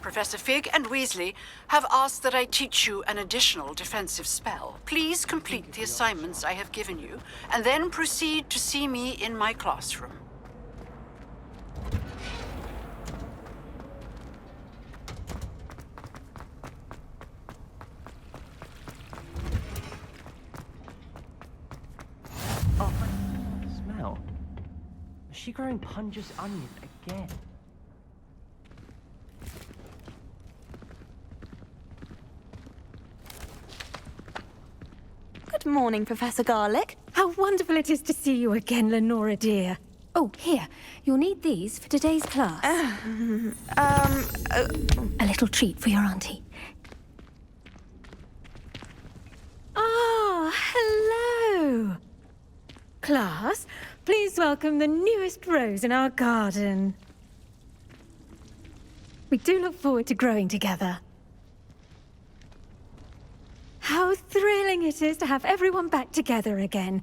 Professor Fig and Weasley have asked that I teach you an additional defensive spell. Please complete the assignments I have given you, and then proceed to see me in my classroom. Oh, smell. Is she growing Punja's onion again? Good morning, Professor Garlick. How wonderful it is to see you again, Lenora dear. Oh, here. You'll need these for today's class. A little treat for your auntie. Ah, hello. Class, please welcome the newest rose in our garden. We do look forward to growing together. How thrilling it is to have everyone back together again.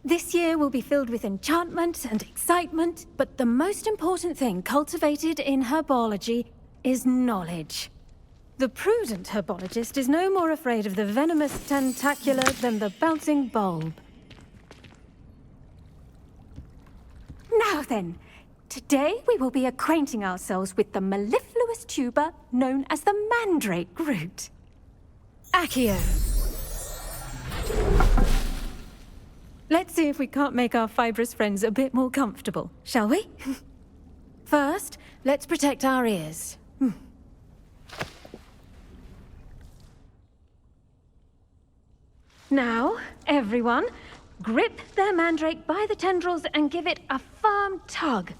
This year will be filled with enchantment and excitement, but the most important thing cultivated in herbology is knowledge. The prudent herbologist is no more afraid of the venomous tentacula than the bouncing bulb. Now then, today we will be acquainting ourselves with the mellifluous tuber known as the mandrake root. Accio. Let's see if we can't make our fibrous friends a bit more comfortable, shall we? First, let's protect our ears. Now, everyone, grip their mandrake by the tendrils and give it a firm tug.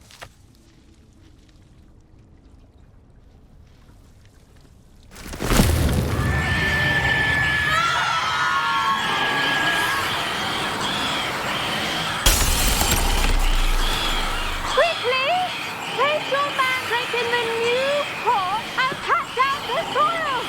In the new pot and pack down the soil!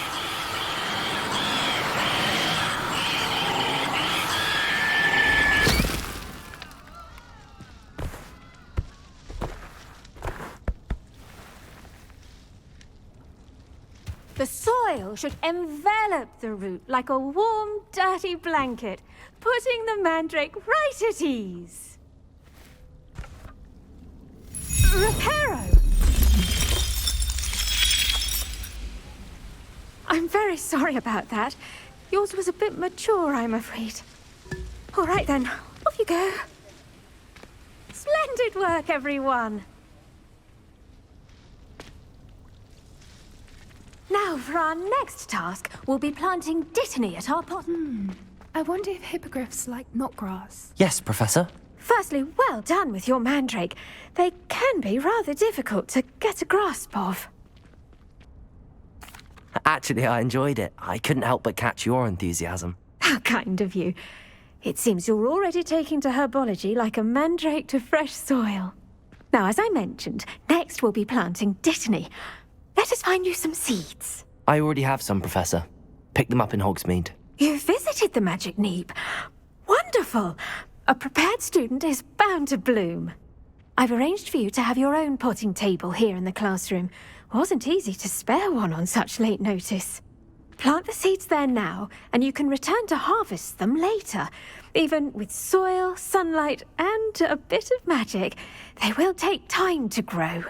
The soil should envelop the root like a warm, dirty blanket, putting the mandrake right at ease. Reparo! I'm very sorry about that. Yours was a bit mature, I'm afraid. All right then, off you go. Splendid work, everyone. Now, for our next task, we'll be planting dittany at our pot. I wonder if hippogriffs like knotgrass. Yes, Professor. Firstly, well done with your mandrake. They can be rather difficult to get a grasp of. Actually, I enjoyed it. I couldn't help but catch your enthusiasm. How kind of you. It seems you're already taking to herbology like a mandrake to fresh soil. Now, as I mentioned, next we'll be planting dittany. Let us find you some seeds. I already have some, Professor. Picked them up in Hogsmeade. You visited the Magic Neep. Wonderful. A prepared student is bound to bloom. I've arranged for you to have your own potting table here in the classroom. Wasn't easy to spare one on such late notice. Plant the seeds there now, and you can return to harvest them later. Even with soil, sunlight, and a bit of magic, they will take time to grow.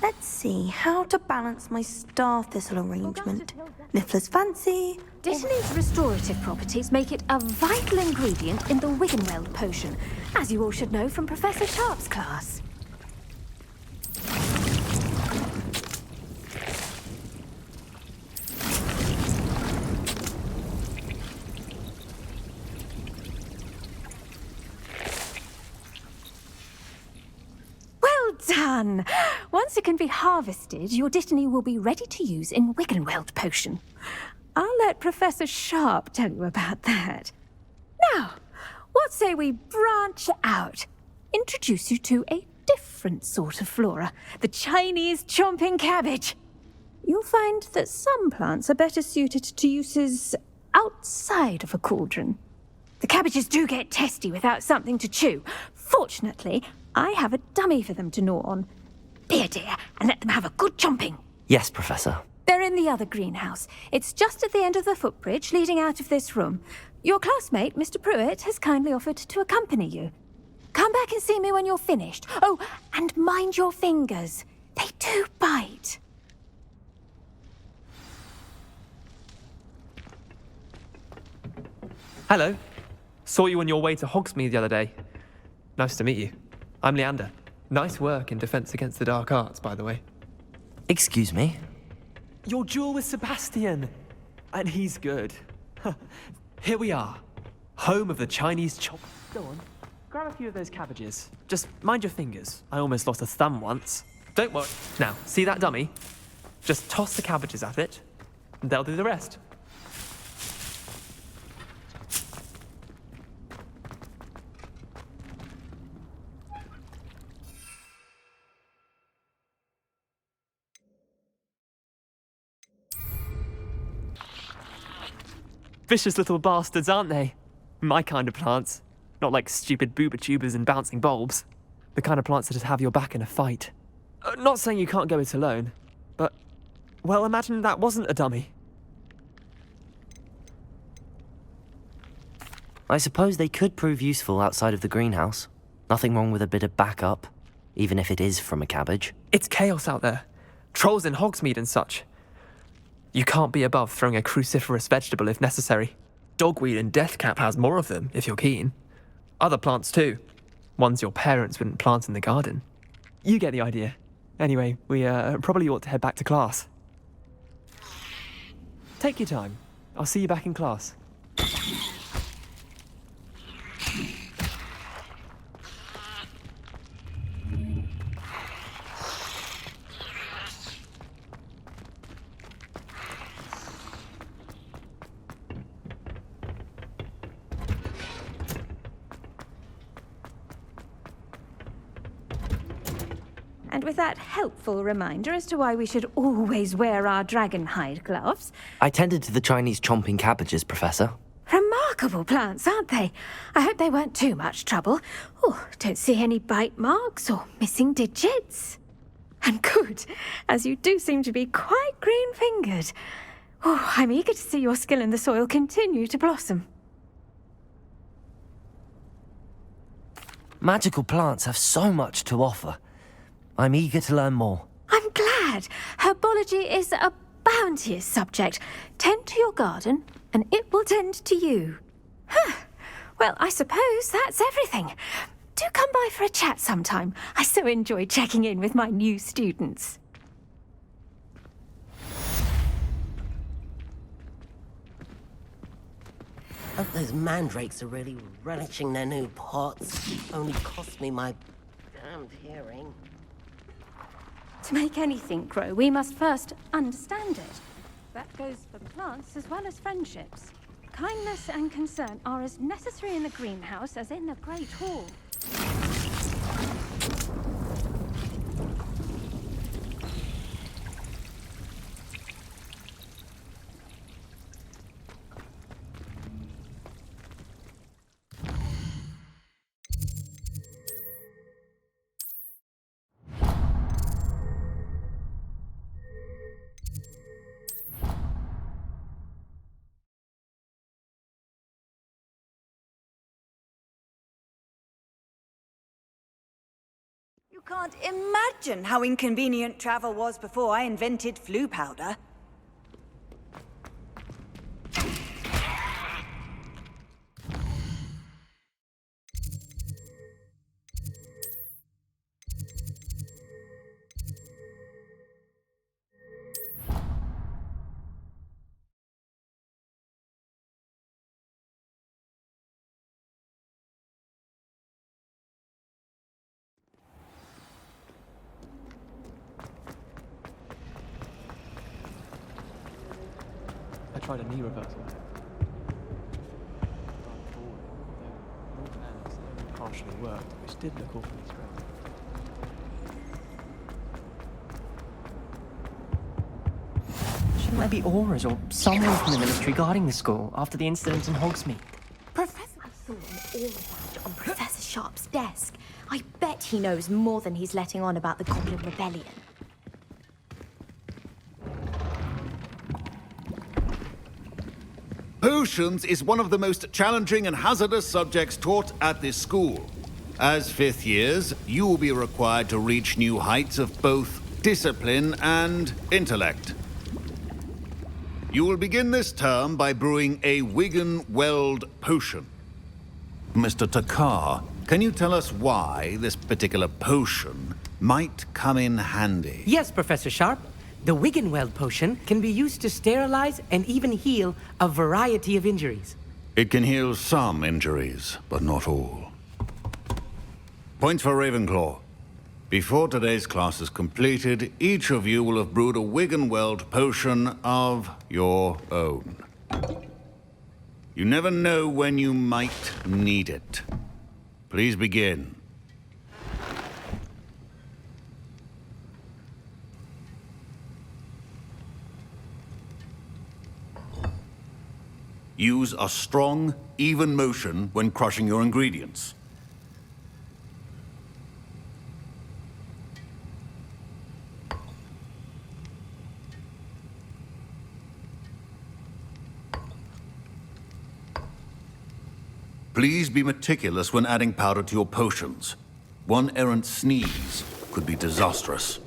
Let's see how to balance my star thistle arrangement. Niffler's fancy. Dittany's restorative properties make it a vital ingredient in the Wiggenweld potion, as you all should know from Professor Sharp's class. Done! Once it can be harvested, your dittany will be ready to use in Wiggenweld potion. I'll let Professor Sharp tell you about that. Now, what say we branch out? Introduce you to a different sort of flora, the Chinese chomping cabbage. You'll find that some plants are better suited to uses outside of a cauldron. The cabbages do get testy without something to chew. Fortunately, I have a dummy for them to gnaw on. Dear, dear, and let them have a good chomping. Yes, Professor. They're in the other greenhouse. It's just at the end of the footbridge leading out of this room. Your classmate, Mr. Pruitt, has kindly offered to accompany you. Come back and see me when you're finished. Oh, and mind your fingers. They do bite. Hello. Saw you on your way to Hogsmeade the other day. Nice to meet you. I'm Leander. Nice work in Defense Against the Dark Arts, by the way. Excuse me? Your duel with Sebastian. And he's good. Here we are. Home of the Chinese chop. Go on. Grab a few of those cabbages. Just mind your fingers. I almost lost a thumb once. Don't worry. Now, see that dummy? Just toss the cabbages at it, and they'll do the rest. Vicious little bastards, aren't they? My kind of plants. Not like stupid booba tubers and bouncing bulbs. The kind of plants that just have your back in a fight. Not saying you can't go it alone, but, well, imagine that wasn't a dummy. I suppose they could prove useful outside of the greenhouse. Nothing wrong with a bit of backup, even if it is from a cabbage. It's chaos out there. Trolls in Hogsmeade and such. You can't be above throwing a cruciferous vegetable if necessary. Dogweed and deathcap has more of them, if you're keen. Other plants too. Ones your parents wouldn't plant in the garden. You get the idea. Anyway, we probably ought to head back to class. Take your time. I'll see you back in class. And with that helpful reminder as to why we should always wear our dragon hide gloves. I tended to the Chinese chomping cabbages, Professor. Remarkable plants, aren't they? I hope they weren't too much trouble. Oh, don't see any bite marks or missing digits. And good, as you do seem to be quite green-fingered. Oh, I'm eager to see your skill in the soil continue to blossom. Magical plants have so much to offer. I'm eager to learn more. I'm glad. Herbology is a bounteous subject. Tend to your garden, and it will tend to you. Huh. Well, I suppose that's everything. Do come by for a chat sometime. I so enjoy checking in with my new students. Hope those mandrakes are really relishing their new pots. Only cost me my damned hearing. To make anything grow, we must first understand it. That goes for plants as well as friendships. Kindness and concern are as necessary in the greenhouse as in the Great Hall. You can't imagine how inconvenient travel was before I invented flu powder. I tried a knee reversal. Partially worked, which did look awfully straight. Shouldn't there be auras or someone from the military guarding the school after the incident in Hogsmeade? Professor, I saw an aura badge on Professor Sharp's desk. I bet he knows more than he's letting on about the Goblin Rebellion. Potions is one of the most challenging and hazardous subjects taught at this school. As fifth years, you will be required to reach new heights of both discipline and intellect. You will begin this term by brewing a Wiggenweld potion. Mr. Takar, can you tell us why this particular potion might come in handy? Yes, Professor Sharp. The Wiggenweld potion can be used to sterilize and even heal a variety of injuries. It can heal some injuries, but not all. Points for Ravenclaw. Before today's class is completed, each of you will have brewed a Wiggenweld potion of your own. You never know when you might need it. Please begin. Use a strong, even motion when crushing your ingredients. Please be meticulous when adding powder to your potions. One errant sneeze could be disastrous.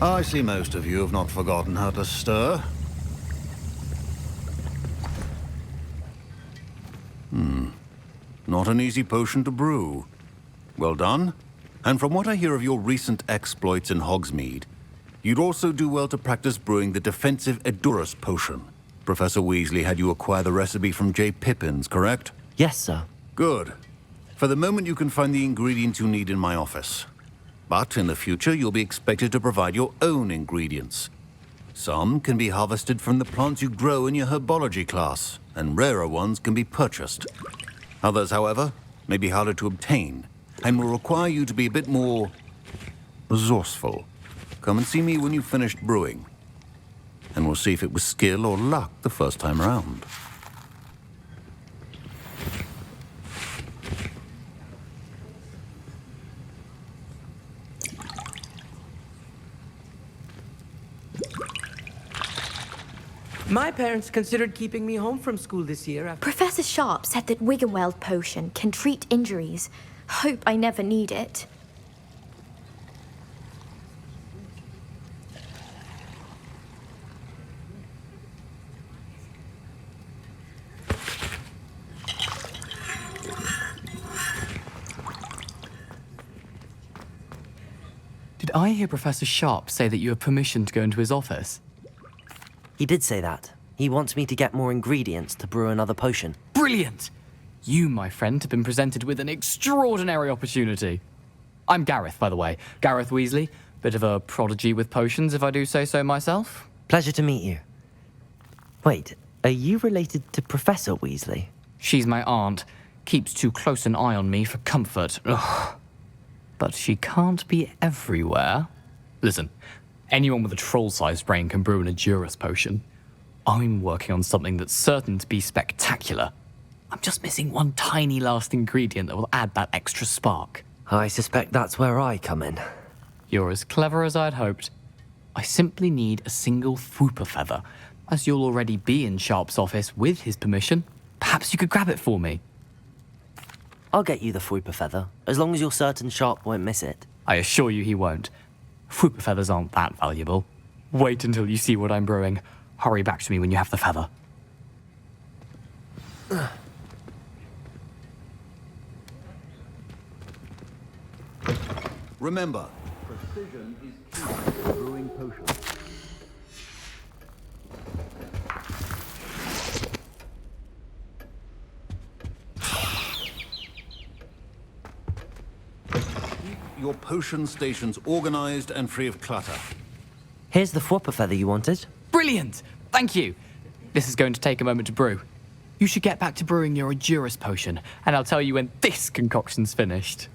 I see most of you have not forgotten how to stir. Not an easy potion to brew. Well done. And from what I hear of your recent exploits in Hogsmeade, you'd also do well to practice brewing the defensive Edurus potion. Professor Weasley had you acquire the recipe from J. Pippins, correct? Yes, sir. Good. For the moment, you can find the ingredients you need in my office. But in the future, you'll be expected to provide your own ingredients. Some can be harvested from the plants you grow in your herbology class, and rarer ones can be purchased. Others, however, may be harder to obtain, and will require you to be a bit more resourceful. Come and see me when you've finished brewing, and we'll see if it was skill or luck the first time around. My parents considered keeping me home from school this year after... Professor Sharp said that Wiggenweld potion can treat injuries. Hope I never need it. Did I hear Professor Sharp say that you have permission to go into his office? He did say that. He wants me to get more ingredients to brew another potion. Brilliant! You, my friend, have been presented with an extraordinary opportunity. I'm Gareth, by the way. Gareth Weasley. Bit of a prodigy with potions, if I do say so myself. Pleasure to meet you. Wait, are you related to Professor Weasley? She's my aunt. Keeps too close an eye on me for comfort. Ugh. But she can't be everywhere. Listen, anyone with a troll-sized brain can brew an Edurus potion. I'm working on something that's certain to be spectacular. I'm just missing one tiny last ingredient that will add that extra spark. I suspect that's where I come in. You're as clever as I'd hoped. I simply need a single Fwooper feather. As you'll already be in Sharp's office with his permission, perhaps you could grab it for me. I'll get you the Fwooper feather, as long as you're certain Sharp won't miss it. I assure you he won't. Fwooper feathers aren't that valuable. Wait until you see what I'm brewing. Hurry back to me when you have the feather. Remember, precision is key to brewing potions. your potion stations organized and free of clutter. Here's the Fwopper feather you wanted. Brilliant! Thank you. This is going to take a moment to brew. You should get back to brewing your Endurus potion, and I'll tell you when this concoction's finished.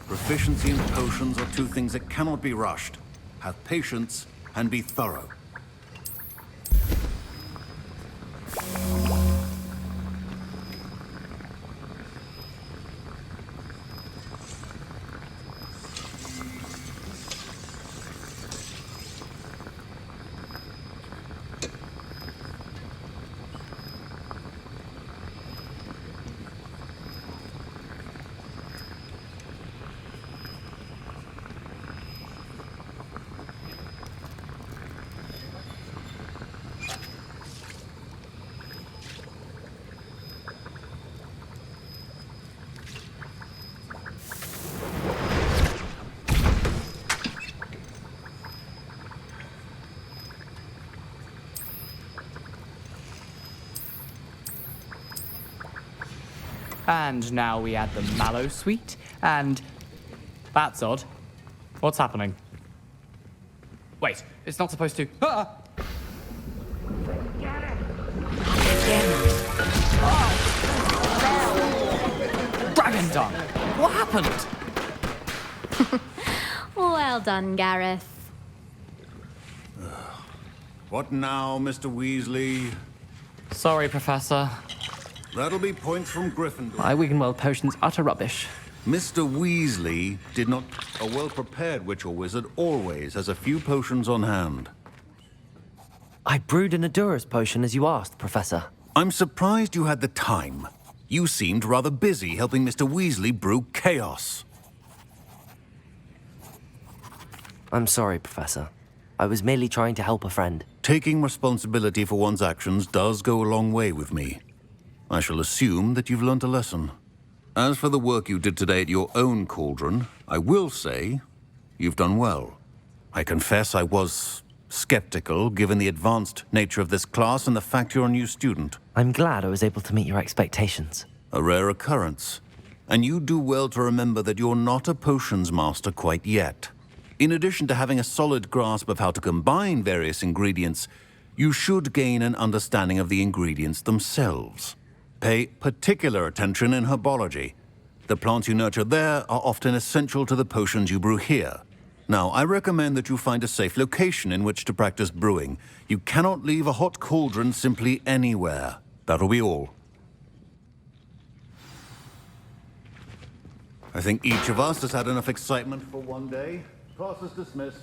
Proficiency in potions are two things that cannot be rushed. Have patience and be thorough. And now we add the mallow sweet, and... That's odd. What's happening? Wait, it's not supposed to... Ah! Dragon dung! What happened? Well done, Gareth. What now, Mr. Weasley? Sorry, Professor. That'll be points from Gryffindor. My Wiggenweld potion's utter rubbish. Mr. Weasley did not... A well-prepared witch or wizard always has a few potions on hand. I brewed an Endurus potion as you asked, Professor. I'm surprised you had the time. You seemed rather busy helping Mr. Weasley brew chaos. I'm sorry, Professor. I was merely trying to help a friend. Taking responsibility for one's actions does go a long way with me. I shall assume that you've learnt a lesson. As for the work you did today at your own cauldron, I will say you've done well. I confess I was skeptical, given the advanced nature of this class and the fact you're a new student. I'm glad I was able to meet your expectations. A rare occurrence. And you do well to remember that you're not a potions master quite yet. In addition to having a solid grasp of how to combine various ingredients, you should gain an understanding of the ingredients themselves. Pay particular attention in herbology. The plants you nurture there are often essential to the potions you brew here. Now, I recommend that you find a safe location in which to practice brewing. You cannot leave a hot cauldron simply anywhere. That'll be all. I think each of us has had enough excitement for one day. Class is dismissed.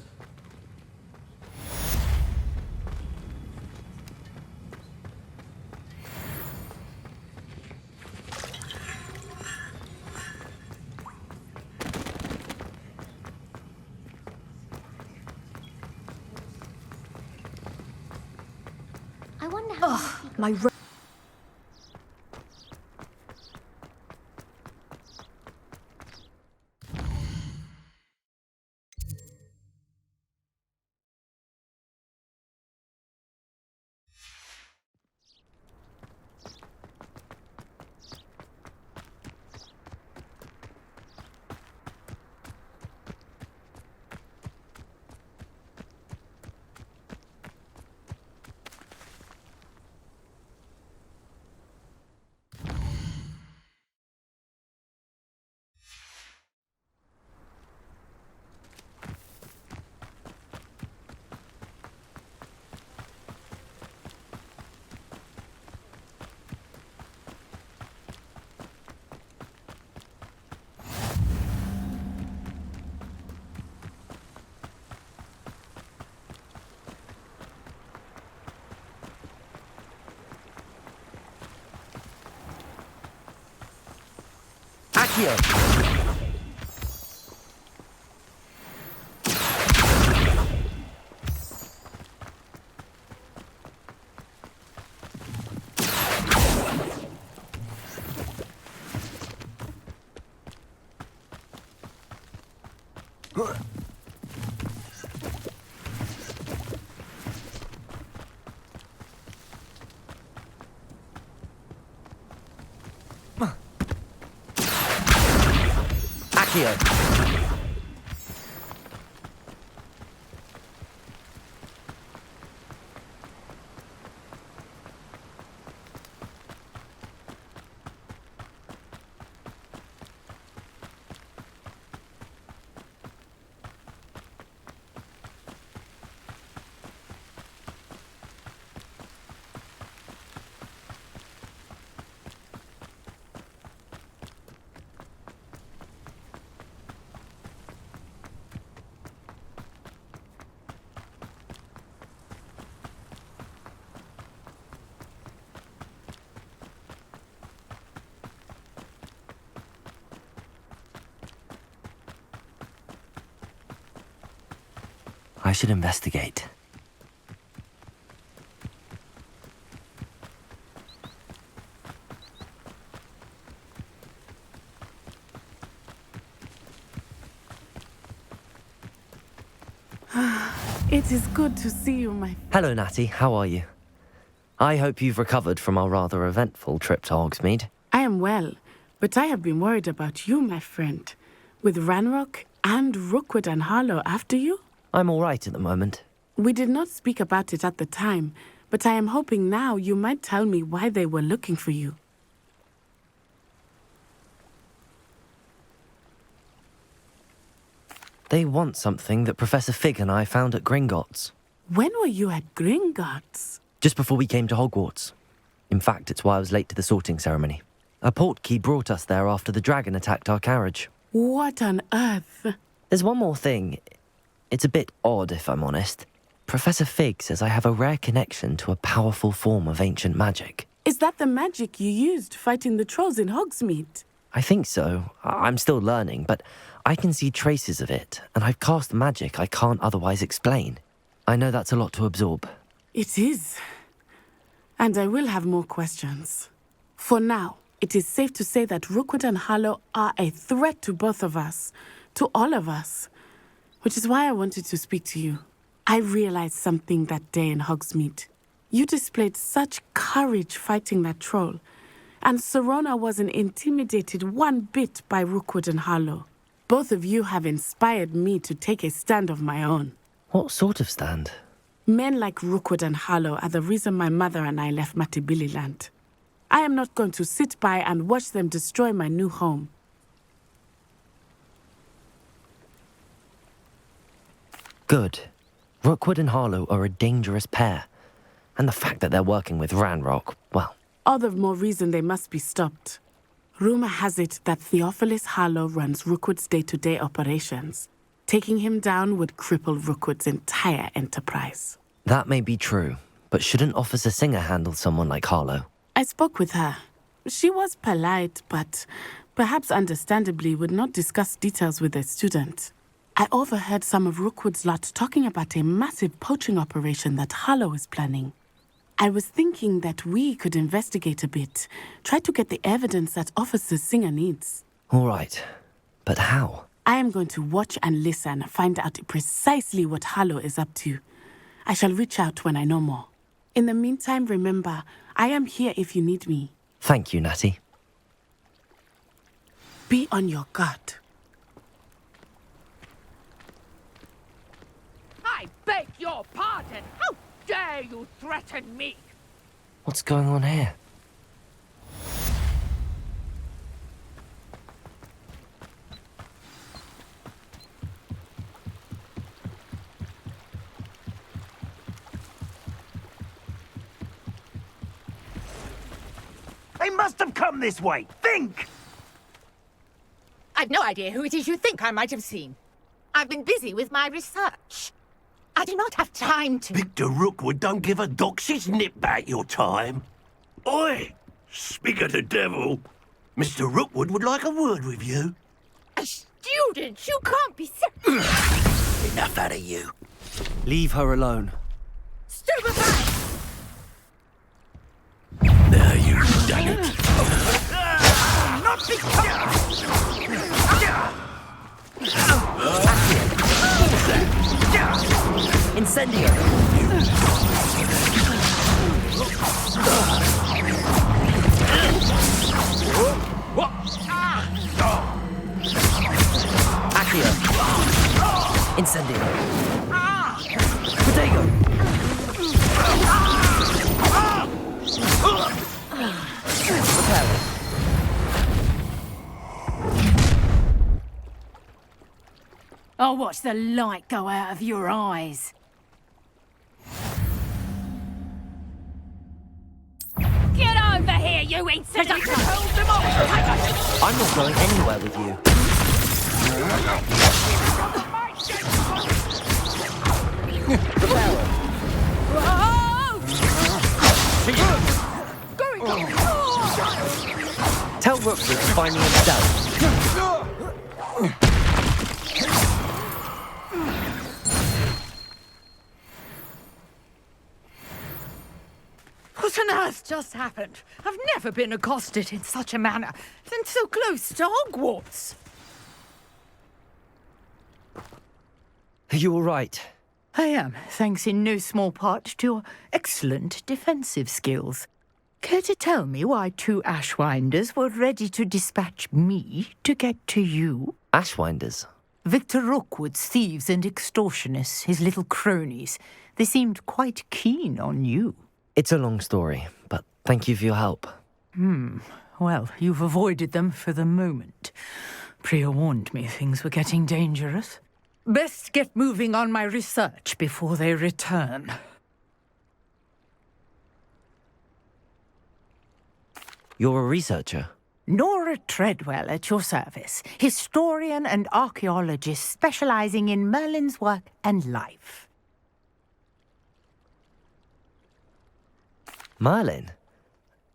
I wonder how my Accio! Accio! I should investigate. It is good to see you, my... Hello, Natty. How are you? I hope you've recovered from our rather eventful trip to Hogsmeade. I am well, but I have been worried about you, my friend. With Ranrock and Rookwood and Harlow after you? I'm all right at the moment. We did not speak about it at the time, but I am hoping now you might tell me why they were looking for you. They want something that Professor Fig and I found at Gringotts. When were you at Gringotts? Just before we came to Hogwarts. In fact, it's why I was late to the sorting ceremony. A portkey brought us there after the dragon attacked our carriage. What on earth? There's one more thing. It's a bit odd, if I'm honest. Professor Fig says I have a rare connection to a powerful form of ancient magic. Is that the magic you used fighting the trolls in Hogsmeade? I think so. I'm still learning, but I can see traces of it, and I've cast magic I can't otherwise explain. I know that's a lot to absorb. It is. And I will have more questions. For now, it is safe to say that Rookwood and Harlow are a threat to both of us, to all of us. Which is why I wanted to speak to you. I realized something that day in Hogsmeade. You displayed such courage fighting that troll, and Serona wasn't intimidated one bit by Rookwood and Harlow. Both of you have inspired me to take a stand of my own. What sort of stand? Men like Rookwood and Harlow are the reason my mother and I left Matibili land. I am not going to sit by and watch them destroy my new home. Good. Rookwood and Harlow are a dangerous pair. And the fact that they're working with Ranrock, well... All the more reason they must be stopped. Rumor has it that Theophilus Harlow runs Rookwood's day-to-day operations. Taking him down would cripple Rookwood's entire enterprise. That may be true, but shouldn't Officer Singer handle someone like Harlow? I spoke with her. She was polite, but perhaps understandably would not discuss details with a student. I overheard some of Rookwood's lot talking about a massive poaching operation that Harlow is planning. I was thinking that we could investigate a bit, try to get the evidence that Officer Singer needs. All right, but how? I am going to watch and listen, find out precisely what Harlow is up to. I shall reach out when I know more. In the meantime, remember, I am here if you need me. Thank you, Natty. Be on your guard. I beg your pardon! How dare you threaten me? What's going on here? They must have come this way. Think! I've no idea who it is you think I might have seen. I've been busy with my research. I do not have time to... Victor Rookwood don't give a doxy's nip back your time. Oi! Speak of the devil. Mr. Rookwood would like a word with you. A student? You can't be... Enough out of you. Leave her alone. Stupefy! Now you've done it. Not Incendio! Accio! Incendio! Protego! Repel! I'll watch the light go out of your eyes. Get over here, you incident! Hold them off! I'm not going anywhere with you. Repel! Tell Rookwood to find me himself. What on earth just happened? I've never been accosted in such a manner, and so close to Hogwarts. Are you all right? I am, thanks in no small part to your excellent defensive skills. Care to tell me why two Ashwinders were ready to dispatch me to get to you? Ashwinders? Victor Rookwood's thieves and extortionists, his little cronies. They seemed quite keen on you. It's a long story, but thank you for your help. Well, you've avoided them for the moment. Priya warned me things were getting dangerous. Best get moving on my research before they return. You're a researcher? Nora Treadwell at your service, historian and archaeologist specializing in Merlin's work and life. Merlin?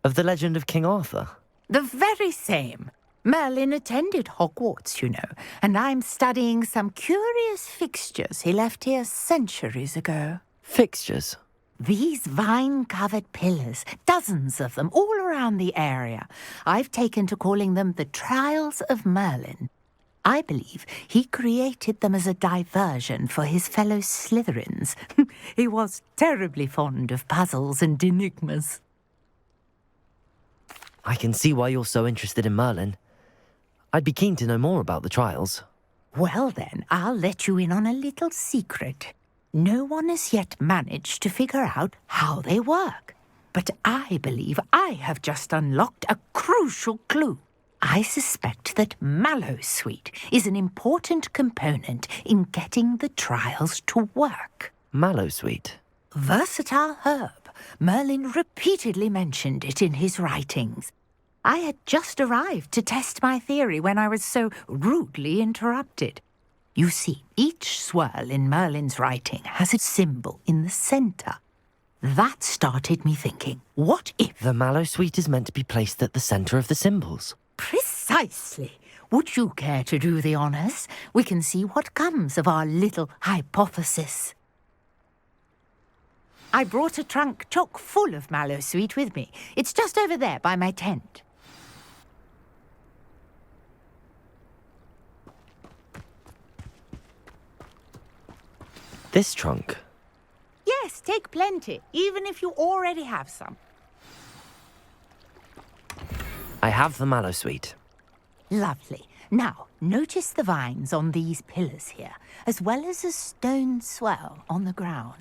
Of the legend of King Arthur? The very same. Merlin attended Hogwarts, you know, and I'm studying some curious fixtures he left here centuries ago. Fixtures? These vine-covered pillars, dozens of them, all around the area. I've taken to calling them the Trials of Merlin. I believe he created them as a diversion for his fellow Slytherins. He was terribly fond of puzzles and enigmas. I can see why you're so interested in Merlin. I'd be keen to know more about the trials. Well then, I'll let you in on a little secret. No one has yet managed to figure out how they work. But I I believe I have just unlocked a crucial clue. I suspect that mallowsweet is an important component in getting the trials to work. Mallowsweet? Versatile herb. Merlin repeatedly mentioned it in his writings. I had just arrived to test my theory when I was so rudely interrupted. You see, each swirl in Merlin's writing has a symbol in the centre. That started me thinking, what if... The mallowsweet is meant to be placed at the centre of the symbols. Precisely. Would you care to do the honours? We can see what comes of our little hypothesis. I brought a trunk chock full of mallowsweet with me. It's just over there by my tent. This trunk? Yes, take plenty, even if you already have some. I have the mallowsweet. Lovely. Now, notice the vines on these pillars here, as well as a stone swell on the ground.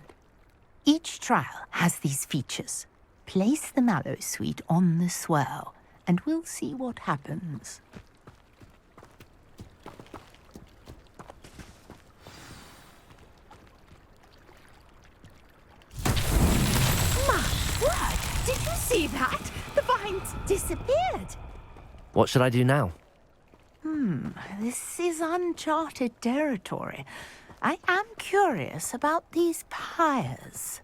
Each trial has these features. Place the mallowsweet on the swell, and we'll see what happens. My word! Did you see that? The vines disappeared. What should I do now? This is uncharted territory. I am curious about these pyres.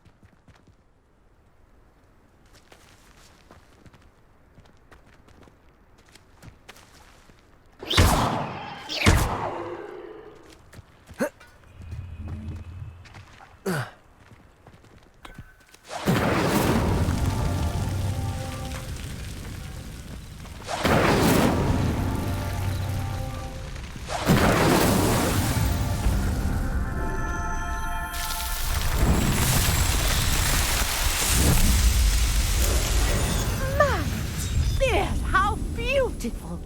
Beautiful.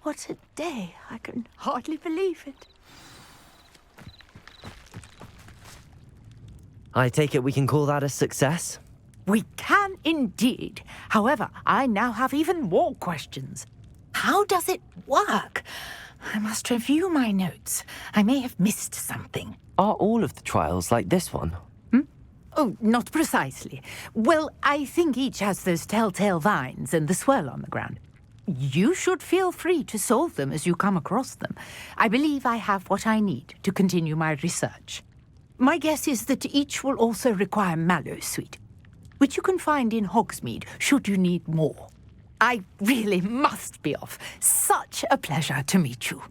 What a day. I can hardly believe it. I take it we can call that a success? We can indeed. However, I now have even more questions. How does it work? I must review my notes. I may have missed something. Are all of the trials like this one? Oh, not precisely. Well, I think each has those telltale vines and the swirl on the ground. You should feel free to solve them as you come across them. I believe I have what I need to continue my research. My guess is that each will also require mallowsweet, which you can find in Hogsmeade should you need more. I really must be off. Such a pleasure to meet you.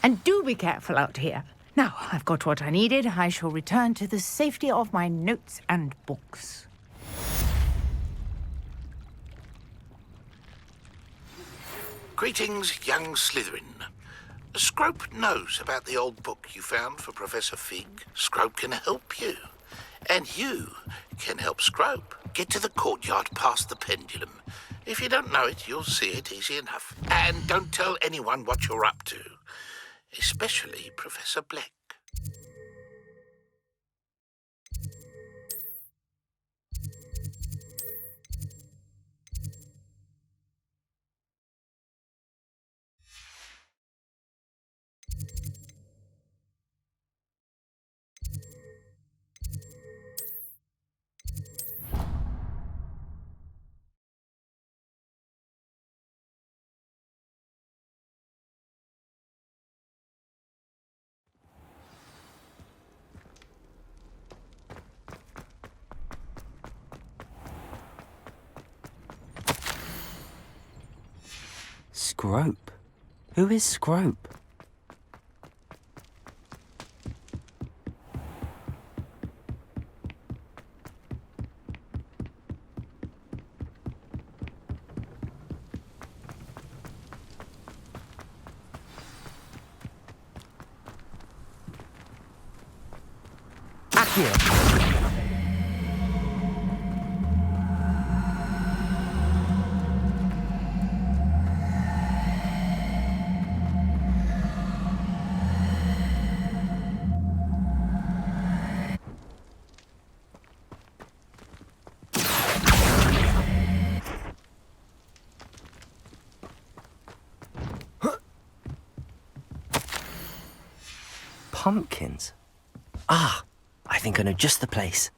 And do be careful out here. Now, I've got what I needed. I shall return to the safety of my notes and books. Greetings, young Slytherin. Scrope knows about the old book you found for Professor Fig. Scrope can help you. And you can help Scrope. Get to the courtyard past the pendulum. If you don't know it, you'll see it easy enough. And don't tell anyone what you're up to. Especially Professor Black. Scrope? Who is Scrope? Back here. pumpkins. Ah, I think I know just the place.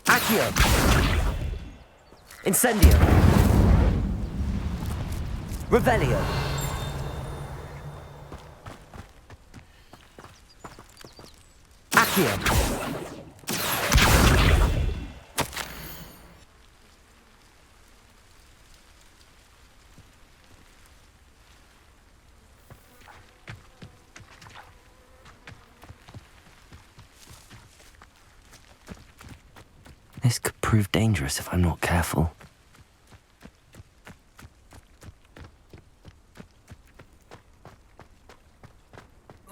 Accio! Incendio! Revelio! Accio! This could prove dangerous if I'm not careful.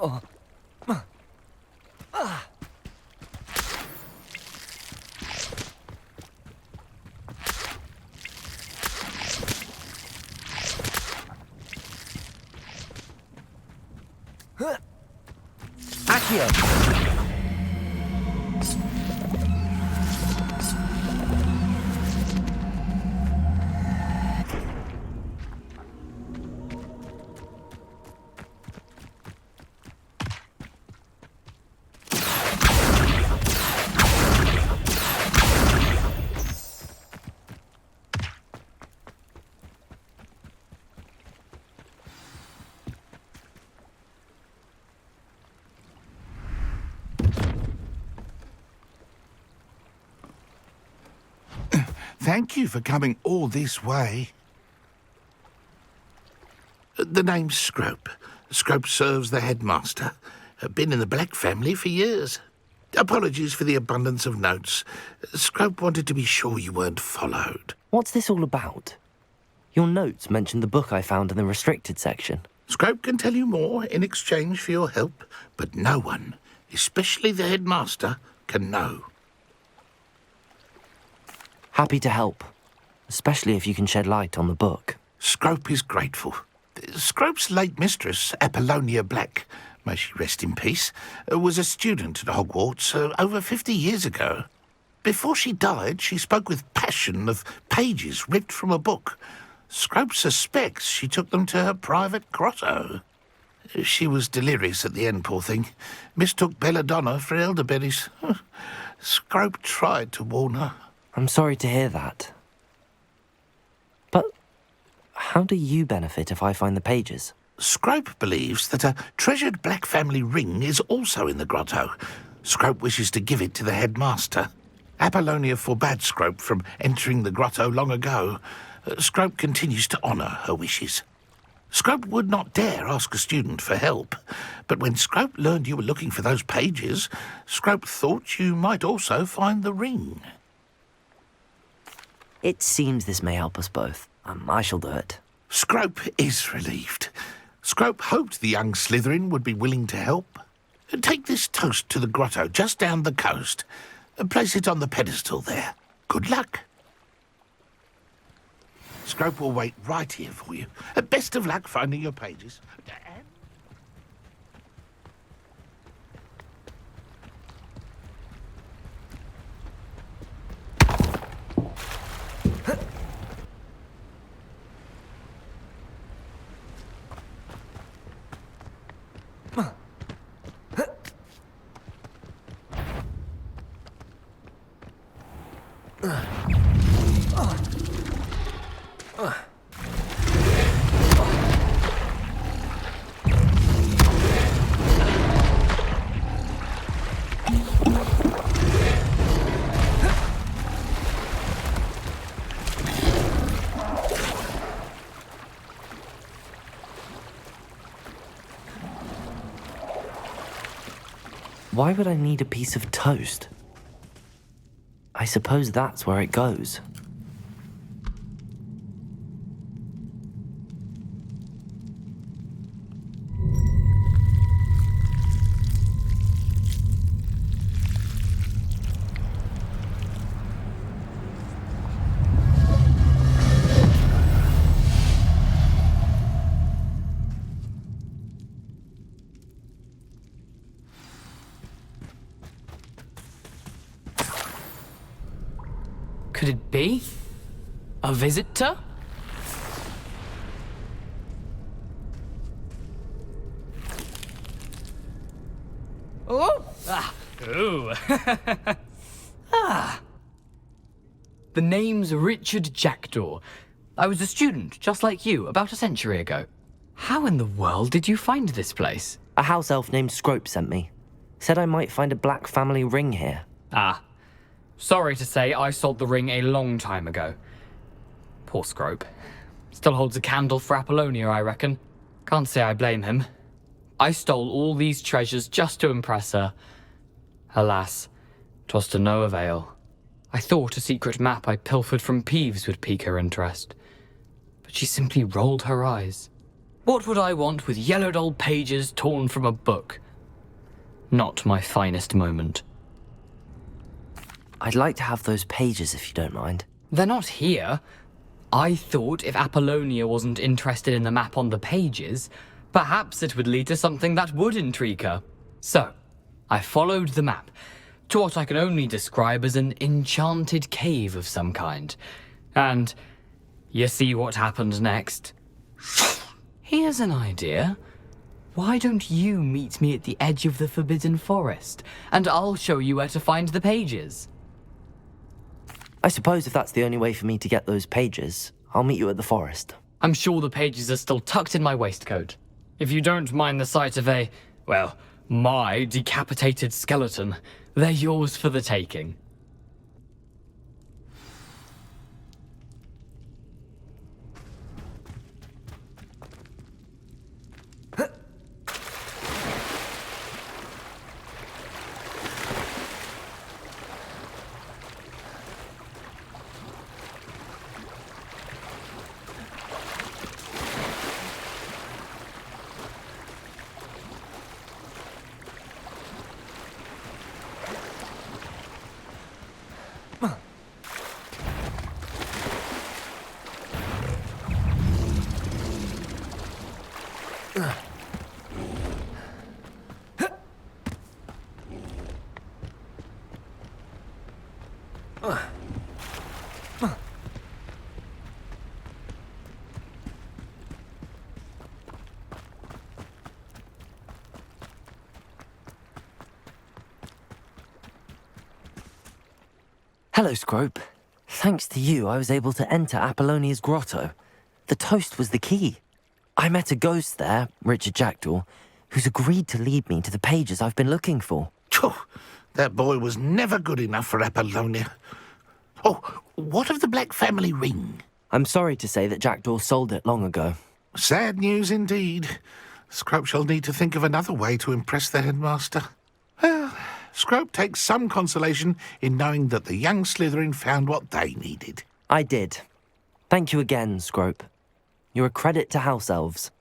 Oh. Accio! Thank you for coming all this way. The name's Scrope. Scrope serves the headmaster. Been in the Black family for years. Apologies for the abundance of notes. Scrope wanted to be sure you weren't followed. What's this all about? Your notes mentioned the book I found in the restricted section. Scrope can tell you more in exchange for your help, but no one, especially the headmaster, can know. Happy to help, especially if you can shed light on the book. Scrope is grateful. Scrope's late mistress, Apollonia Black, may she rest in peace, was a student at Hogwarts over 50 years ago. Before she died, she spoke with passion of pages ripped from a book. Scrope suspects she took them to her private grotto. She was delirious at the end, poor thing. Mistook belladonna for elderberries. Scrope tried to warn her. I'm sorry to hear that. But how do you benefit if I find the pages? Scrope believes that a treasured Black family ring is also in the grotto. Scrope wishes to give it to the headmaster. Apollonia forbade Scrope from entering the grotto long ago. Scrope continues to honour her wishes. Scrope would not dare ask a student for help, but when Scrope learned you were looking for those pages, Scrope thought you might also find the ring. It seems this may help us both. I shall do it. Scrope is relieved. Scrope hoped the young Slytherin would be willing to help. Take this toast to the grotto just down the coast and place it on the pedestal there. Good luck. Scrope will wait right here for you. Best of luck finding your pages. Why would I need a piece of toast? I suppose that's where it goes. could it be? A visitor? Oh! Ah! Ooh! Ah! The name's Richard Jackdaw. I was a student, just like you, about a century ago. How in the world did you find this place? A house elf named Scrope sent me. Said I might find a black family ring here. Ah. Sorry to say, I sold the ring a long time ago. Poor Scrope. Still holds a candle for Apollonia, I reckon. Can't say I blame him. I stole all these treasures just to impress her. Alas, 'twas to no avail. I thought a secret map I pilfered from Peeves would pique her interest. But she simply rolled her eyes. What would I want with yellowed old pages torn from a book? Not my finest moment. I'd like to have those pages if you don't mind. They're not here. I thought if Apollonia wasn't interested in the map on the pages, perhaps it would lead to something that would intrigue her. So, I followed the map to what I can only describe as an enchanted cave of some kind. And you see what happened next? Here's an idea. Why don't you meet me at the edge of the Forbidden Forest, and I'll show you where to find the pages? I suppose if that's the only way for me to get those pages, I'll meet you at the forest. I'm sure the pages are still tucked in my waistcoat. If you don't mind the sight of my decapitated skeleton, they're yours for the taking. Hello, Scrope. Thanks to you, I was able to enter Apollonia's grotto. The toast was the key. I met a ghost there, Richard Jackdaw, who's agreed to lead me to the pages I've been looking for. Phew, that boy was never good enough for Apollonia. Oh, what of the Black family ring? I'm sorry to say that Jackdaw sold it long ago. Sad news indeed. Scrope shall need to think of another way to impress the headmaster. Well, Scrope takes some consolation in knowing that the young Slytherin found what they needed. I did. Thank you again, Scrope. You're a credit to house elves.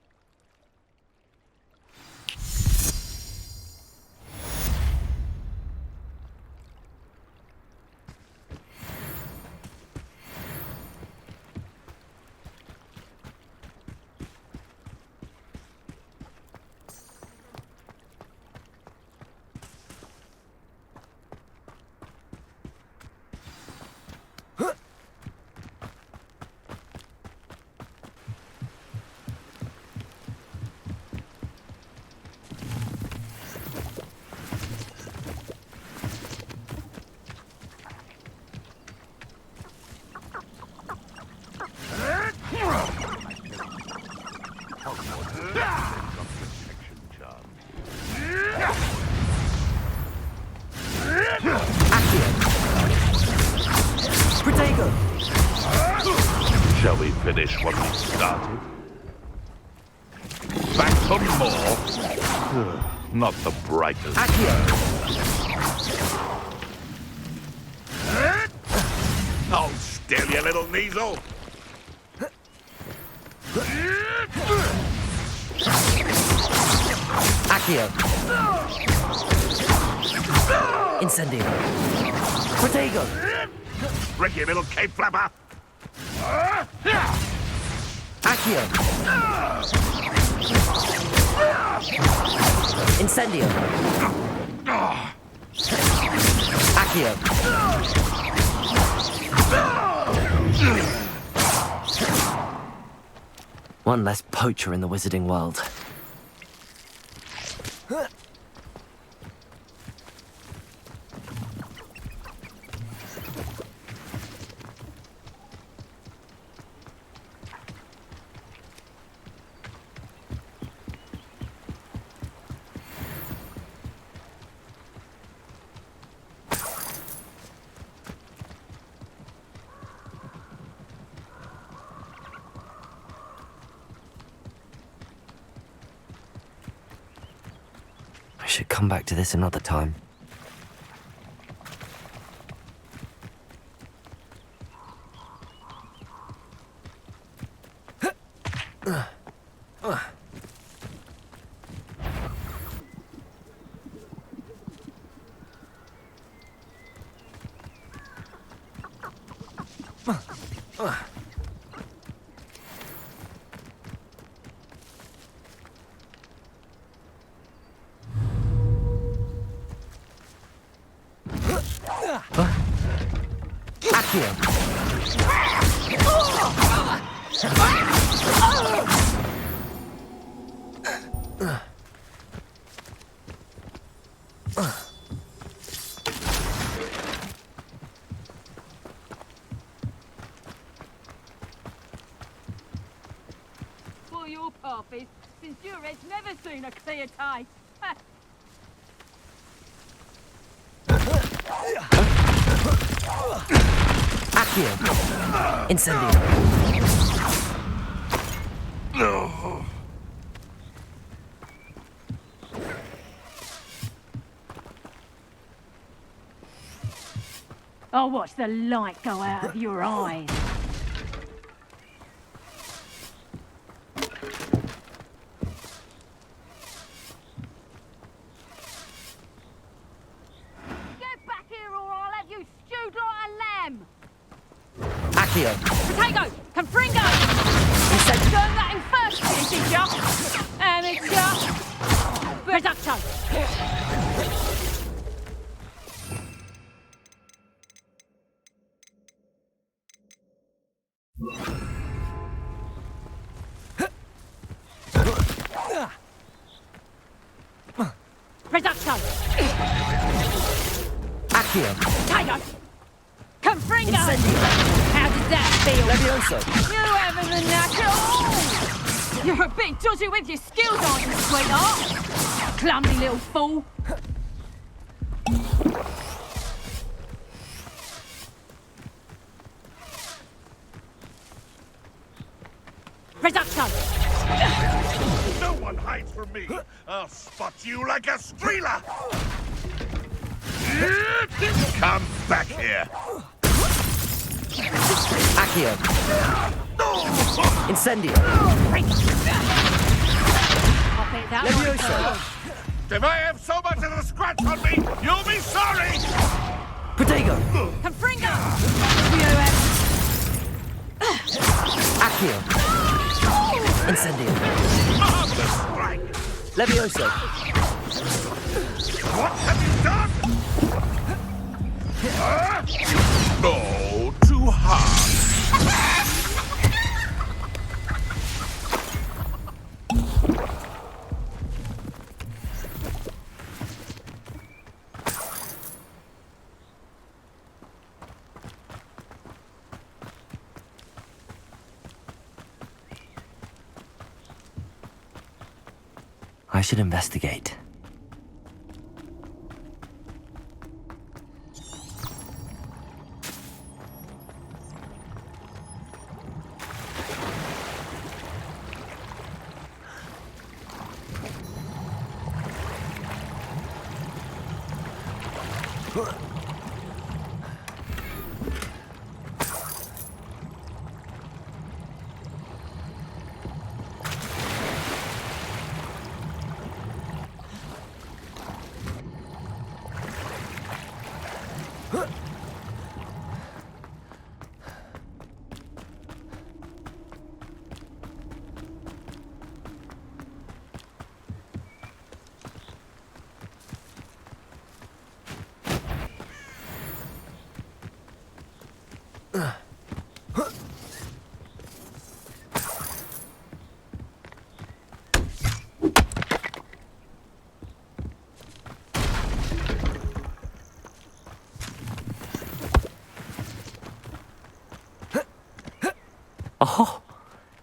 Shall we finish what we started? Back for more? Not the brightest. Hold still, you little weasel. Accio. Incendio. Protego. Rick, you little cape flapper. Accio. Incendio. Accio. One less poacher in the wizarding world. I should come back to this another time. For your parfies, since your head's never seen a clear tide. Accio! Incendio! No. I'll watch the light go out of your eyes. Get back here or I'll have you stewed like a lamb. Accio! Potato! Confringo! You said learn that in first year, did ya? Amateur! Reducto! Reducto! Accio! Potato! Confringo! Incendio! How did that feel? Levioso! You haven't the knack at all! You're a bit dodgy with your skills, aren't you, sweetheart? Clumsy little fool! Reducto! No one hides from me. I'll spot you like a streeler. Come back here. Accio! Incendio! Levioso! If I have so much as a scratch on me, you'll be sorry. Protego! Confringo! Accio! Incendio! Marvelous strike. Levioso! What have you done? No, too hard. I should investigate.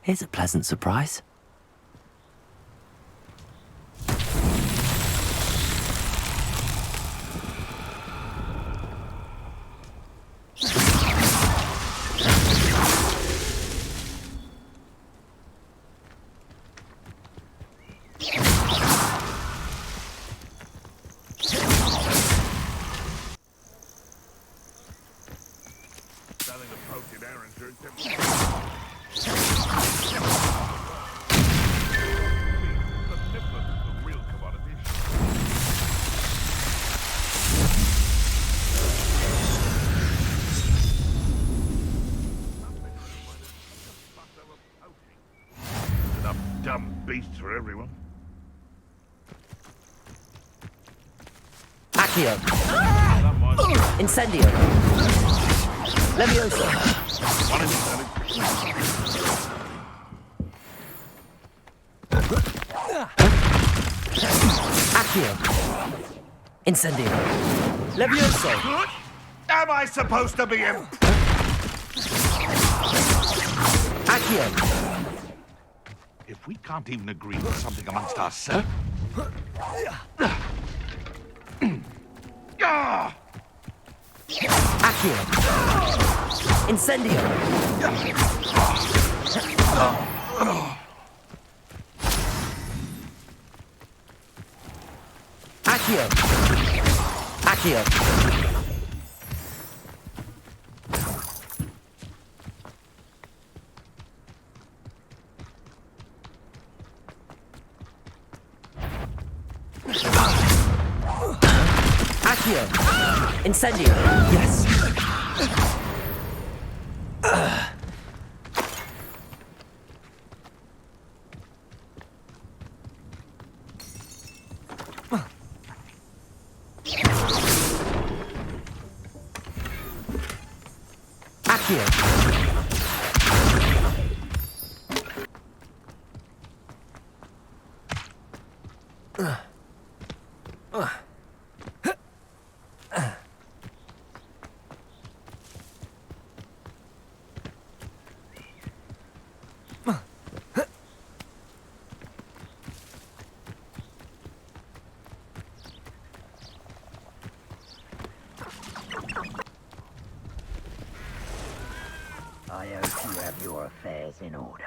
Here's a pleasant surprise. Dumb beasts for everyone. Accio! Incendio! Levioso! One incendio. Accio! Incendio! Levioso! Am I supposed to be in? Accio! If we can't even agree on something amongst ourselves. Accio! Incendio! Accio! Accio! Accio! Incendio! Yes! Accio! I hope you have your affairs in order.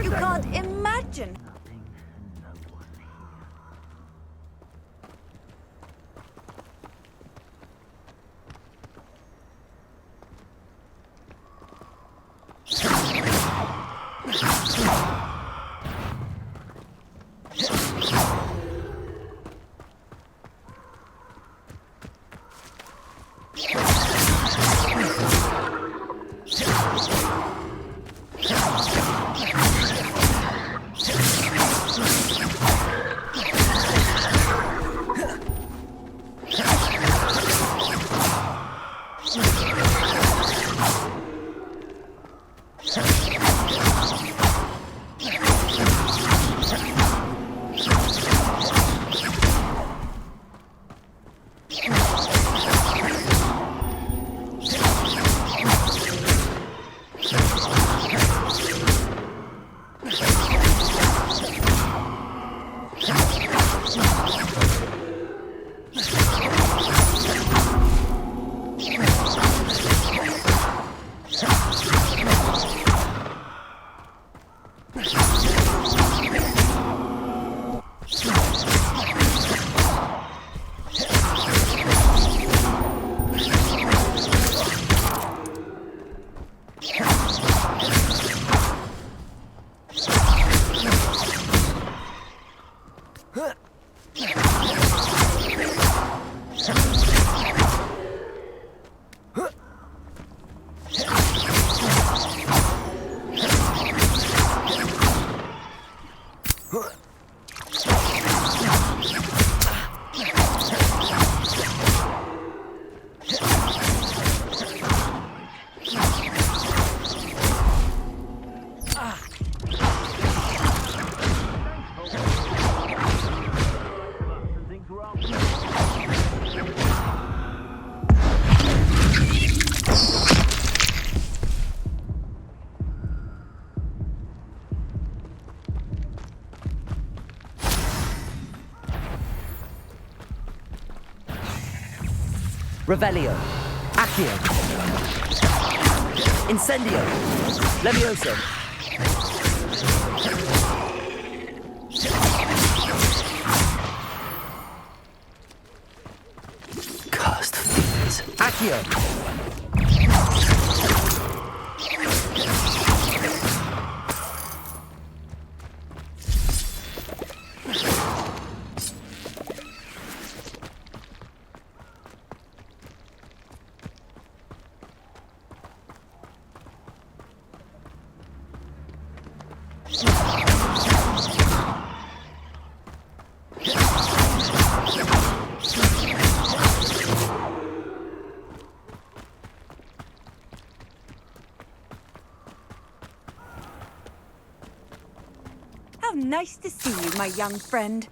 You can't imagine. Revelio. Accio. Incendio. Levioso. Cursed fiends. Accio. How nice to see you, my young friend.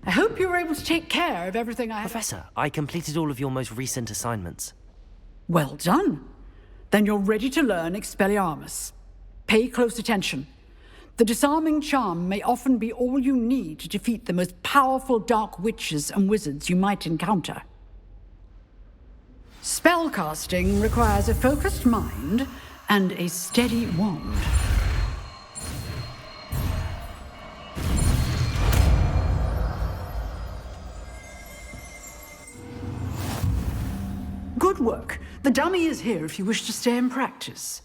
I hope you were able to take care of everything I have. Professor, I completed all of your most recent assignments. Well done. Then you're ready to learn Expelliarmus. Pay close attention. The disarming charm may often be all you need to defeat the most powerful dark witches and wizards you might encounter. Spellcasting requires a focused mind and a steady wand. Good work. The dummy is here if you wish to stay and practice.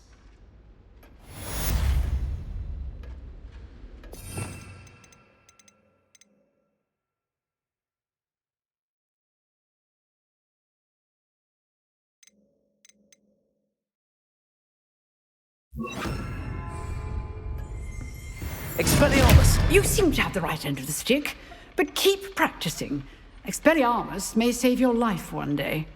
Expelliarmus! You seem to have the right end of the stick, but keep practicing. Expelliarmus may save your life one day.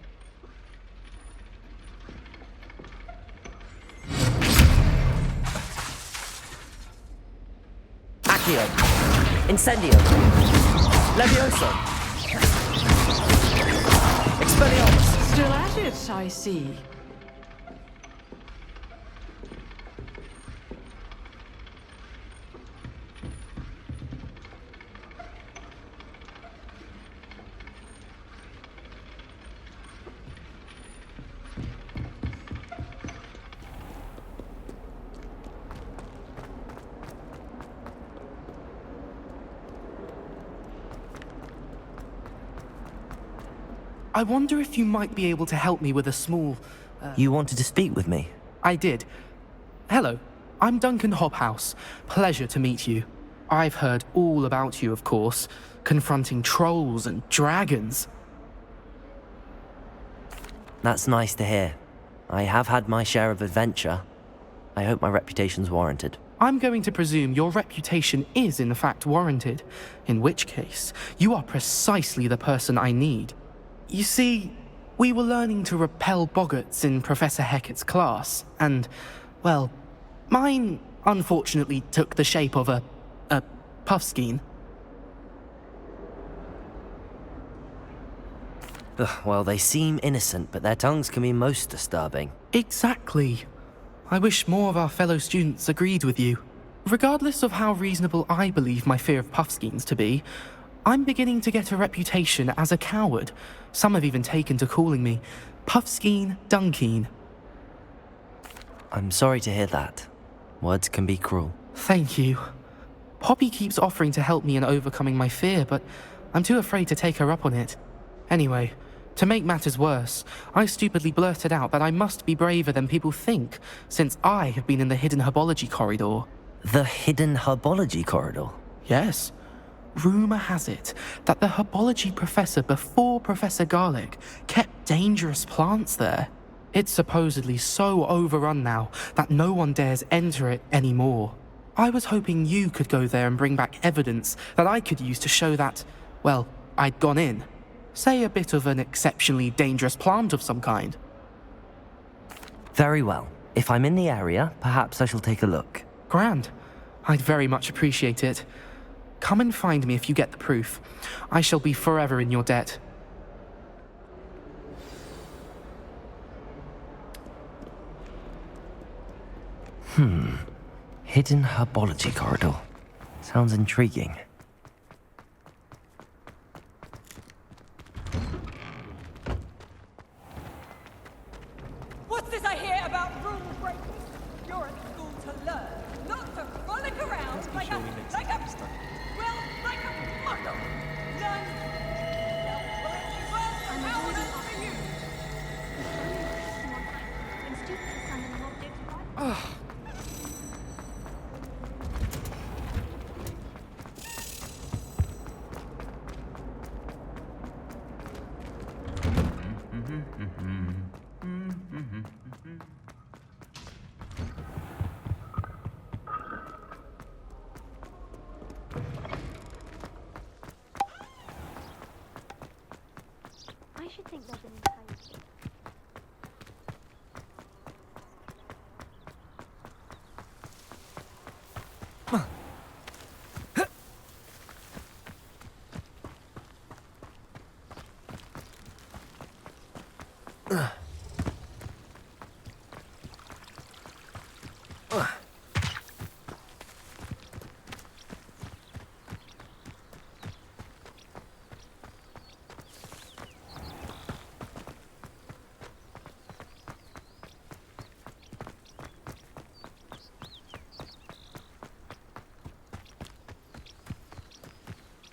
Accio. Incendio. Levioso. Expelliarmus. Still at it, I see. I wonder if you might be able to help me with a small... You wanted to speak with me? I did. Hello, I'm Duncan Hobhouse. Pleasure to meet you. I've heard all about you, of course, confronting trolls and dragons. That's nice to hear. I have had my share of adventure. I hope my reputation's warranted. I'm going to presume your reputation is in fact warranted, in which case, you are precisely the person I need. You see, we were learning to repel boggarts in Professor Hecat's class, and, well, mine unfortunately took the shape of a puffskein. Well, they seem innocent, but their tongues can be most disturbing. Exactly. I wish more of our fellow students agreed with you. Regardless of how reasonable I believe my fear of puffskeins to be, I'm beginning to get a reputation as a coward. Some have even taken to calling me Puffskeen Dunkeen. I'm sorry to hear that. Words can be cruel. Thank you. Poppy keeps offering to help me in overcoming my fear, but I'm too afraid to take her up on it. Anyway, to make matters worse, I stupidly blurted out that I must be braver than people think, since I have been in the hidden herbology corridor. The hidden herbology corridor? Yes. Rumour has it that the herbology professor before Professor Garlic kept dangerous plants there. It's supposedly so overrun now that no one dares enter it anymore. I was hoping you could go there and bring back evidence that I could use to show that, well, I'd gone in. Say a bit of an exceptionally dangerous plant of some kind. Very well. If I'm in the area, perhaps I shall take a look. Grand. I'd very much appreciate it. Come and find me if you get the proof. I shall be forever in your debt. Hidden herbology corridor. Sounds intriguing. What's this I hear about rule breakers? You're at school to learn, not to frolic around like a muddle. Learn. Well, how on earth are you? I should think there's an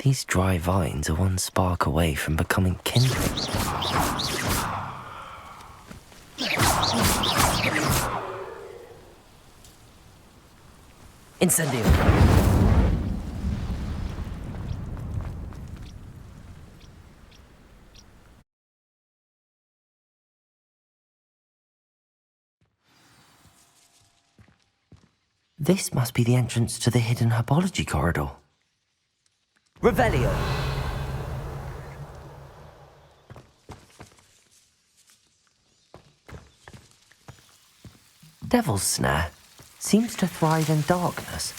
These dry vines are one spark away from becoming kindling. Incendio! This must be the entrance to the hidden herbology corridor. Revelio! Devil's Snare seems to thrive in darkness.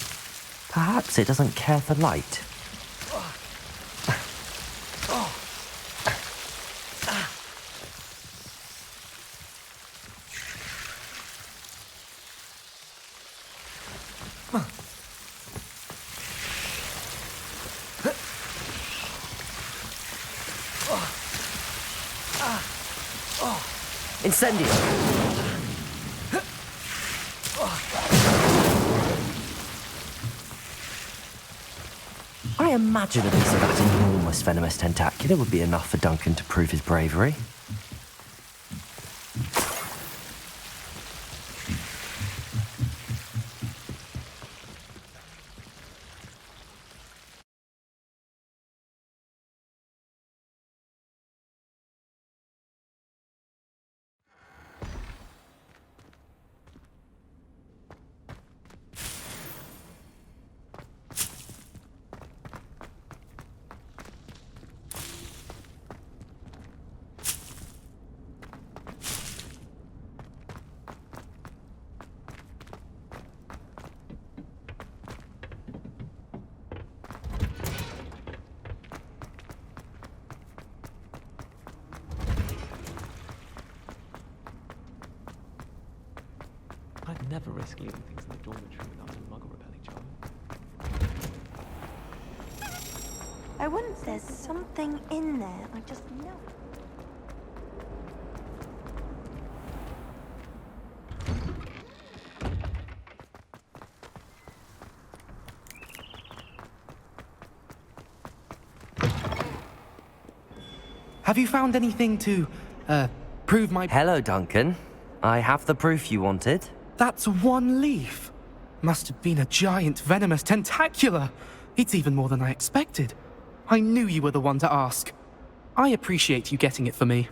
Perhaps it doesn't care for light. Incendio! I imagine a piece of that enormous venomous tentacular would be enough for Duncan to prove his bravery. Never risk leaving things in the dormitory without a muggle repelling charm. I wonder if there's something in there. I just know. Have you found anything to, prove my... Hello, Duncan. I have the proof you wanted. That's one leaf. Must have been a giant venomous tentacula. It's even more than I expected. I knew you were the one to ask. I appreciate you getting it for me.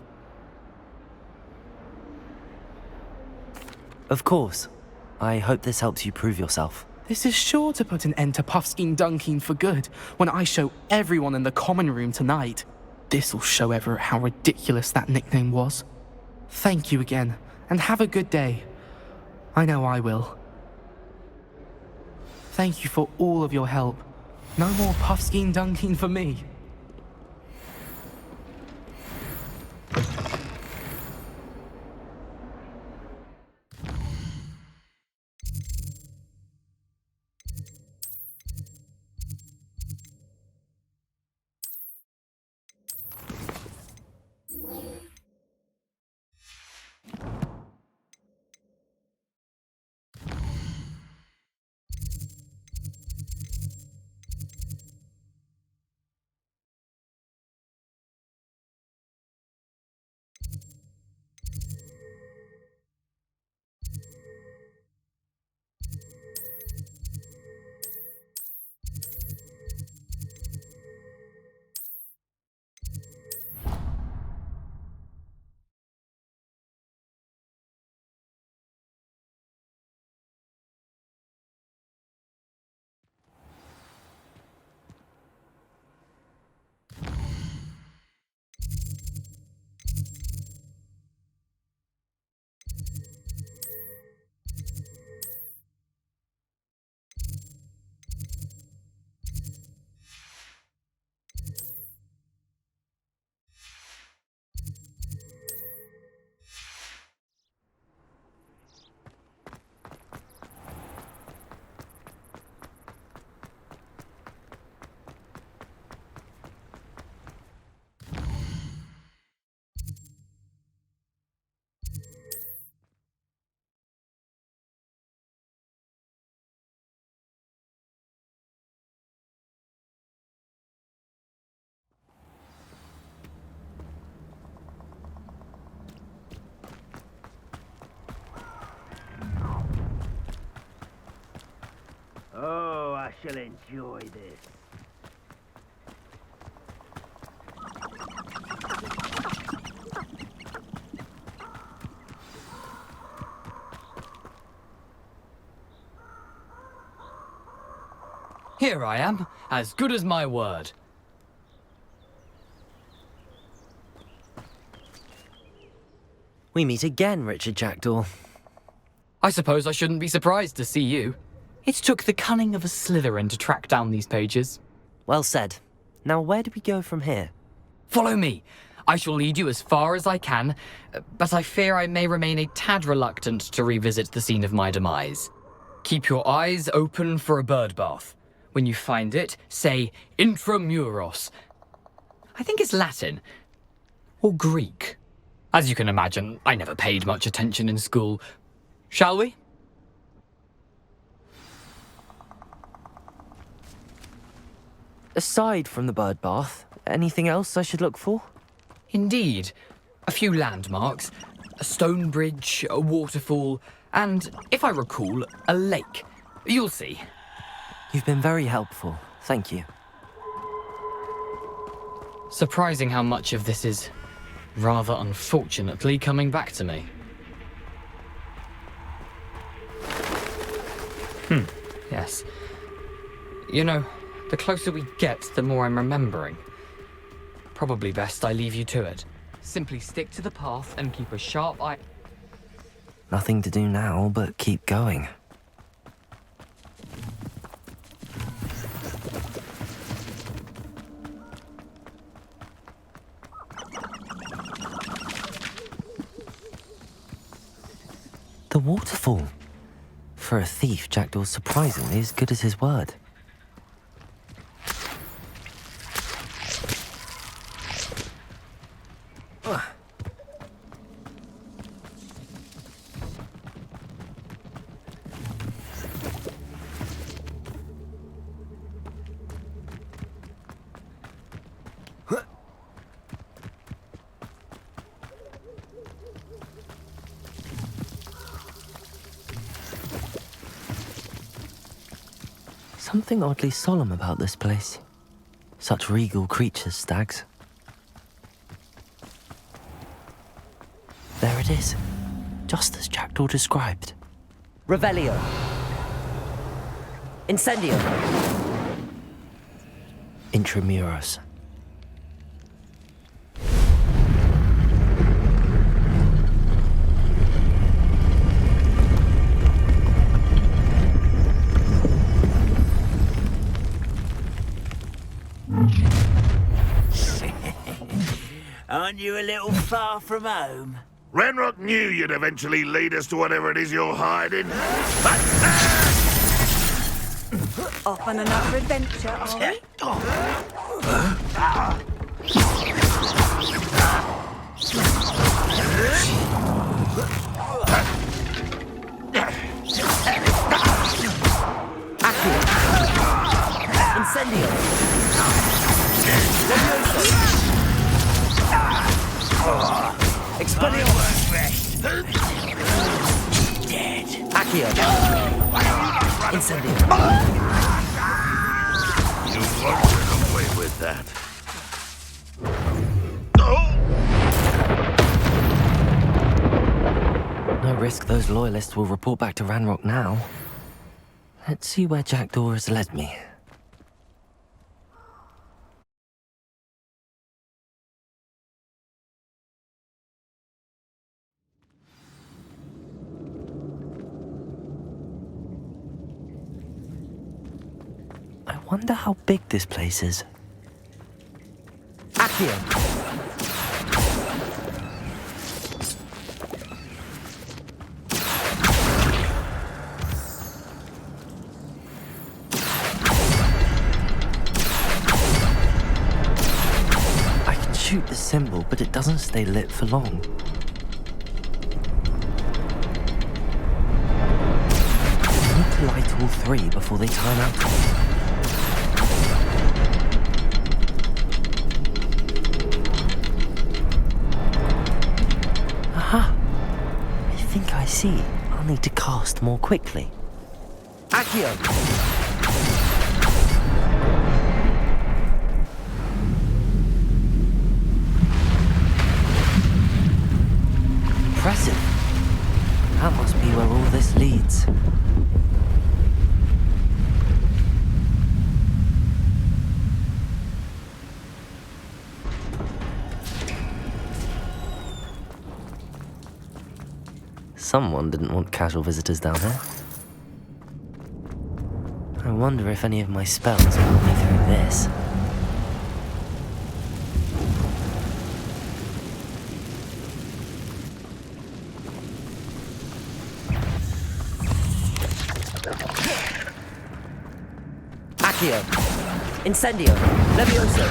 Of course. I hope this helps you prove yourself. This is sure to put an end to Puffskein Dunkeen for good when I show everyone in the common room tonight. This'll show Everett how ridiculous that nickname was. Thank you again, and have a good day. I know I will. Thank you for all of your help. No more Puffskein Dunkeen for me. Oh, I shall enjoy this. Here I am, as good as my word. We meet again, Richard Jackdaw. I suppose I shouldn't be surprised to see you. It took the cunning of a Slytherin to track down these pages. Well said. Now where do we go from here? Follow me. I shall lead you as far as I can, but I fear I may remain a tad reluctant to revisit the scene of my demise. Keep your eyes open for a bird bath. When you find it, say intramuros. I think it's Latin. Or Greek. As you can imagine, I never paid much attention in school. Shall we? Aside from the bird bath, anything else I should look for? Indeed. A few landmarks, a stone bridge, a waterfall, and, if I recall, a lake. You'll see. You've been very helpful. Thank you. Surprising how much of this is, rather unfortunately, coming back to me. Yes. You know, the closer we get, the more I'm remembering. Probably best I leave you to it. Simply stick to the path and keep a sharp eye. Nothing to do now but keep going. The waterfall. For a thief, Jackdaw's surprisingly as good as his word. Something oddly solemn about this place. Such regal creatures, stags. There it is, just as Jackdaw described. Revelio. Incendio. Intramuros. Aren't you a little far from home? Ranrock knew you'd eventually lead us to whatever it is you're hiding. Off on another adventure, are we? Incendio. Expelliarmus. Dead. Accio. Incendio. You won't get away with that. No risk those loyalists will report back to Ranrock now. Let's see where Jackdaw has led me. I wonder how big this place is. Accio. I can shoot the symbol, but it doesn't stay lit for long. I need to light all three before they time out. Aha! I think I see. I'll need to cast more quickly. Accio. Impressive. That must be where all this leads. Someone didn't want casual visitors down here. I wonder if any of my spells will me through this. Accio. Incendio. Levioso.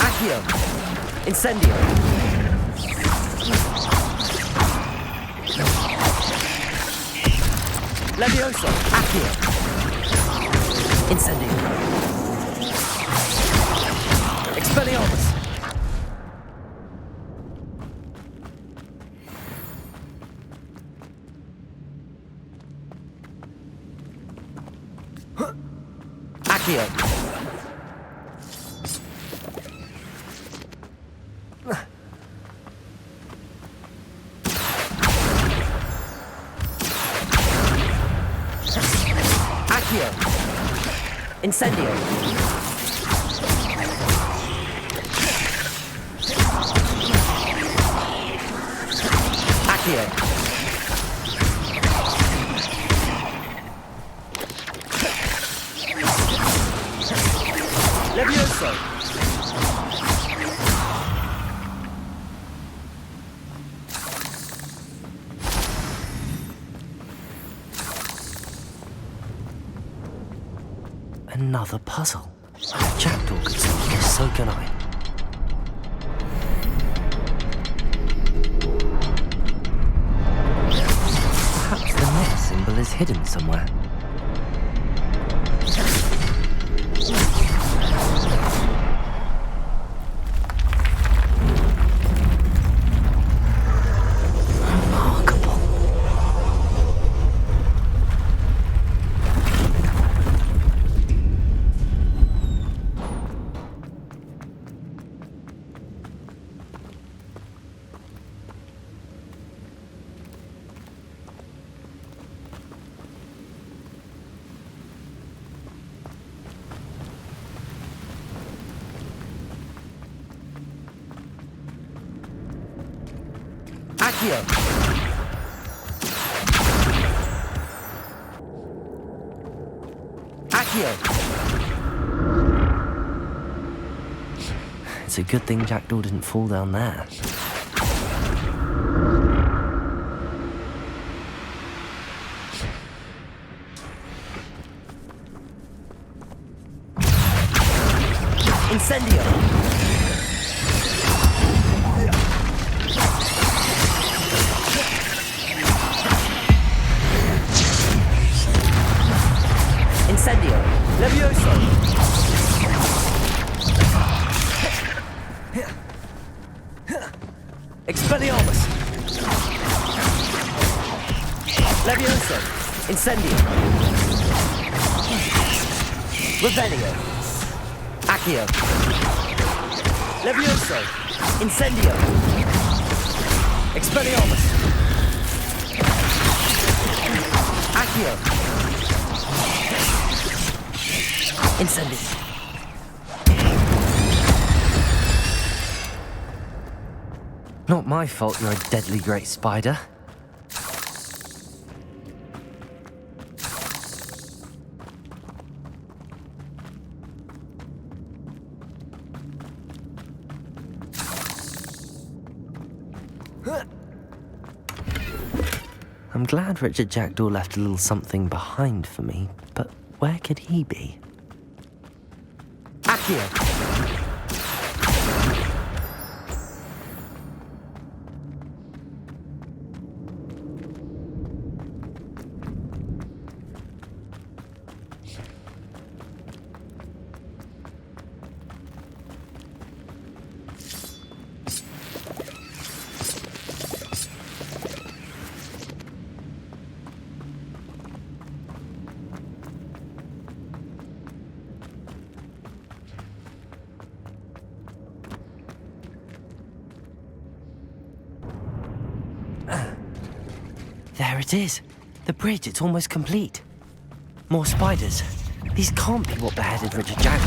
Accio. Incendio. Levioso. Accio. Incendio. Expelliarmus. Accio. Accio. Incendio. Accio. Levioso. Another puzzle. If Jackdaw could solve this, so can I. Perhaps the net symbol is hidden somewhere. It's a good thing Jackdaw didn't fall down there. Incendio! Incendio! Levioso! Expelliarmus! Levioso! Incendio! Revelio! Accio! Levioso! Incendio! Expelliarmus! Accio! Incendio! Not my fault you're a deadly great spider. I'm glad Richard Jackdaw left a little something behind for me, but where could he be? Accio! There it is. The bridge, it's almost complete. More spiders. These can't be what beheaded Richard Jackdaw.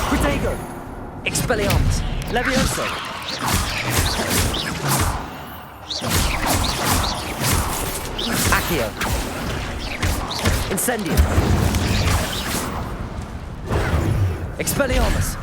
Protego! Expelliarmus! Levioso! Accio! Incendio! Expelliarmus!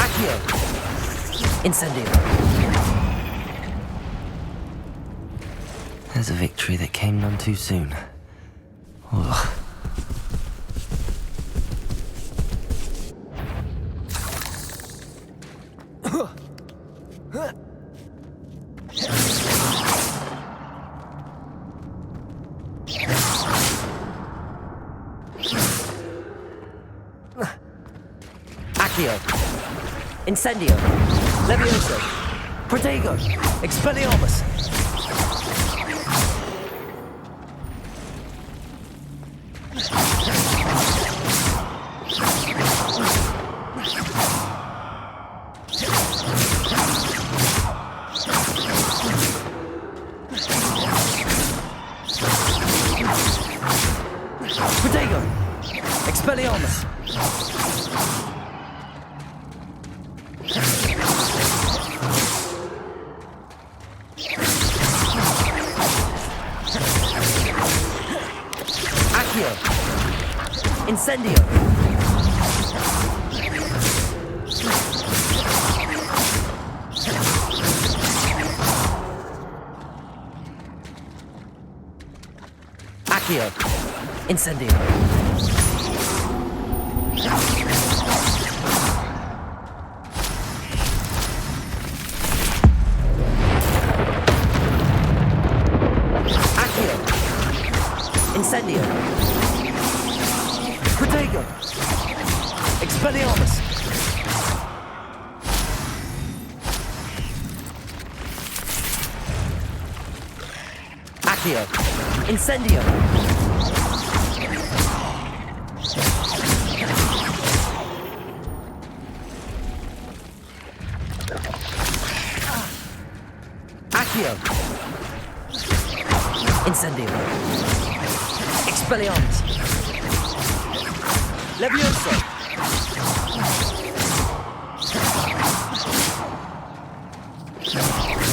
Accio! Incendio! There's a victory that came none too soon. Ugh. Accio! Incendio! Levioso! Protego! Expelliarmus! Incendio! Accio! Incendio! Accio! Incendio! Protego! Expelliarmus! Accio! Incendio! Accio! Incendio! Expelliarmus! Levioso!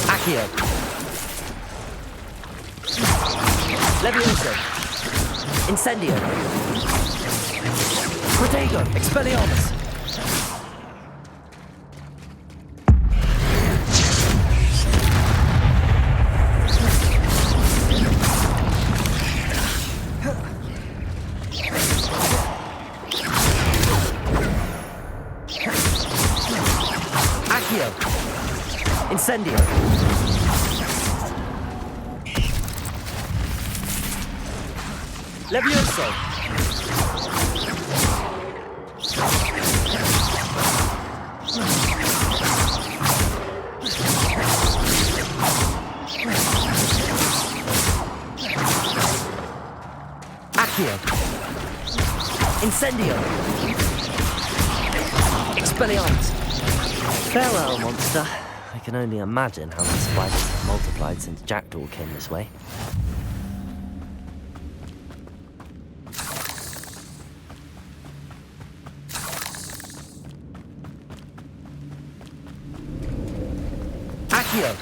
Accio! Levioso! Incendio! Protego! Expelliarmus! Accio! Incendio! Levioso! Accio! Incendio! Expelliarmus! Farewell, monster. I can only imagine how these spiders have multiplied since Jackdaw came this way. Accio!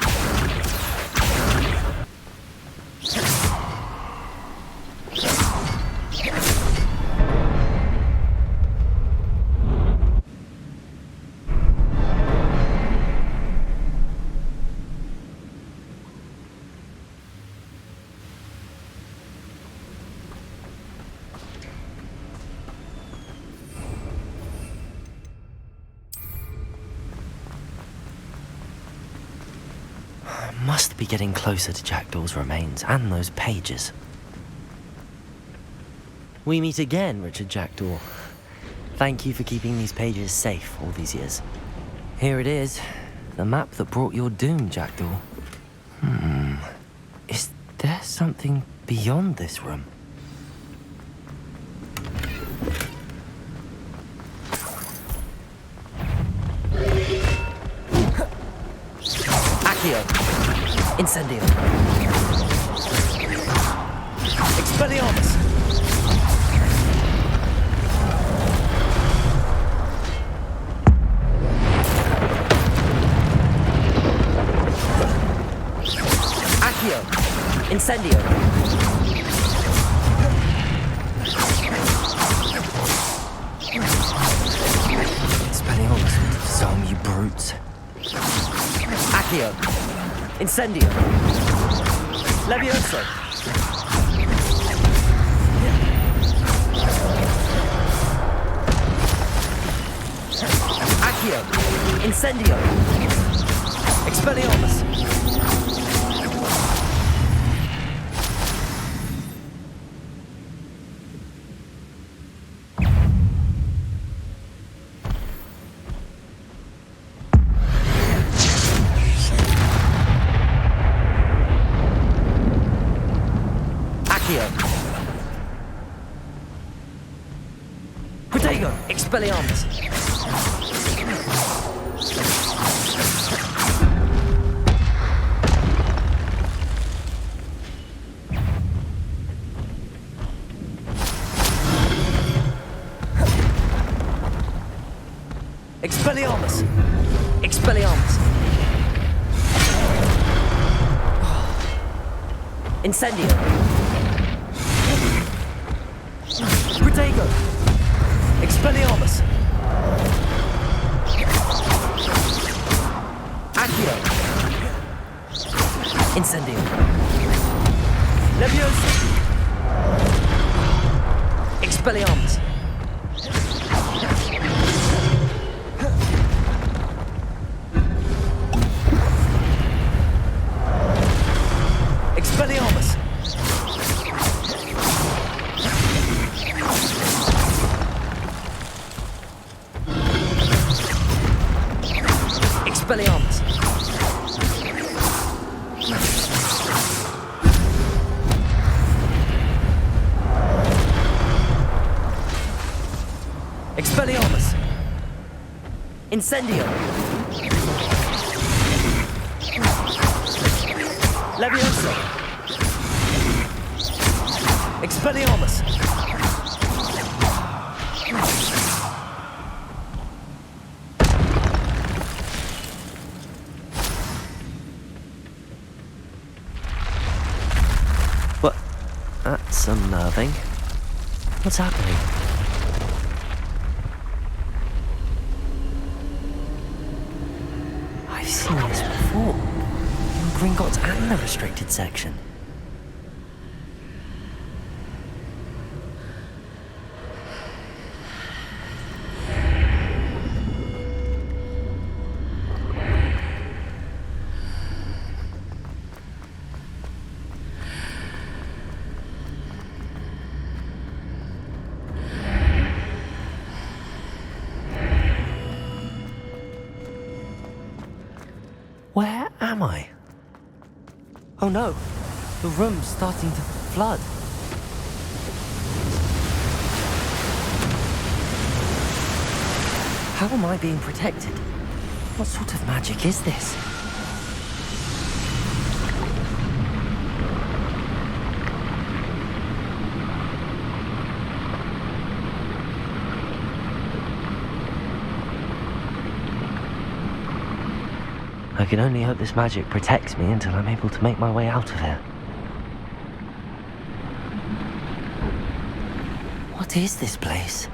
Must be getting closer to Jackdaw's remains and those pages. We meet again, Richard Jackdaw. Thank you for keeping these pages safe all these years. Here it is, the map that brought your doom, Jackdaw. Is there something beyond this room? Accio! Incendio! Expelliarmus! Accio! Incendio! Expelliarmus would disarm you brutes. Accio! Incendio! Levioso! Accio! Incendio! Expelliarmus! Protego! Expelliarmus! Expelliarmus! Expelliarmus! Incendio! Protego! Expelliarmus! Accio! Incendio! Leviosa! Expelliarmus! Expelliarmus! Expelliarmus! Expelliarmus! Incendio! Leviosa! Expelliarmus! What? That's unnerving. What's happening? I've seen this before. In Gringotts and the restricted section. Where am I? Oh no, the room's starting to flood. How am I being protected? What sort of magic is this? I can only hope this magic protects me until I'm able to make my way out of here. What is this place?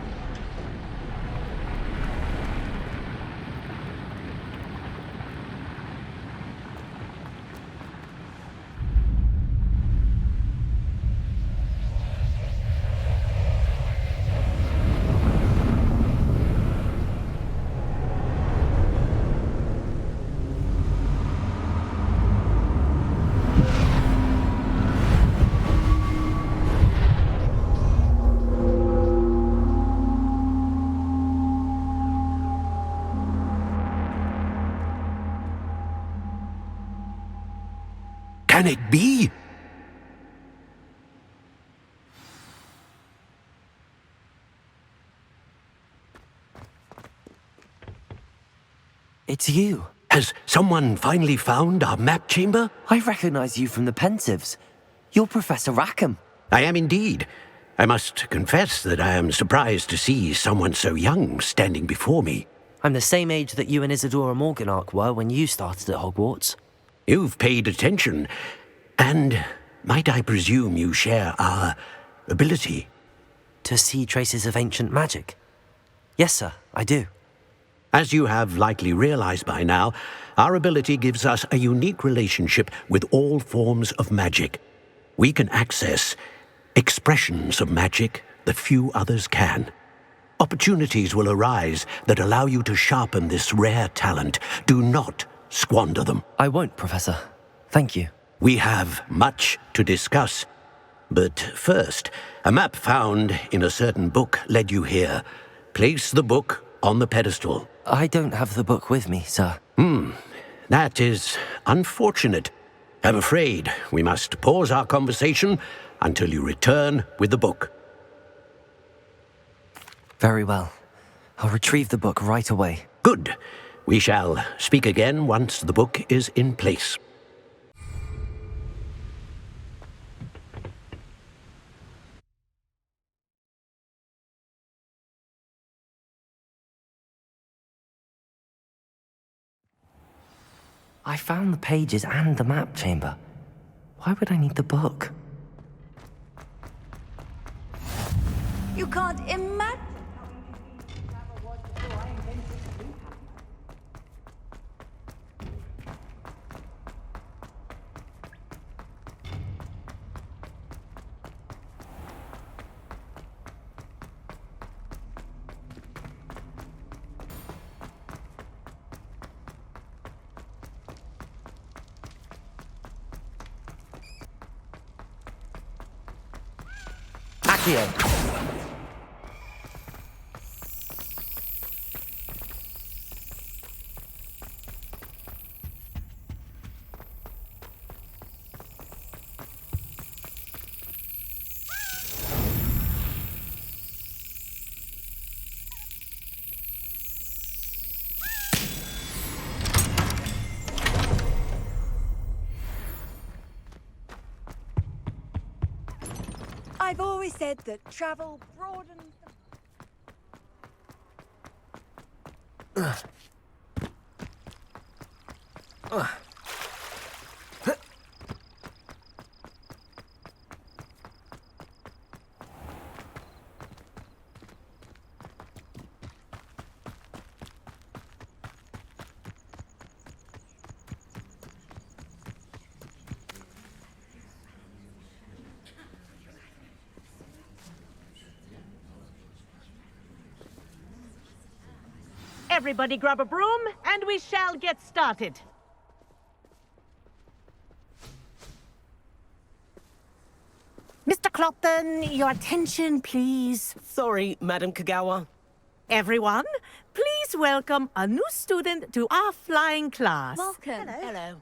Can it be? It's you. Has someone finally found our map chamber? I recognize you from the Pensives. You're Professor Rackham. I am indeed. I must confess that I am surprised to see someone so young standing before me. I'm the same age that you and Isadora Morganach were when you started at Hogwarts. You've paid attention, and might I presume you share our ability? To see traces of ancient magic? Yes, sir, I do. As you have likely realized by now, our ability gives us a unique relationship with all forms of magic. We can access expressions of magic that few others can. Opportunities will arise that allow you to sharpen this rare talent. Do not squander them. I won't, Professor. Thank you. We have much to discuss. But first, a map found in a certain book led you here. Place the book on the pedestal. I don't have the book with me, sir. That is unfortunate. I'm afraid we must pause our conversation until you return with the book. Very well. I'll retrieve the book right away. Good. We shall speak again once the book is in place. I found the pages and the map chamber. Why would I need the book? You can't imagine. Accio! I've always said that travel broadens. Everybody grab a broom, and we shall get started. Mr. Clopton, your attention, please. Sorry, Madam Kagawa. Everyone, please welcome a new student to our flying class. Welcome. Hello.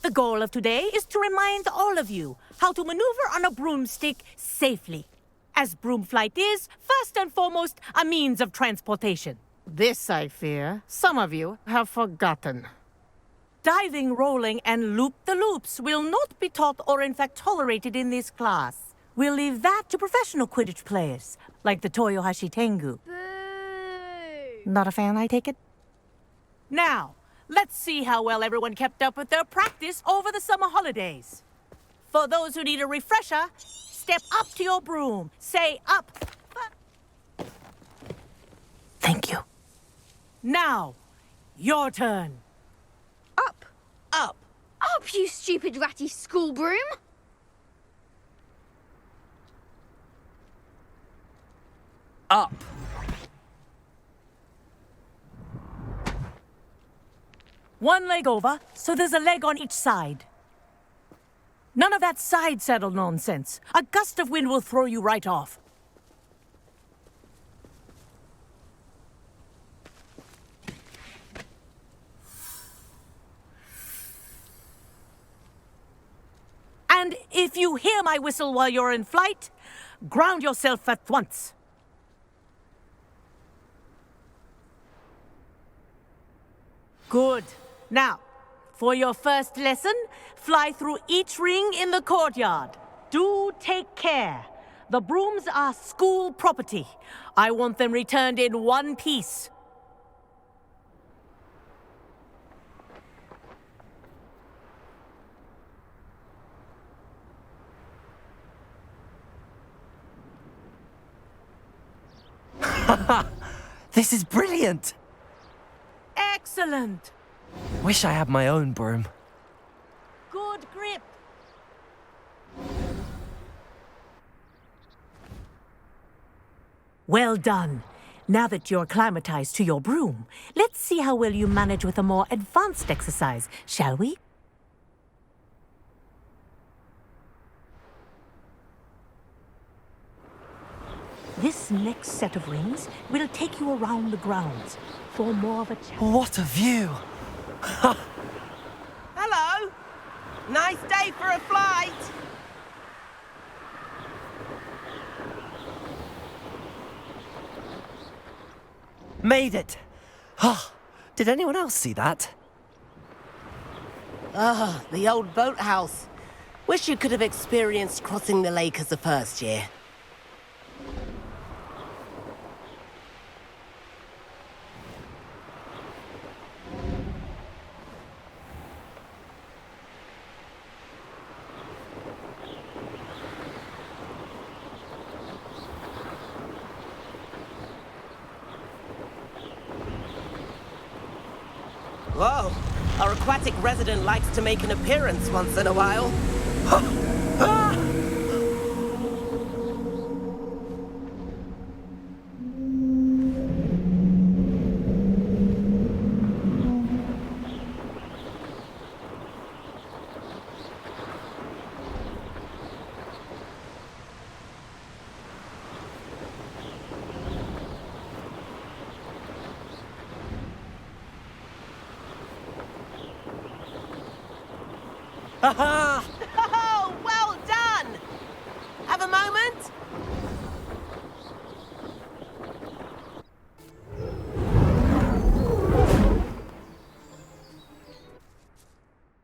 The goal of today is to remind all of you how to maneuver on a broomstick safely. As broom flight is, first and foremost, a means of transportation. This, I fear, some of you have forgotten. Diving, rolling, and loop-the-loops will not be taught or in fact tolerated in this class. We'll leave that to professional Quidditch players, like the Toyohashi Tengu. Not a fan, I take it? Now, let's see how well everyone kept up with their practice over the summer holidays. For those who need a refresher, step up to your broom. Say up. Thank you. Now, your turn. Up. Up. Up, you stupid ratty school broom! Up! One leg over, so there's a leg on each side. None of that side saddle nonsense. A gust of wind will throw you right off. And if you hear my whistle while you're in flight, ground yourself at once. Good. Now, for your first lesson, fly through each ring in the courtyard. Do take care. The brooms are school property. I want them returned in one piece. This is brilliant! Excellent! Wish I had my own broom. Good grip. Well done. Now that you're acclimatized to your broom, let's see how well you manage with a more advanced exercise, shall we? This next set of rings will take you around the grounds for more of a challenge. What a view! Hello. Nice day for a flight. Made it! Did anyone else see that? Ah, the old boathouse. Wish you could have experienced crossing the lake as a first year. Whoa, our aquatic resident likes to make an appearance once in a while. Oh, well done! Have a moment?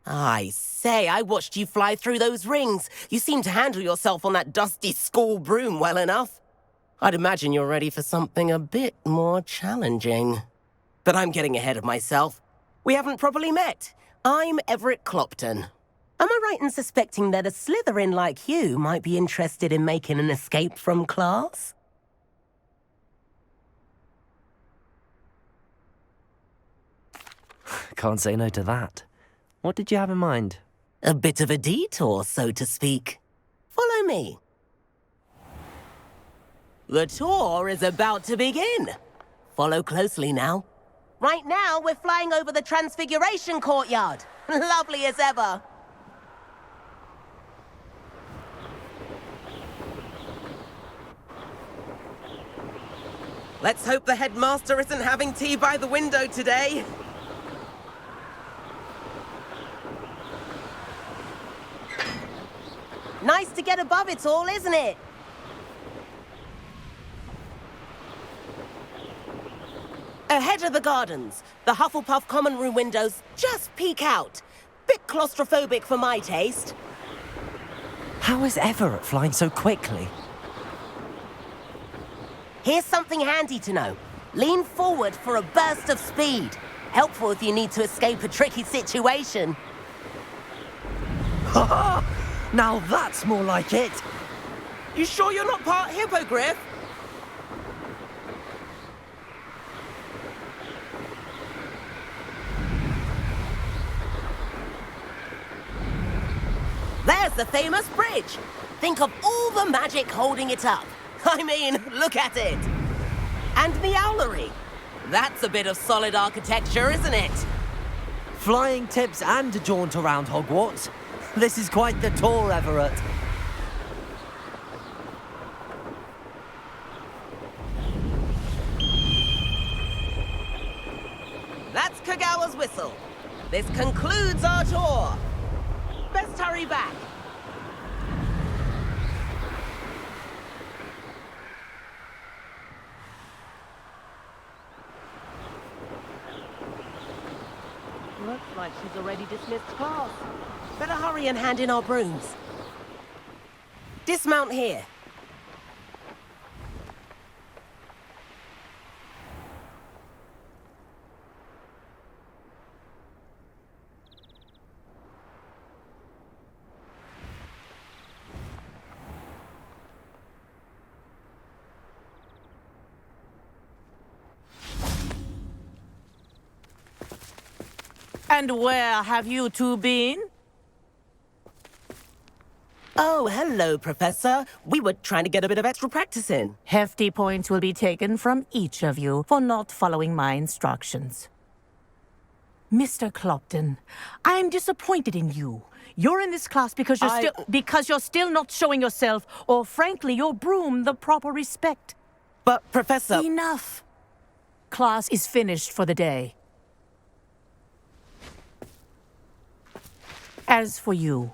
I say, I watched you fly through those rings. You seem to handle yourself on that dusty school broom well enough. I'd imagine you're ready for something a bit more challenging. But I'm getting ahead of myself. We haven't properly met. I'm Everett Clopton. Am I right in suspecting that a Slytherin like you might be interested in making an escape from class? Can't say no to that. What did you have in mind? A bit of a detour, so to speak. Follow me. The tour is about to begin. Follow closely now. Right now, we're flying over the Transfiguration Courtyard. Lovely as ever. Let's hope the headmaster isn't having tea by the window today. Nice to get above it all, isn't it? Ahead of the gardens, the Hufflepuff common room windows just peek out. Bit claustrophobic for my taste. How is Everett flying so quickly? Here's something handy to know. Lean forward for a burst of speed. Helpful if you need to escape a tricky situation. Now that's more like it. You sure you're not part hippogriff? There's the famous bridge. Think of all the magic holding it up. I mean, look at it. And the owlery. That's a bit of solid architecture, isn't it? Flying tips and a jaunt around Hogwarts. This is quite the tour, Everett. That's Kagawa's whistle. This concludes our tour. Best hurry back. Looks like she's already dismissed class. Better hurry and hand in our brooms. Dismount here. And where have you two been? Oh, hello, Professor. We were trying to get a bit of extra practice in. Hefty points will be taken from each of you for not following my instructions. Mr. Clopton, I'm disappointed in you. You're in this class because you're still not showing yourself, or frankly, your broom the proper respect. But, Professor... Enough. Class is finished for the day. As for you,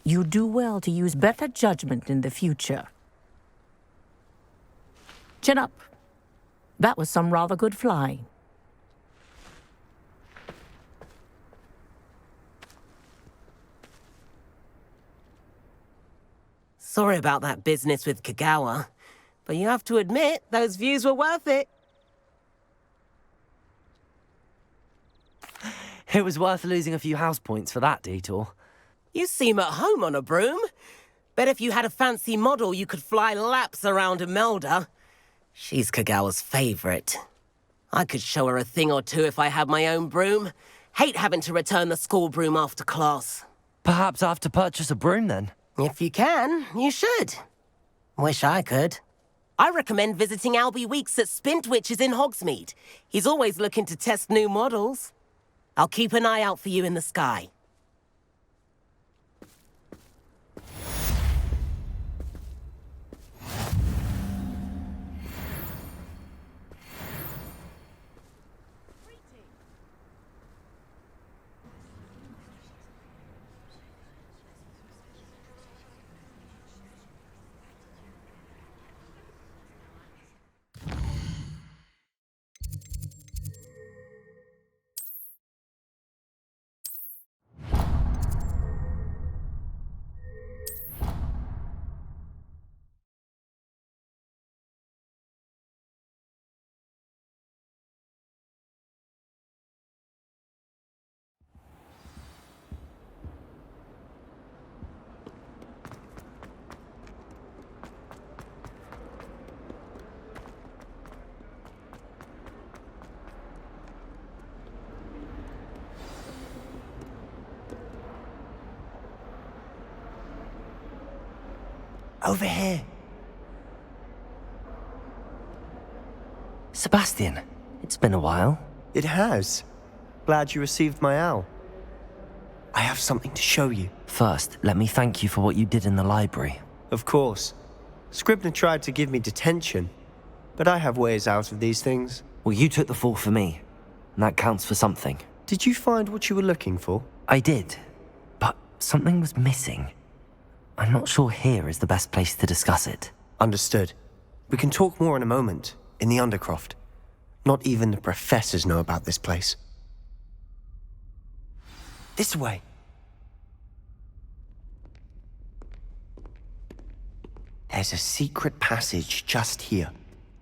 you do well to use better judgment in the future. Chin up. That was some rather good flying. Sorry about that business with Kagawa, but you have to admit, those views were worth it. It was worth losing a few house points for that detour. You seem at home on a broom. Bet if you had a fancy model, you could fly laps around Imelda. She's Kagawa's favorite. I could show her a thing or two if I had my own broom. Hate having to return the school broom after class. Perhaps I have to purchase a broom then. If you can, you should. Wish I could. I recommend visiting Albie Weeks at Spintwitches in Hogsmeade. He's always looking to test new models. I'll keep an eye out for you in the sky. Over here. Sebastian, it's been a while. It has. Glad you received my owl. I have something to show you. First, let me thank you for what you did in the library. Of course. Scribner tried to give me detention, but I have ways out of these things. Well, you took the fall for me, and that counts for something. Did you find what you were looking for? I did, but something was missing. I'm not sure here is the best place to discuss it. Understood. We can talk more in a moment, in the Undercroft. Not even the professors know about this place. This way. There's a secret passage just here.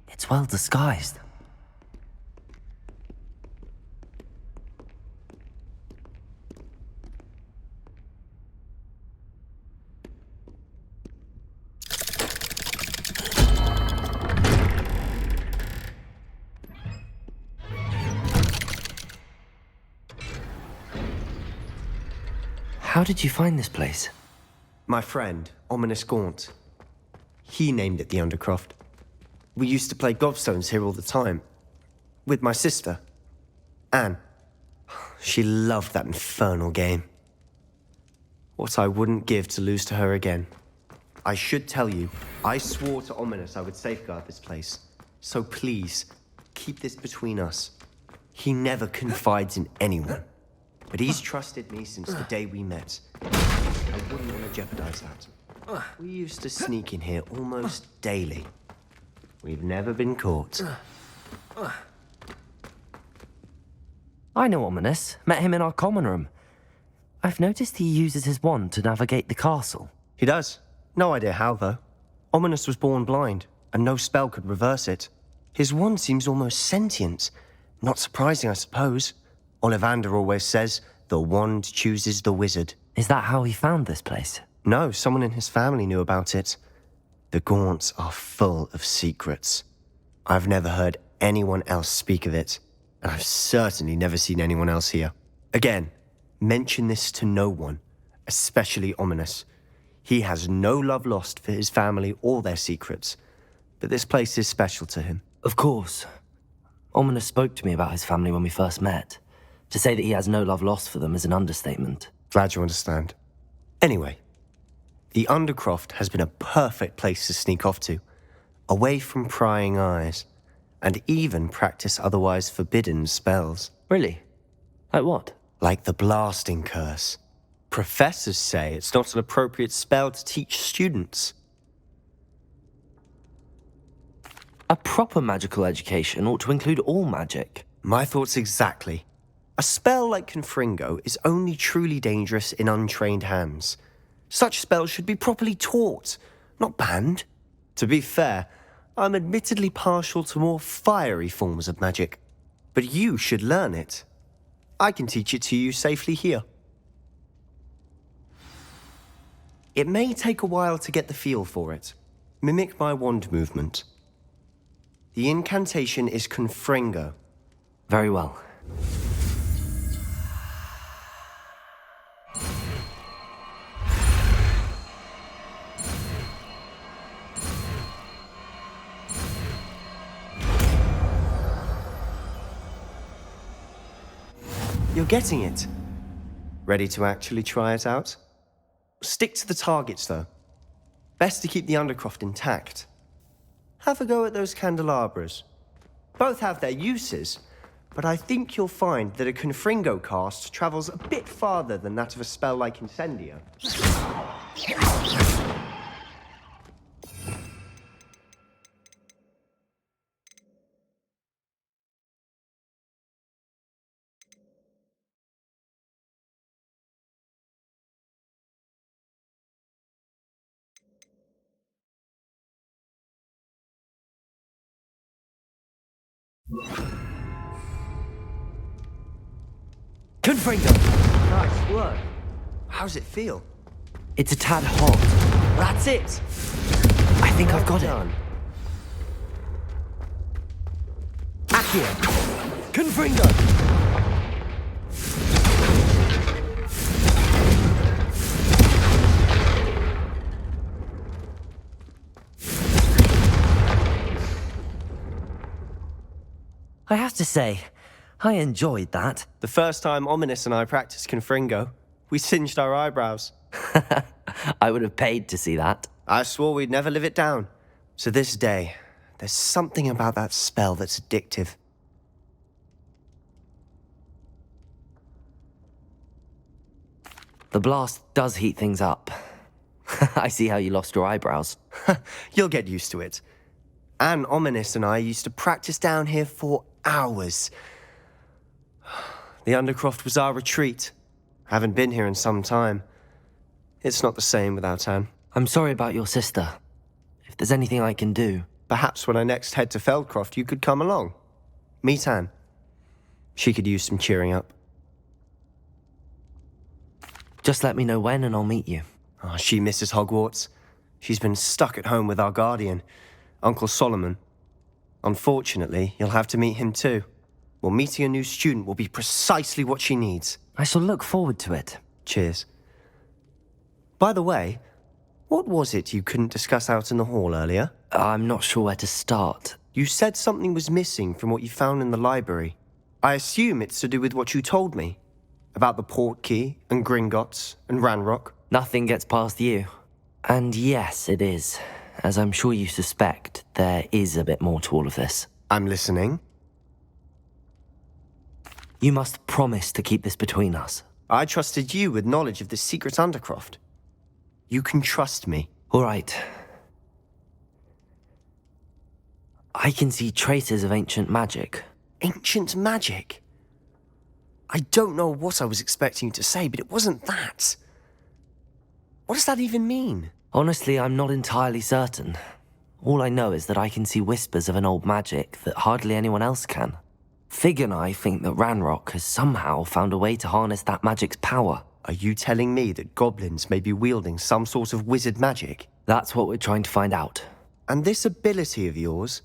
It's well disguised. How did you find this place? My friend, Ominous Gaunt. He named it the Undercroft. We used to play gobstones here all the time. With my sister, Anne. She loved that infernal game. What I wouldn't give to lose to her again. I should tell you, I swore to Ominous I would safeguard this place. So please, keep this between us. He never confides in anyone. But he's trusted me since the day we met. I wouldn't want to jeopardize that. We used to sneak in here almost daily. We've never been caught. I know Ominous. Met him in our common room. I've noticed he uses his wand to navigate the castle. He does. No idea how, though. Ominous was born blind, and no spell could reverse it. His wand seems almost sentient. Not surprising, I suppose. Ollivander always says, the wand chooses the wizard. Is that how he found this place? No, someone in his family knew about it. The Gaunts are full of secrets. I've never heard anyone else speak of it, and I've certainly never seen anyone else here. Again, mention this to no one, especially Ominous. He has no love lost for his family or their secrets, but this place is special to him. Of course. Ominous spoke to me about his family when we first met. To say that he has no love lost for them is an understatement. Glad you understand. Anyway, the Undercroft has been a perfect place to sneak off to, away from prying eyes, and even practice otherwise forbidden spells. Really? Like what? Like the blasting curse. Professors say it's not an appropriate spell to teach students. A proper magical education ought to include all magic. My thoughts exactly. A spell like Confringo is only truly dangerous in untrained hands. Such spells should be properly taught, not banned. To be fair, I'm admittedly partial to more fiery forms of magic. But you should learn it. I can teach it to you safely here. It may take a while to get the feel for it. Mimic my wand movement. The incantation is Confringo. Very well. You're getting it. Ready to actually try it out? Stick to the targets, though. Best to keep the Undercroft intact. Have a go at those candelabras. Both have their uses, but I think you'll find that a Confringo cast travels a bit farther than that of a spell like Incendio. Confringo! Nice work. How's it feel? It's a tad hot. That's it! I think I've got it. Accio! Confringo! I have to say, I enjoyed that. The first time Ominous and I practiced Confringo, we singed our eyebrows. I would have paid to see that. I swore we'd never live it down. So this day, there's something about that spell that's addictive. The blast does heat things up. I see how you lost your eyebrows. You'll get used to it. Anne, Ominous, and I used to practice down here for hours. The Undercroft was our retreat. Haven't been here in some time. It's not the same without Anne. I'm sorry about your sister. If there's anything I can do... Perhaps when I next head to Feldcroft, you could come along. Meet Anne. She could use some cheering up. Just let me know when and I'll meet you. Oh, she misses Hogwarts. She's been stuck at home with our guardian, Uncle Solomon. Unfortunately, you'll have to meet him too. Well, meeting a new student will be precisely what she needs. I shall look forward to it. Cheers. By the way, what was it you couldn't discuss out in the hall earlier? I'm not sure where to start. You said something was missing from what you found in the library. I assume it's to do with what you told me. About the port key, and Gringotts, and Ranrock. Nothing gets past you. And yes, it is. As I'm sure you suspect, there is a bit more to all of this. I'm listening. You must promise to keep this between us. I trusted you with knowledge of the secret Undercroft. You can trust me. All right. I can see traces of ancient magic. Ancient magic? I don't know what I was expecting you to say, but it wasn't that. What does that even mean? Honestly, I'm not entirely certain. All I know is that I can see whispers of an old magic that hardly anyone else can. Fig and I think that Ranrock has somehow found a way to harness that magic's power. Are you telling me that goblins may be wielding some sort of wizard magic? That's what we're trying to find out. And this ability of yours,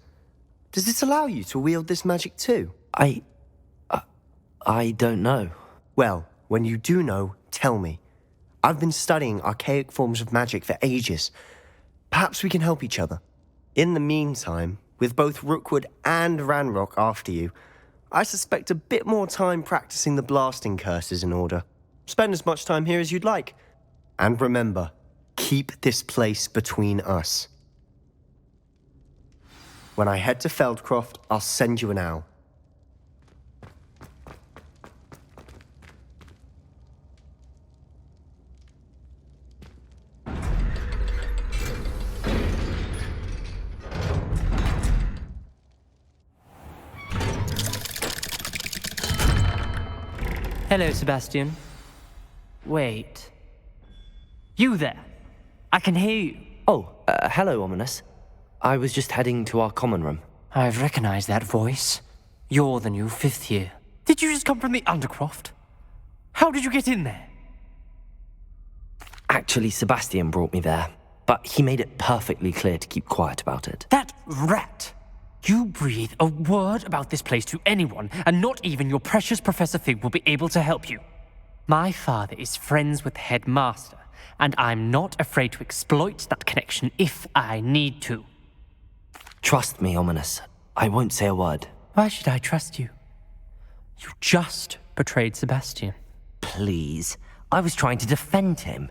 does it allow you to wield this magic too? I don't know. Well, when you do know, tell me. I've been studying archaic forms of magic for ages. Perhaps we can help each other. In the meantime, with both Rookwood and Ranrock after you, I suspect a bit more time practicing the blasting curse is in order. Spend as much time here as you'd like. And remember, keep this place between us. When I head to Feldcroft, I'll send you an owl. Hello, Sebastian. Wait. You there? I can hear you. Oh, hello, Ominous. I was just heading to our common room. I've recognized that voice. You're the new 5th year. Did you just come from the Undercroft? How did you get in there? Actually, Sebastian brought me there, but he made it perfectly clear to keep quiet about it. That rat! You breathe a word about this place to anyone, and not even your precious Professor Fig will be able to help you. My father is friends with the headmaster, and I'm not afraid to exploit that connection if I need to. Trust me, Ominous. I won't say a word. Why should I trust you? You just betrayed Sebastian. Please. I was trying to defend him.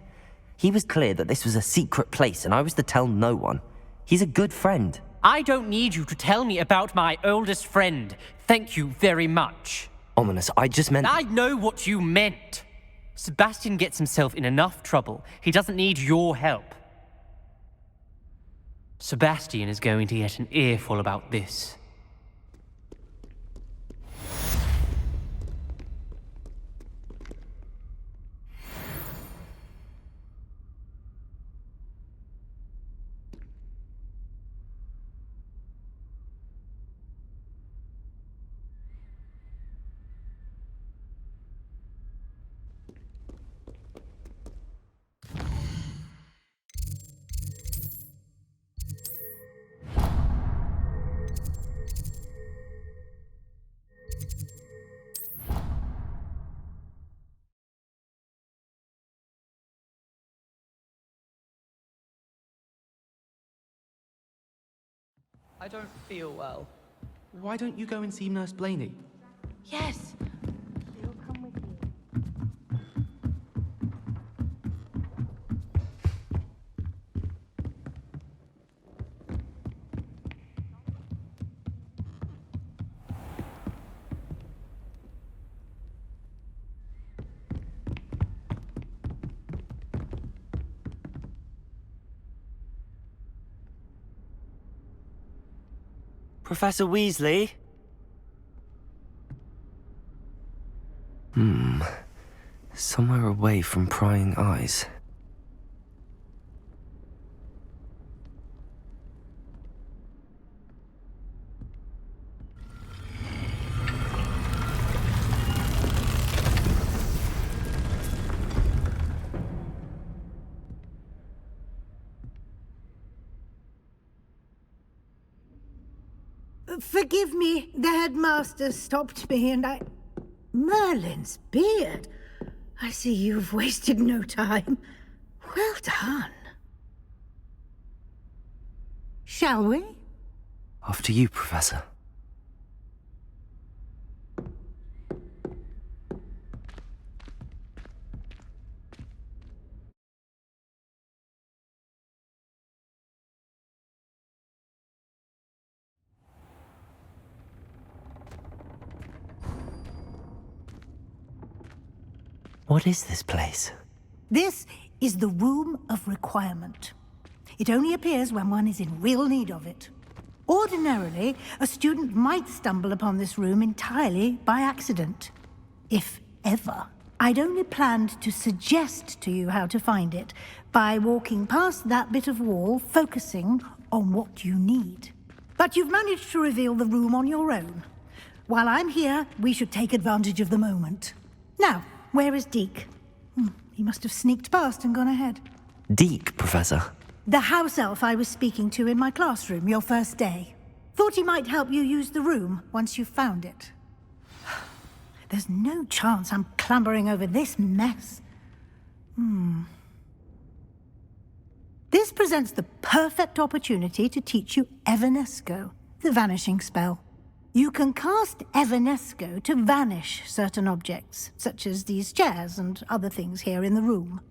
He was clear that this was a secret place, and I was to tell no one. He's a good friend. I don't need you to tell me about my oldest friend. Thank you very much. Ominous, I just meant... I know what you meant. Sebastian gets himself in enough trouble. He doesn't need your help. Sebastian is going to get an earful about this. I don't feel well. Why don't you go and see Nurse Blaney? Yes. They'll come with you. Professor Weasley? Somewhere away from prying eyes. Forgive me, the headmaster stopped me and I... Merlin's beard. I see you've wasted no time. Well done. Shall we? After you, Professor. What is this place? This is the Room of Requirement. It only appears when one is in real need of it. Ordinarily, a student might stumble upon this room entirely by accident. If ever. I'd only planned to suggest to you how to find it by walking past that bit of wall, focusing on what you need. But you've managed to reveal the room on your own. While I'm here, we should take advantage of the moment. Now, where is Deke? He must have sneaked past and gone ahead. Deke, Professor. The house elf I was speaking to in my classroom your first day. Thought he might help you use the room once you've found it. There's no chance I'm clambering over this mess. This presents the perfect opportunity to teach you Evanesco, the vanishing spell. You can cast Evanesco to vanish certain objects, such as these chairs and other things here in the room.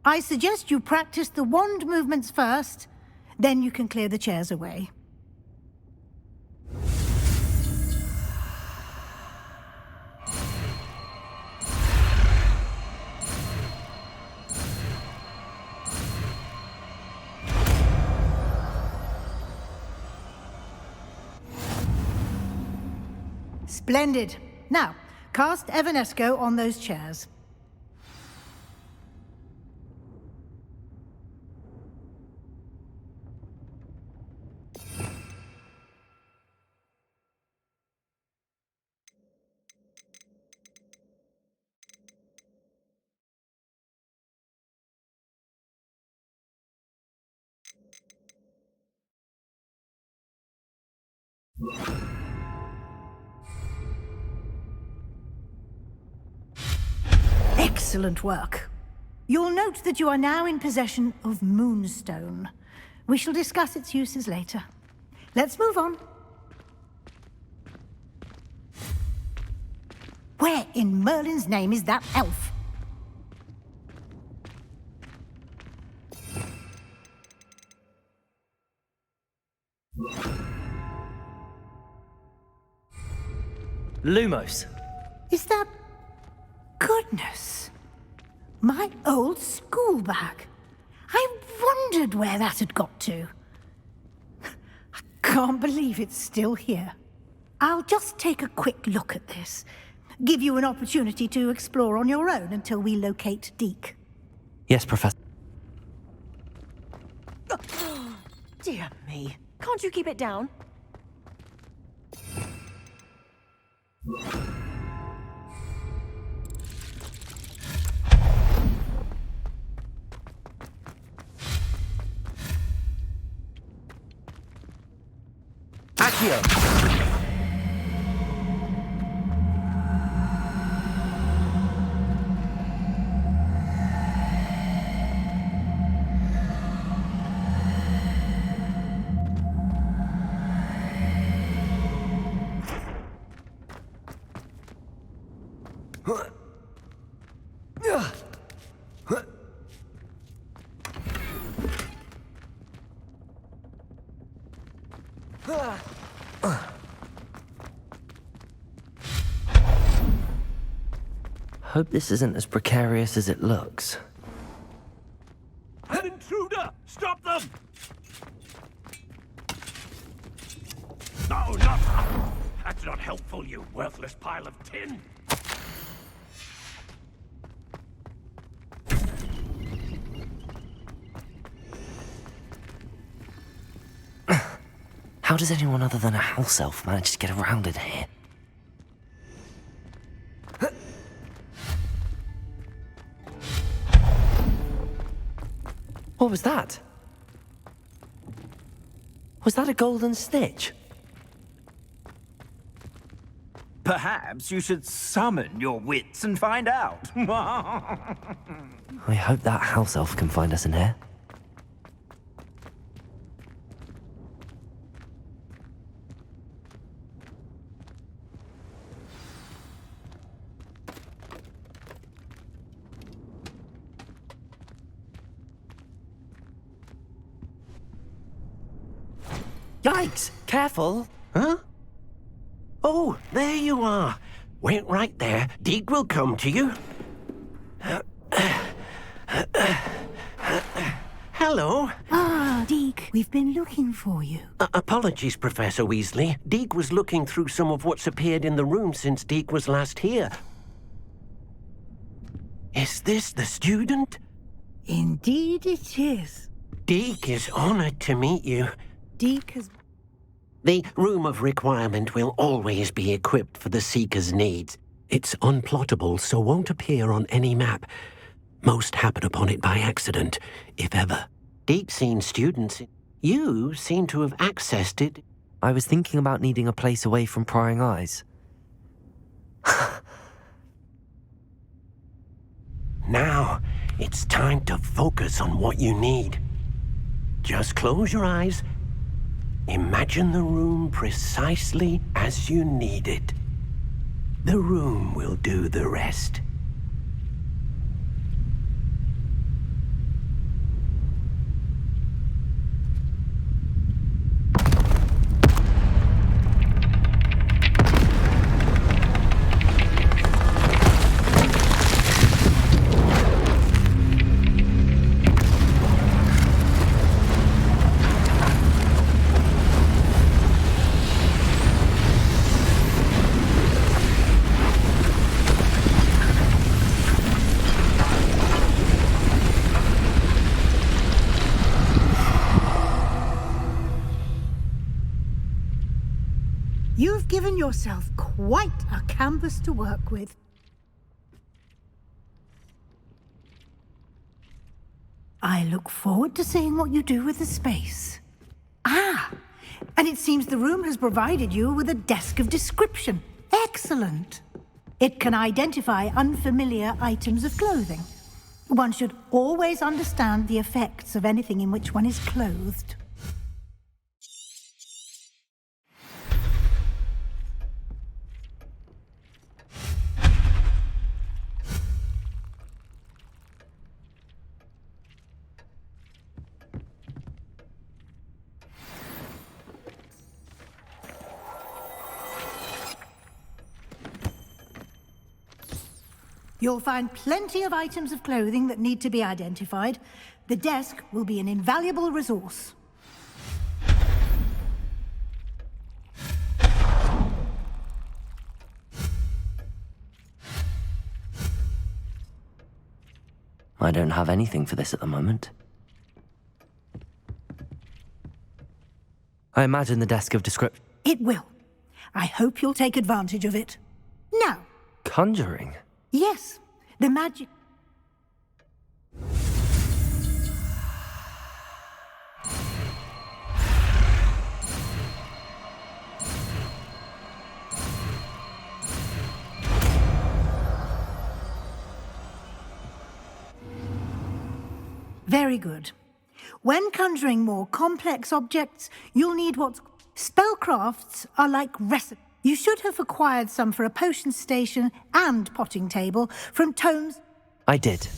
I suggest you practice the wand movements first, then you can clear the chairs away. Splendid. Now, cast Evanesco on those chairs. Excellent work. You'll note that you are now in possession of Moonstone. We shall discuss its uses later. Let's move on. Where in Merlin's name is that elf? Lumos. Is that... Goodness. My old school bag. I wondered where that had got to. I can't believe it's still here. I'll just take a quick look at this. Give you an opportunity to explore on your own until we locate Deke. Yes, Professor. Dear me. Can't you keep it down? Accio! Hope this isn't as precarious as it looks. An intruder! Stop them! No, not... That's not helpful, you worthless pile of tin. How does anyone other than a house elf manage to get around in here? What was that? Was that a golden snitch? Perhaps you should summon your wits and find out. I hope that house elf can find us in here. Yikes! Careful! Huh? Oh, there you are. Wait right there. Deke will come to you. Hello. Ah, Deke, we've been looking for you. Apologies, Professor Weasley. Deke was looking through some of what's appeared in the room since Deke was last here. Is this the student? Indeed it is. Deke is honored to meet you. Deke has... The Room of Requirement will always be equipped for the Seeker's needs. It's unplottable, so won't appear on any map. Most happen upon it by accident, if ever. Deke's seen students. You seem to have accessed it. I was thinking about needing a place away from prying eyes. Now, it's time to focus on what you need. Just close your eyes. Imagine the room precisely as you need it. The room will do the rest. You've given yourself quite a canvas to work with. I look forward to seeing what you do with the space. Ah, and it seems the room has provided you with a desk of description. Excellent. It can identify unfamiliar items of clothing. One should always understand the effects of anything in which one is clothed. You'll find plenty of items of clothing that need to be identified. The desk will be an invaluable resource. I don't have anything for this at the moment. I imagine the desk of description. It will. I hope you'll take advantage of it. Now. Conjuring? Yes, the magic... Very good. When conjuring more complex objects, you'll need what's... Spellcrafts are like recipes. You should have acquired some for a potion station and potting table from tomes... I did.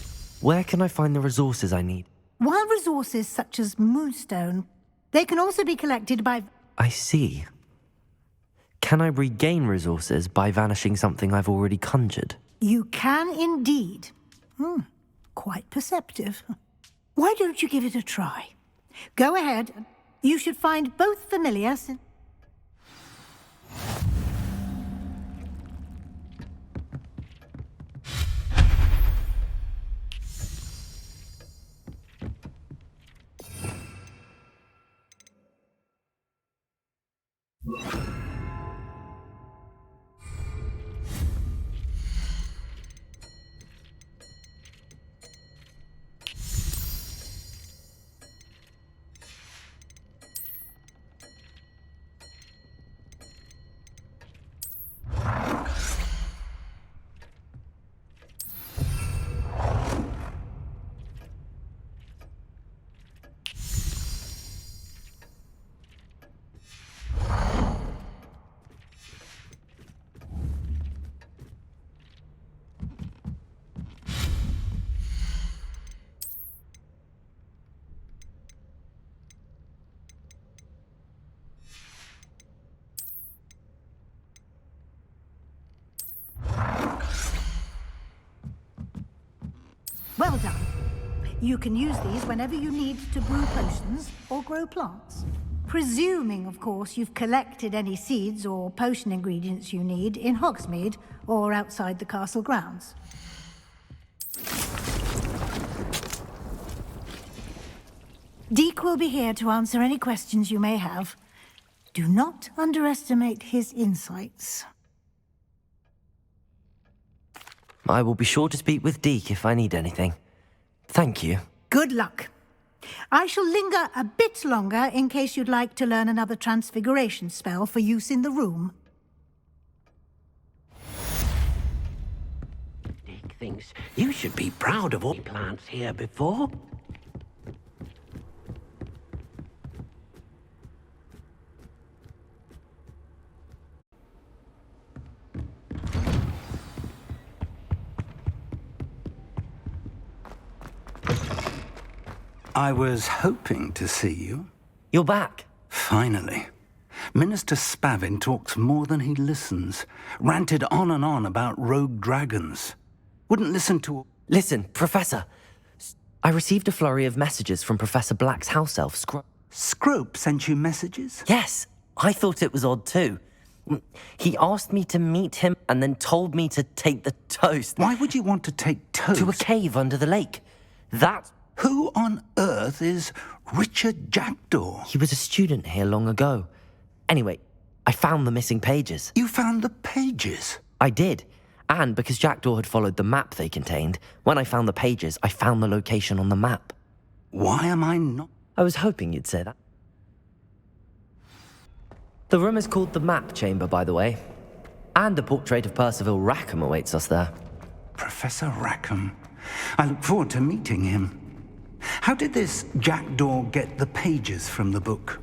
Where can I find the resources I need? While resources such as moonstone, they can also be collected by... I see. Can I regain resources by vanishing something I've already conjured? You can indeed. Quite perceptive. Why don't you give it a try? Go ahead. You should find both familiar. Well done. You can use these whenever you need to brew potions or grow plants. Presuming, of course, you've collected any seeds or potion ingredients you need in Hogsmeade or outside the castle grounds. Deke will be here to answer any questions you may have. Do not underestimate his insights. I will be sure to speak with Deke if I need anything. Thank you. Good luck. I shall linger a bit longer in case you'd like to learn another transfiguration spell for use in the room. Deke thinks you should be proud of all the plants here before. I was hoping to see you. You're back. Finally. Minister Spavin talks more than he listens. Ranted on and on about rogue dragons. Wouldn't listen to... Listen, Professor. I received a flurry of messages from Professor Black's house elf, Scrope sent you messages? Yes. I thought it was odd too. He asked me to meet him and then told me to take the toast. Why would you want to take toast? To a cave under the lake. That... Who on earth is Richard Jackdaw? He was a student here long ago. Anyway, I found the missing pages. You found the pages? I did. And because Jackdaw had followed the map they contained, when I found the pages, I found the location on the map. Why am I not? I was hoping you'd say that. The room is called the Map Chamber, by the way. And a portrait of Percival Rackham awaits us there. Professor Rackham. I look forward to meeting him. How did this Jackdaw get the pages from the book?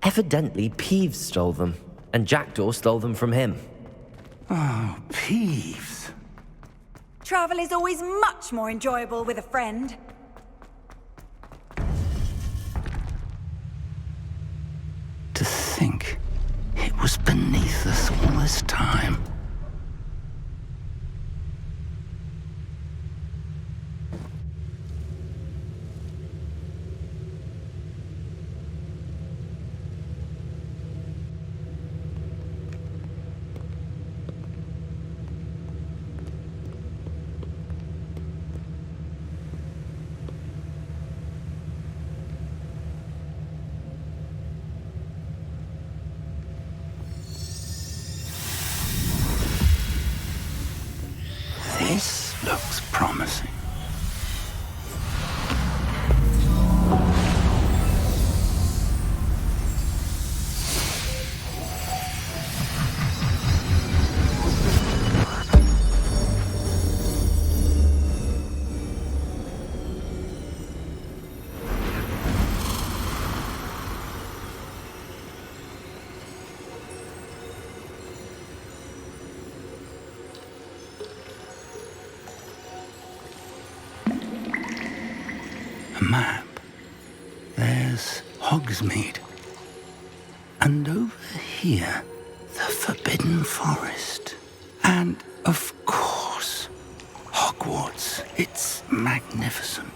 Evidently, Peeves stole them, and Jackdaw stole them from him. Oh, Peeves. Travel is always much more enjoyable with a friend. To think it was beneath us all this time. This looks promising. Map. There's Hogsmeade. And over here, the Forbidden Forest. And, of course, Hogwarts. It's magnificent.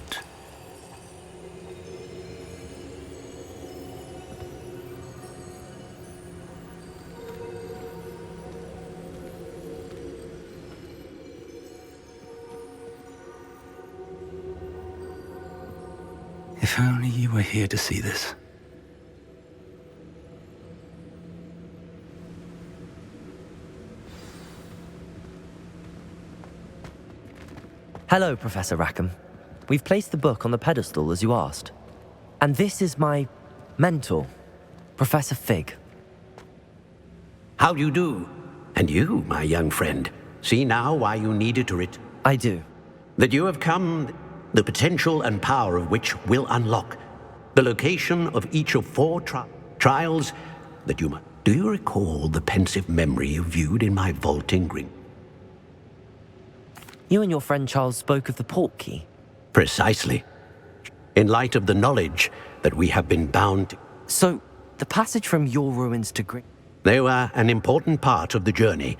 If only you were here to see this. Hello, Professor Rackham. We've placed the book on the pedestal as you asked. And this is my mentor, Professor Fig. How do you do? And you, my young friend, see now why you needed to I do. That you have come, the potential and power of which will unlock the location of each of 4 trials that you might. Do you recall the pensive memory you viewed in my vaulting ring? You and your friend Charles spoke of the portkey. Precisely. In light of the knowledge that we have been bound to. So, the passage from your ruins to Green. They were an important part of the journey,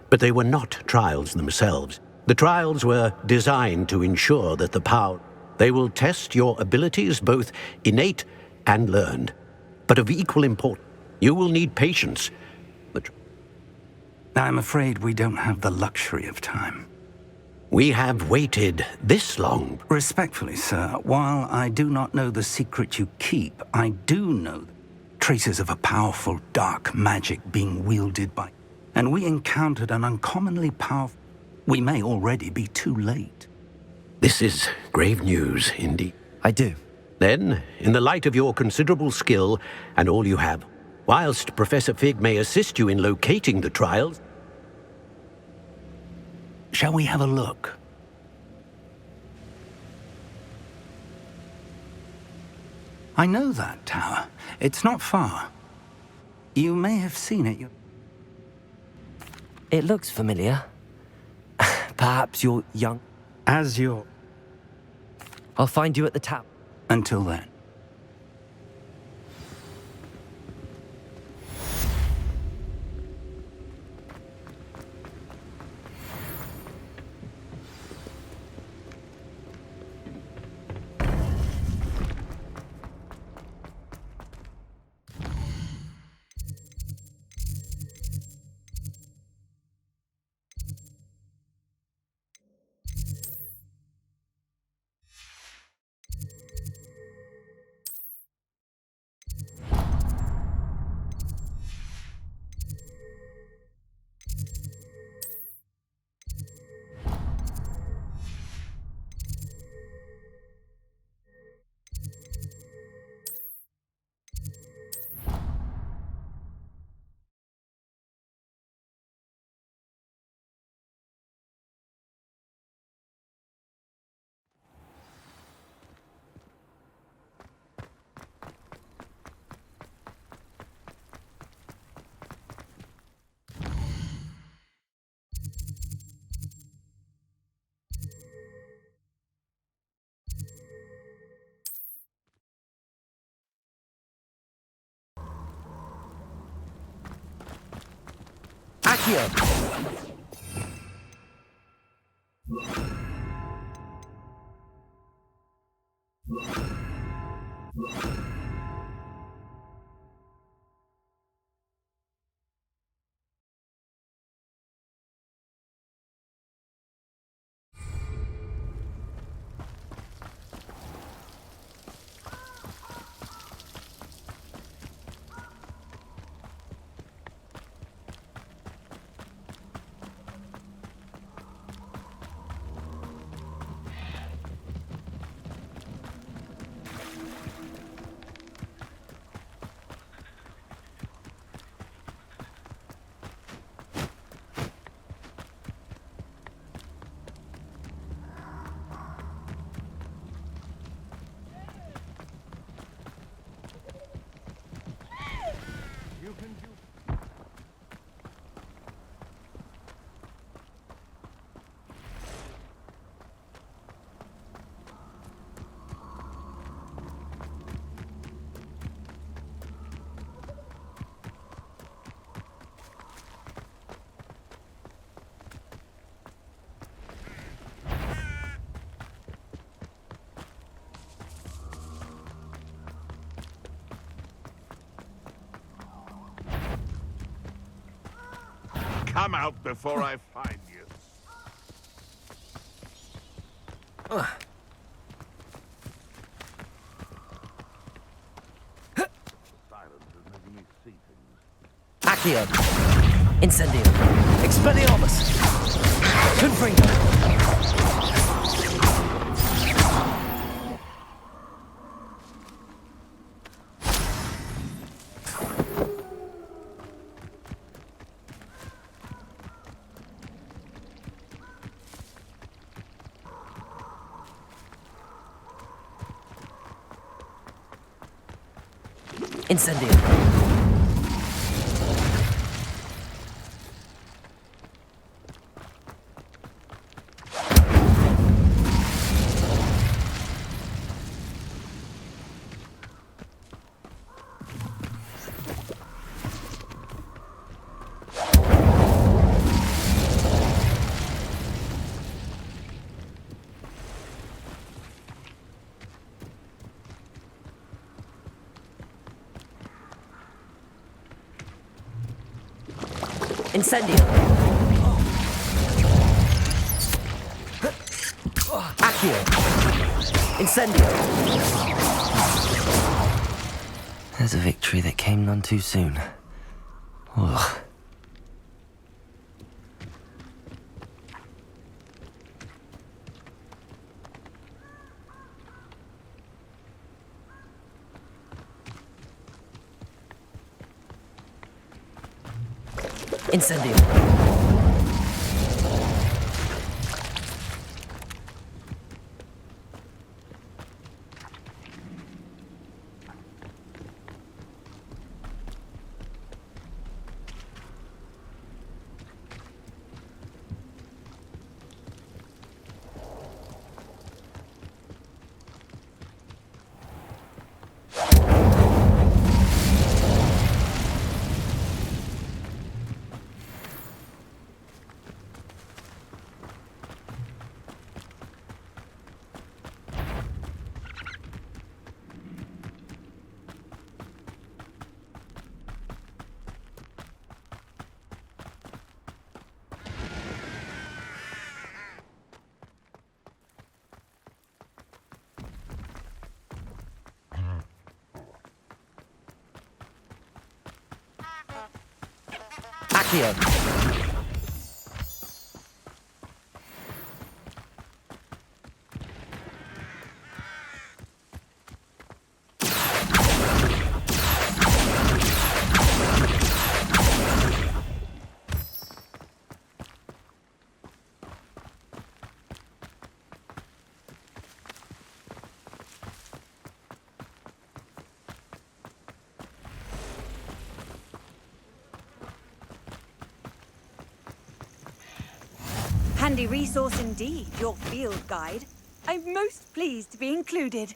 but they were not trials themselves. The trials were designed to ensure that the power. They will test your abilities, both innate and learned. But of equal importance, you will need patience. I'm afraid we don't have the luxury of time. We have waited this long. Respectfully, sir, while I do not know the secret you keep, I do know traces of a powerful dark magic being wielded by. And we encountered an uncommonly powerful. We may already be too late. This is grave news, indeed. I do. Then, in the light of your considerable skill and all you have, whilst Professor Fig may assist you in locating the trials, shall we have a look? I know that tower. It's not far. You may have seen it. It looks familiar. Perhaps you're young. As you're. I'll find you at the tap. Until then. Accio! Come out before I find you. Accio. Incendio. Expelliarmus. Confringo. Incendio. Incendio. Accio. Incendio. There's a victory that came none too soon. Ugh. Incendio. Accio. Handy resource indeed, your field guide. I'm most pleased to be included.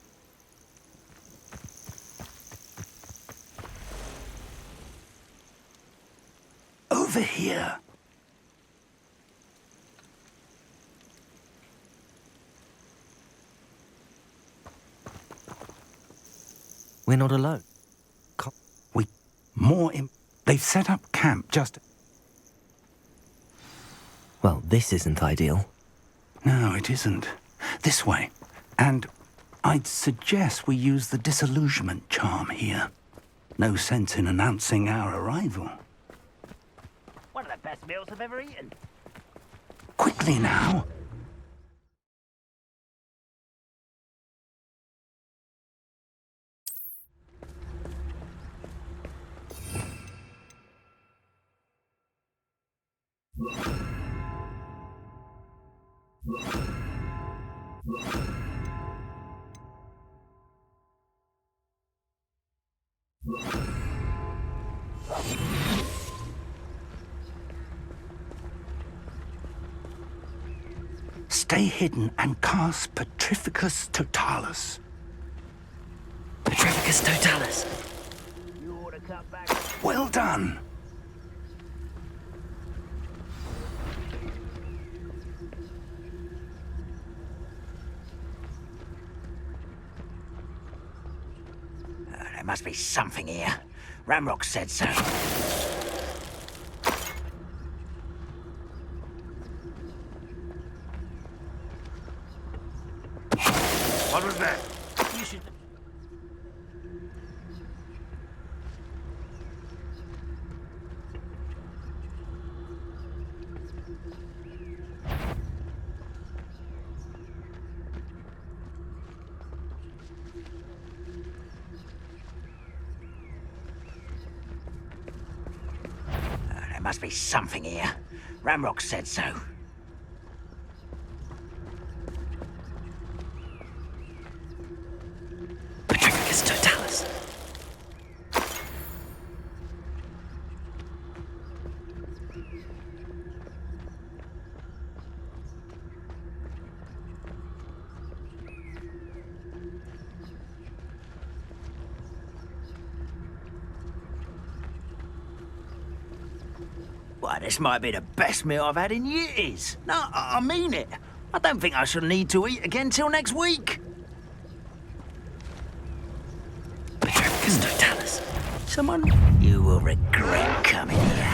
Over here. We're not alone. They've set up camp just... Well, this isn't ideal. No, it isn't. This way. And I'd suggest we use the disillusionment charm here. No sense in announcing our arrival. One of the best meals I've ever eaten. Quickly now. Stay hidden and cast Petrificus Totalis. Petrificus Totalis. Well done. There must be something here. Ramrock said so. over there. You should... There must be something here. Ramrock said so. Petrificus totalis. Why, this might be the best meal I've had in years. No, I mean it. I don't think I shall need to eat again till next week. Petrificus totalis. Someone... You will regret coming here.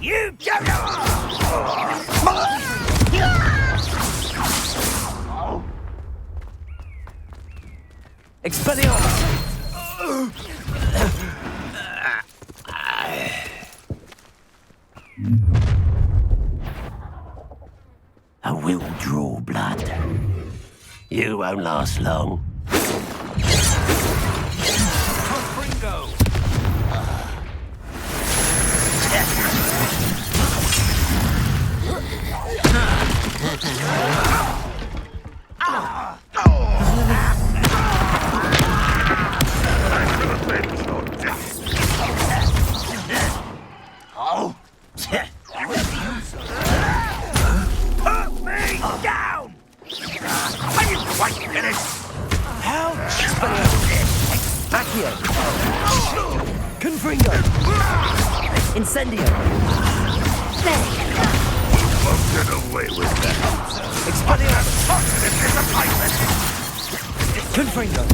You don't I will draw blood. You won't last long. Confringo! Oh! Put me down! Are you quite finished? Ouch! Accio! Confringo! Incendio! Won't get away with that. Expelliarmus! Confringo!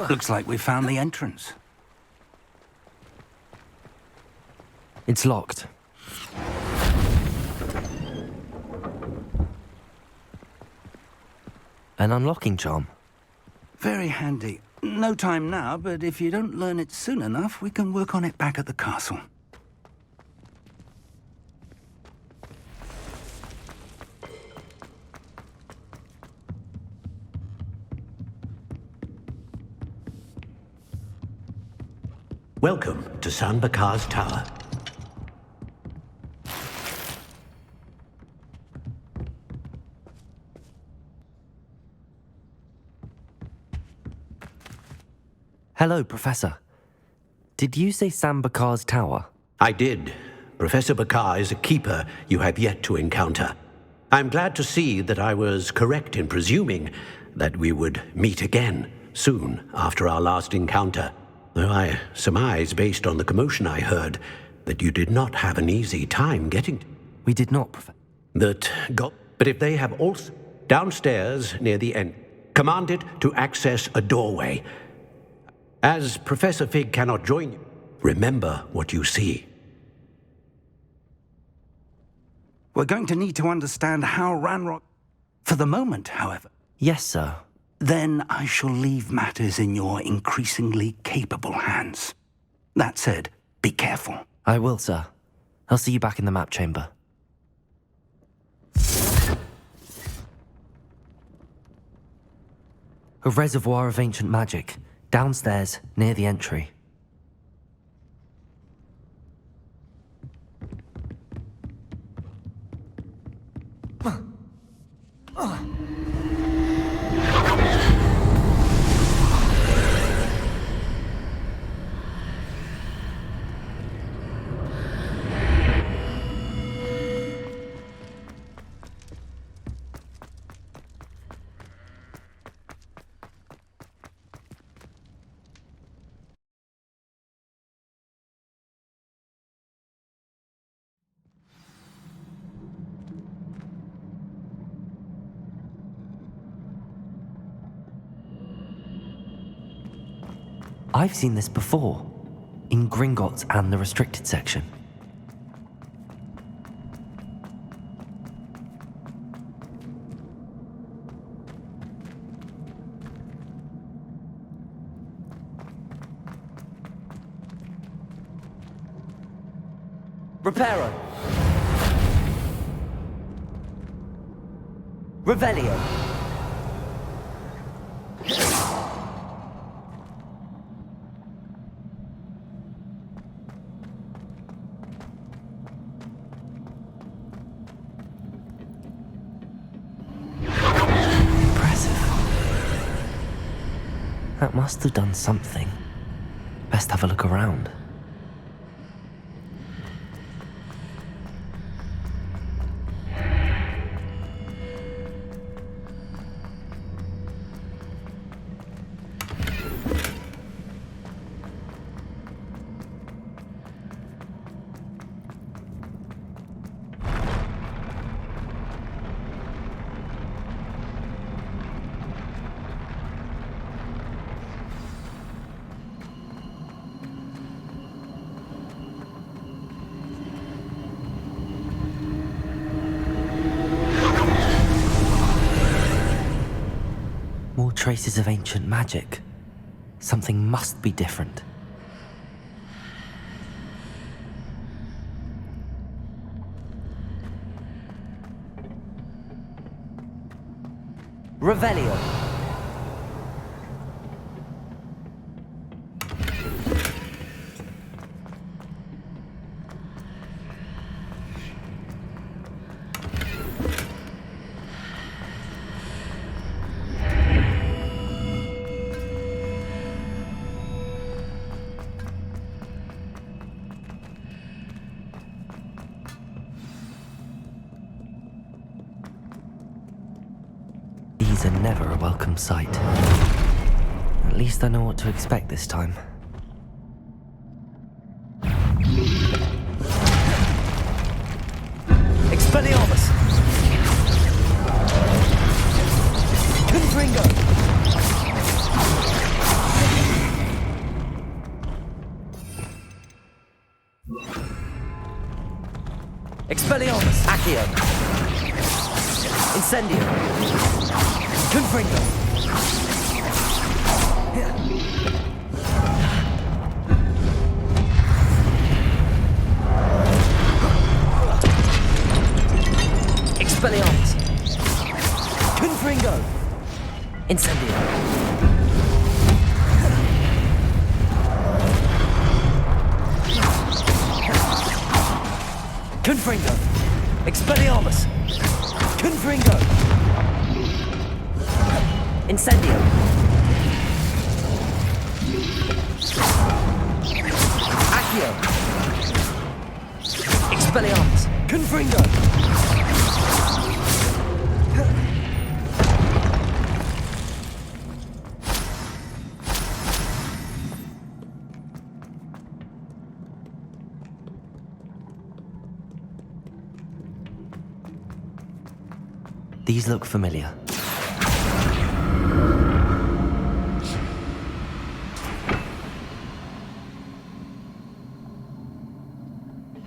Looks like we found the entrance. It's locked. An unlocking charm. Very handy. No time now, but if you don't learn it soon enough, we can work on it back at the castle. Welcome to San Bakar's Tower. Hello, Professor. Did you say Sam Bakar's tower? I did. Professor Bakar is a keeper you have yet to encounter. I'm glad to see that I was correct in presuming that we would meet again soon after our last encounter. Though I surmise, based on the commotion I heard, that you did not have an easy time getting... We did not, Professor. But if they have also... Downstairs, near the end, commanded to access a doorway. As Professor Fig cannot join you, remember what you see. We're going to need to understand how Ranrock... For the moment, however... Yes, sir. Then I shall leave matters in your increasingly capable hands. That said, be careful. I will, sir. I'll see you back in the map chamber. A reservoir of ancient magic, downstairs, near the entry. I've seen this before, in Gringotts and the restricted section. Reparo. Revelio. That must have done something. Best have a look around. More traces of ancient magic. Something must be different. Revelio. These are never a welcome sight. At least I know what to expect this time. Expelliarmus! Confringo! Expelliarmus! Accio! Incendio! Confringo! Expelliarmus! Confringo! Incendio! Confringo! Expelliarmus! Confringo! Incendio! Accio! Expelliarmus! Confringo! These look familiar.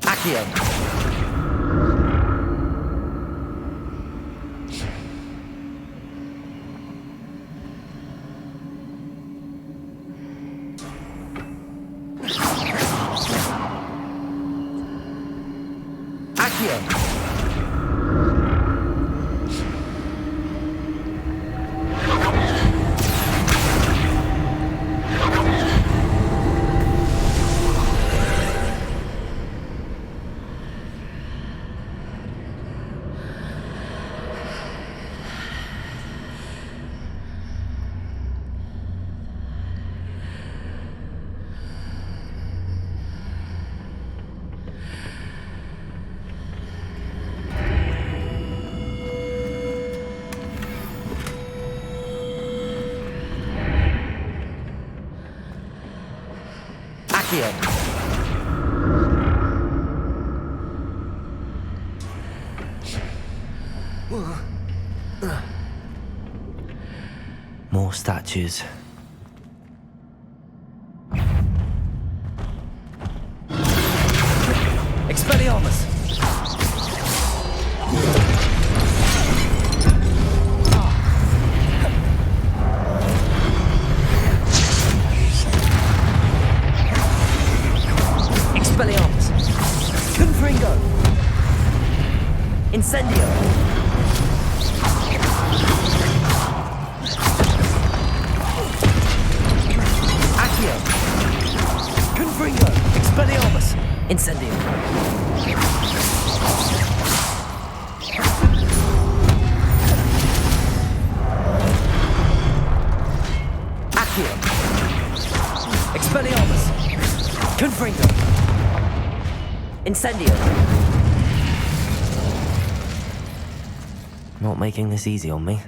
Accio! Accio! Accio. More statues. Expelliarmus! Expelliarmus! Confringo! Incendio! Accio! Confringo! Expelliarmus! Incendio! Accio! Expelliarmus! Confringo! Incendio! Not making this easy on me.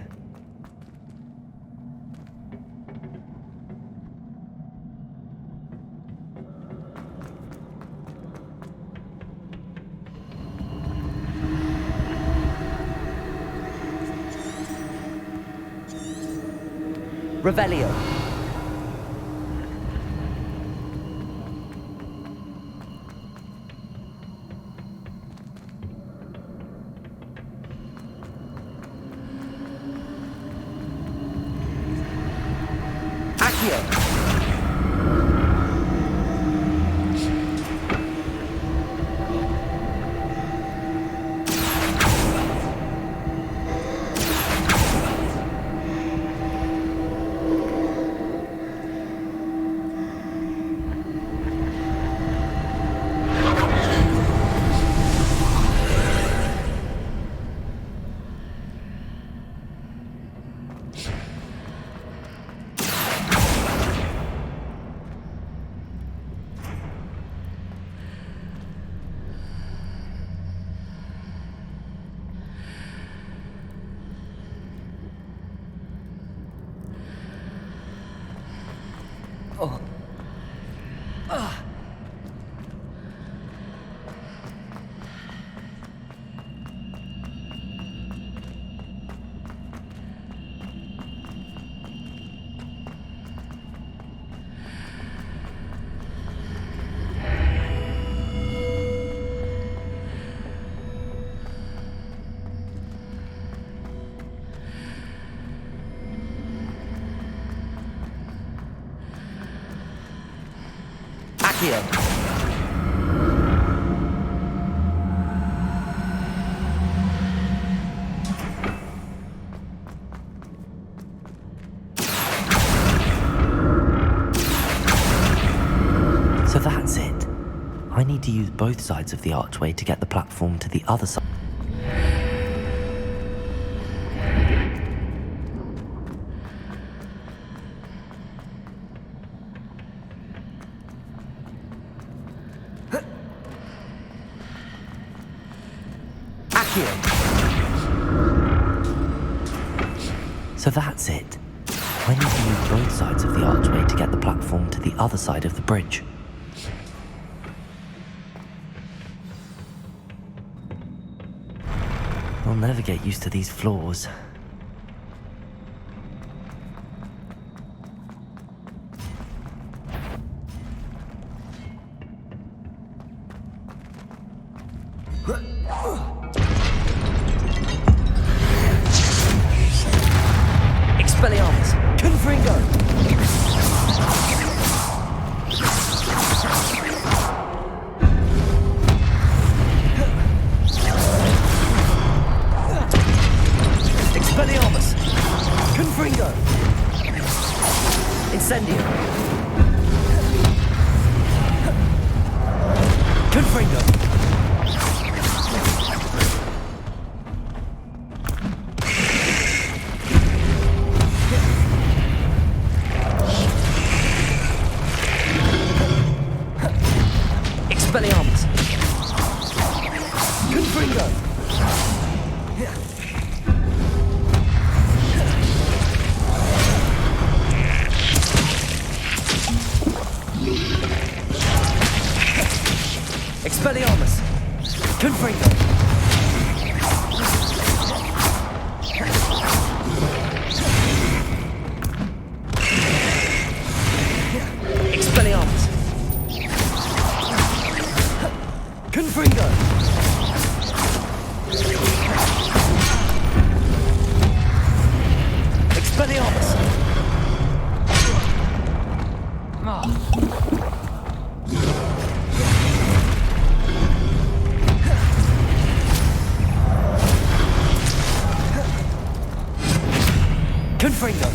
Revelio! Accio! Oh. Ah. Accio! So that's it. I need to use both sides of the archway to get the platform to the other side. So that's it. I need to use both sides of the archway to get the platform to the other side of the bridge. I'll never get used to these floors. Expelliarmus! Confringo! Expelliarmus! Confringo! Incendio! Confringo! Expelliarmus! Confringo! Expelliarmus! Confringo! Expelliarmus! Confringo! Expelliarmus! Confringo!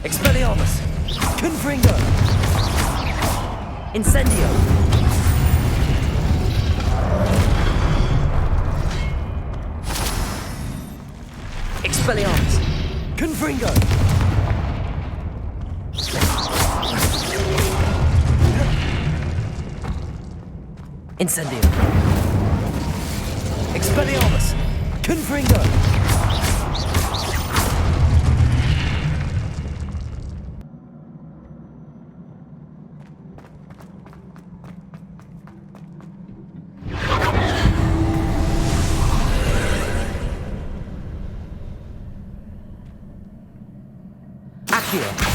Expelliarmus! Confringo! Incendio! Expelliarmus! Confringo! Incendio! Expelliarmus! Confringo! Accio!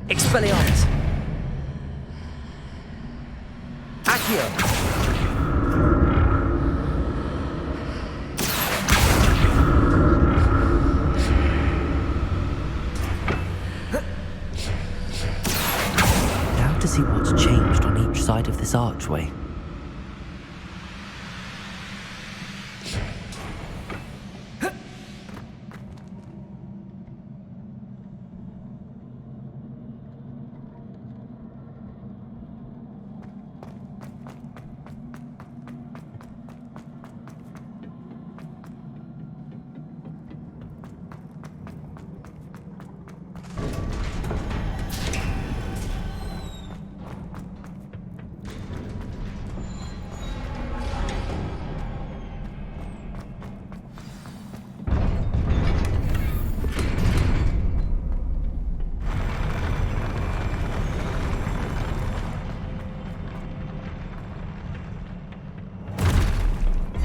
Expelliarmus! Accio! Now to see what's changed on each side of this archway.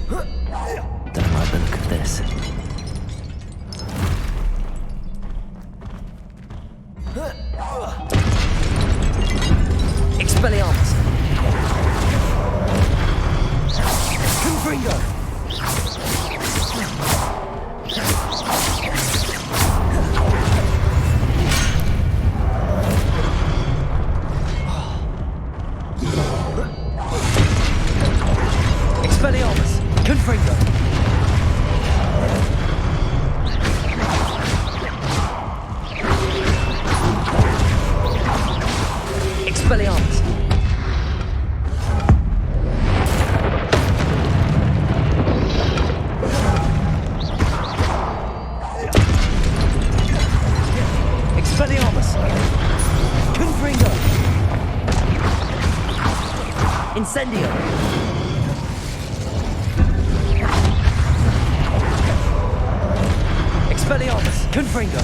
Don't like the look of this. Expelliarmus! Confringo! Expelliarmus! Confringo! Expelliarmus! Expelliarmus! Confringo! Incendio! Expelliarmus! Confringo!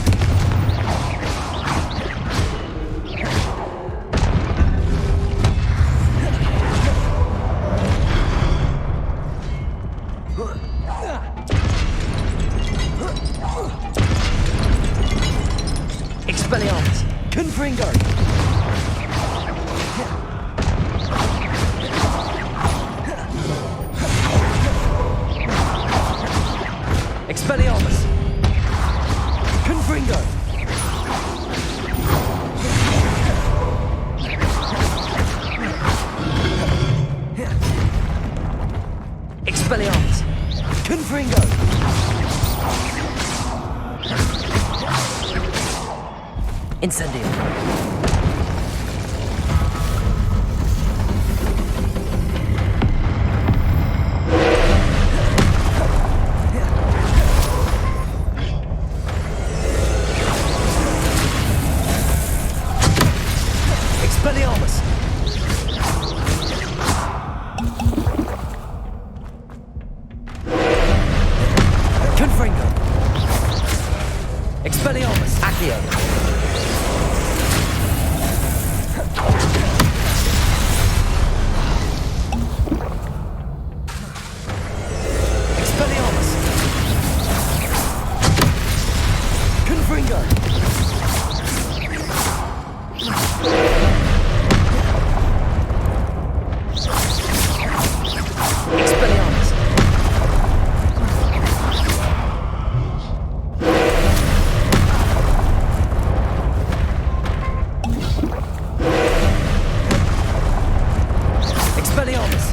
Expelliarmus! Confringo! Expelliarmus! Confringo! Expelliarmus! Confringo! Incendio! Expelliarmus! Confringo! Expelliarmus! Accio! Expelliarmus! Confringo! Expelliarmus! Expelliarmus!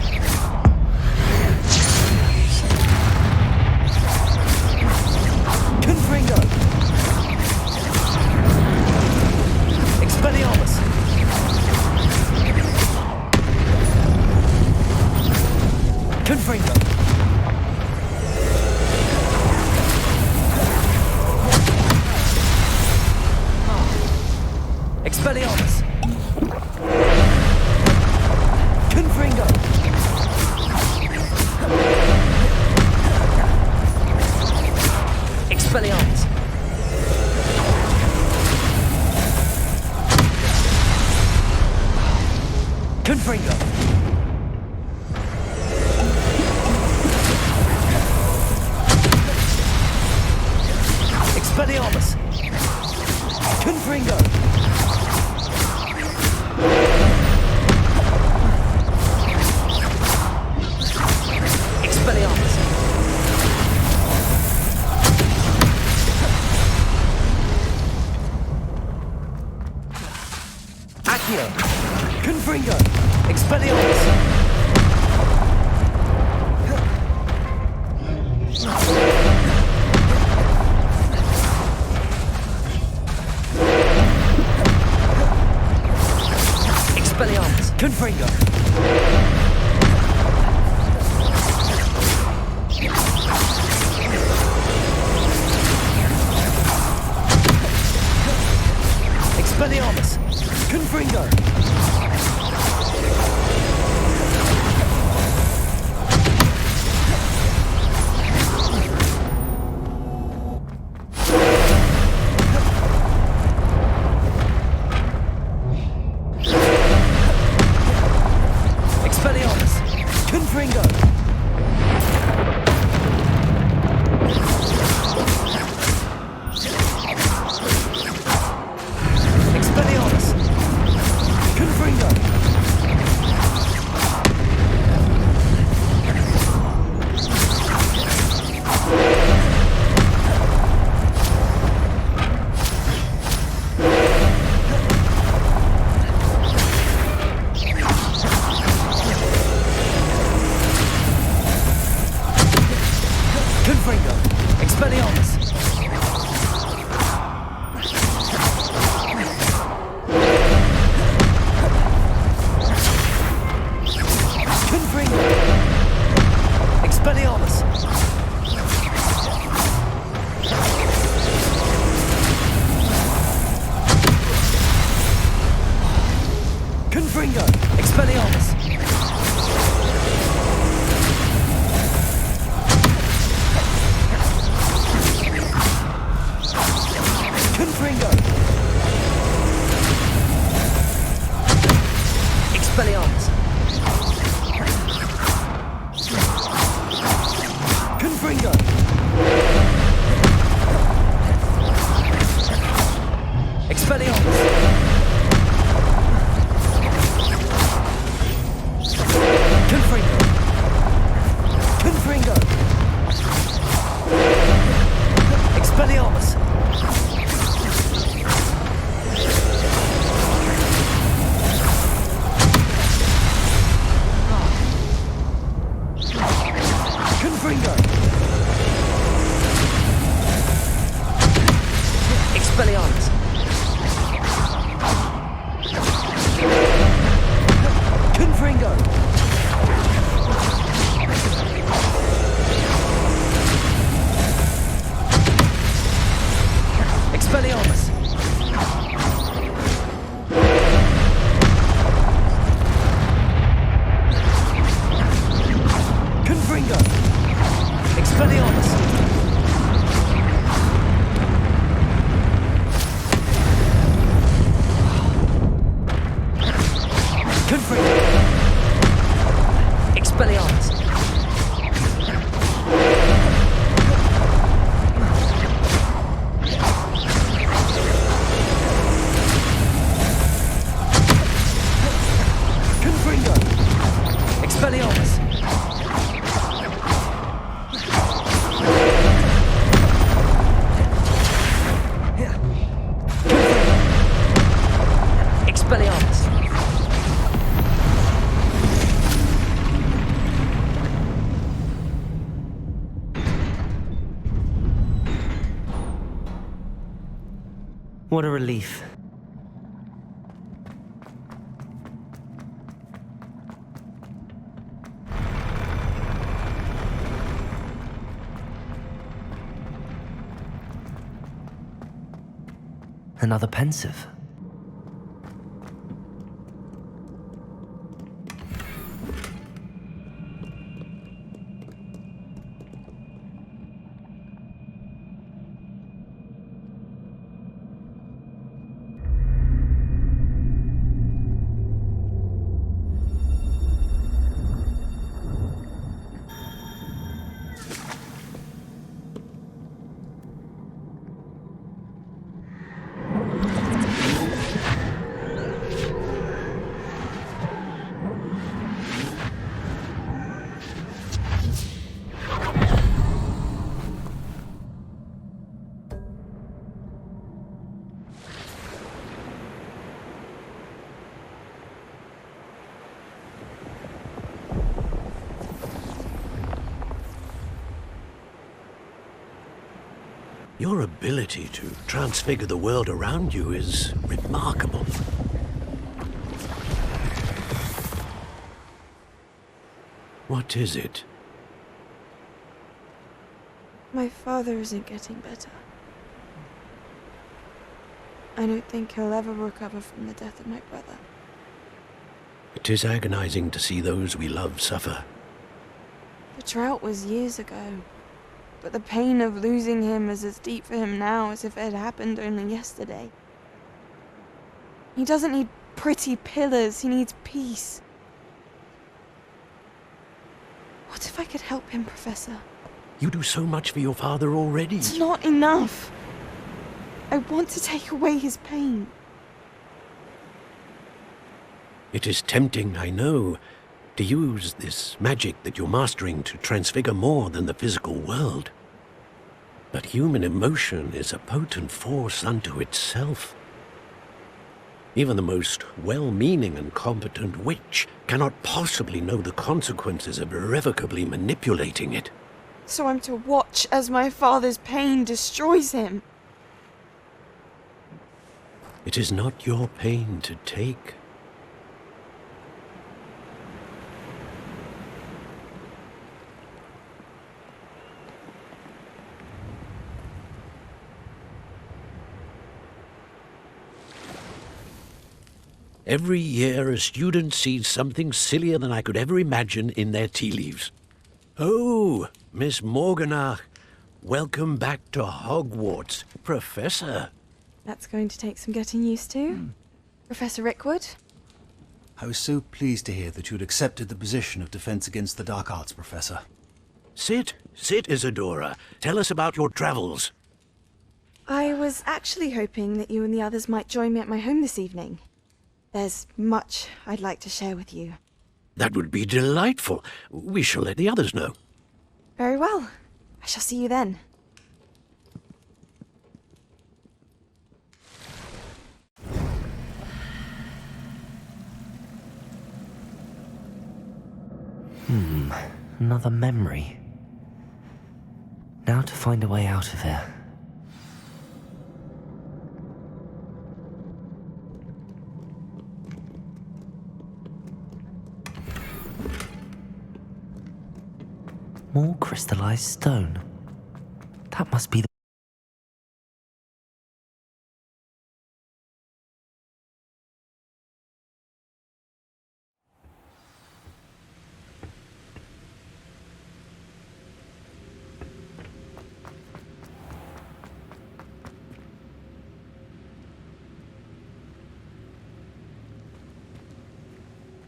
Confringo! Expelliarmus! Confringo! Expelliarmus! Confringo! Expelliarmus! Confringo! Expelliarmus! Confringo! Expelliarmus! Accio! Confringo! Expelliarmus! Expelliarmus! Confringo! Expelliarmus! Confringo! Expelliarmus! Confringo! Expelliarmus! Confringo! Confringo! Expelliarmus! Confringo! Expelliarmus! Confringo! Expelliarmus! Confringo! Expelliarmus! Confringo! Expelliarmus! Confringo! Confringo! Expelliarmus! Confringo! Expelliarmus! Confringo! Expelliarmus! Confringo! Expelliarmus! Confringo! Expelliarmus! Confringo! Expelliarmus! Expelliarmus! What a relief. Another pensive. Your ability to transfigure the world around you is remarkable. What is it? My father isn't getting better. I don't think he'll ever recover from the death of my brother. It is agonizing to see those we love suffer. The drought was years ago, but the pain of losing him is as deep for him now as if it had happened only yesterday. He doesn't need pretty pillars, he needs peace. What if I could help him, Professor? You do so much for your father already. It's not enough. I want to take away his pain. It is tempting, I know, to use this magic that you're mastering to transfigure more than the physical world. But human emotion is a potent force unto itself. Even the most well-meaning and competent witch cannot possibly know the consequences of irrevocably manipulating it. So I'm to watch as my father's pain destroys him. It is not your pain to take. Every year, a student sees something sillier than I could ever imagine in their tea leaves. Oh, Miss Morganach, welcome back to Hogwarts, Professor. That's going to take some getting used to. Professor Rickwood? I was so pleased to hear that you'd accepted the position of Defense Against the Dark Arts, Professor. Sit, Isadora. Tell us about your travels. I was actually hoping that you and the others might join me at my home this evening. There's much I'd like to share with you. That would be delightful. We shall let the others know. Very well. I shall see you then. Another memory. Now to find a way out of here. More crystallized stone. That must be the...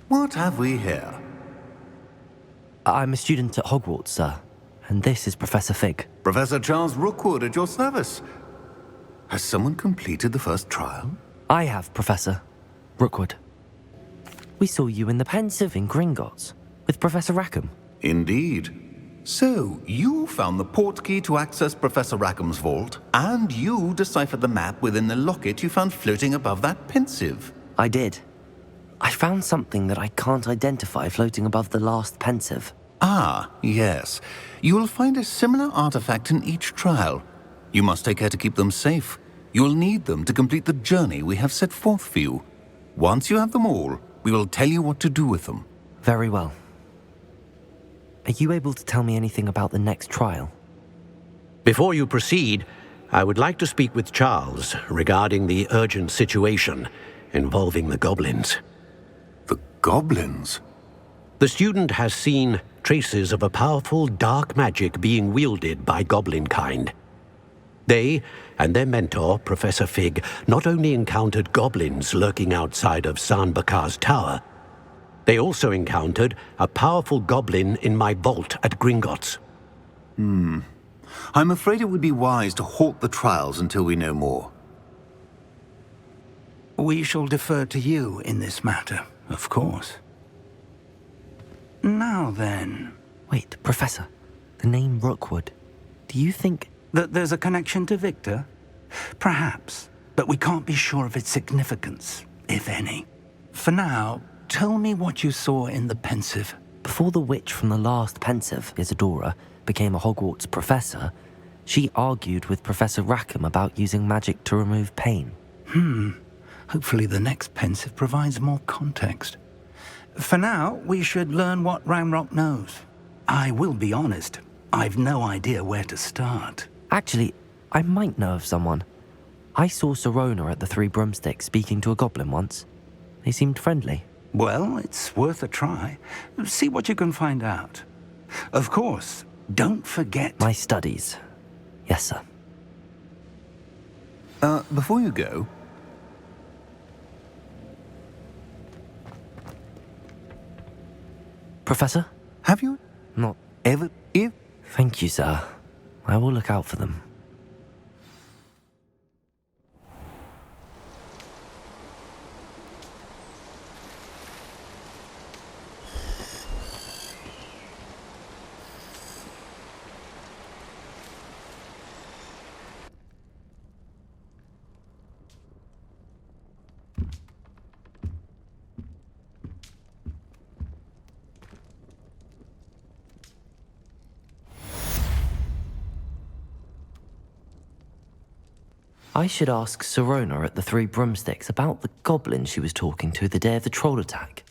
What have we here? I'm a student at Hogwarts, sir. And this is Professor Fig. Professor Charles Rookwood at your service. Has someone completed the first trial? I have, Professor Rookwood. We saw you in the Pensive in Gringotts with Professor Rackham. Indeed. So, you found the portkey to access Professor Rackham's vault, and you deciphered the map within the locket you found floating above that Pensive. I did. I found something that I can't identify floating above the last Pensive. Ah, yes. You will find a similar artifact in each trial. You must take care to keep them safe. You will need them to complete the journey we have set forth for you. Once you have them all, we will tell you what to do with them. Very well. Are you able to tell me anything about the next trial? Before you proceed, I would like to speak with Charles regarding the urgent situation involving the goblins. The goblins? The student has seen traces of a powerful dark magic being wielded by goblin kind. They and their mentor, Professor Fig, not only encountered goblins lurking outside of San Bakar's tower, they also encountered a powerful goblin in my vault at Gringotts. I'm afraid it would be wise to halt the trials until we know more. We shall defer to you in this matter, of course. Now then... Wait, Professor. The name Rookwood. Do you think... that there's a connection to Victor? Perhaps, but we can't be sure of its significance, if any. For now, tell me what you saw in the Pensive. Before the witch from the last Pensive, Isadora, became a Hogwarts professor, she argued with Professor Rackham about using magic to remove pain. Hopefully the next Pensive provides more context. For now, we should learn what Ranrock knows. I will be honest, I've no idea where to start. Actually, I might know of someone. I saw Sirona at the Three Broomsticks speaking to a goblin once. They seemed friendly. Well, it's worth a try. See what you can find out. Of course, don't forget... My studies. Yes, sir. Before you go... Professor? Have you not ever... Thank you, sir. I will look out for them. I should ask Sirona at the Three Broomsticks about the goblin she was talking to the day of the troll attack.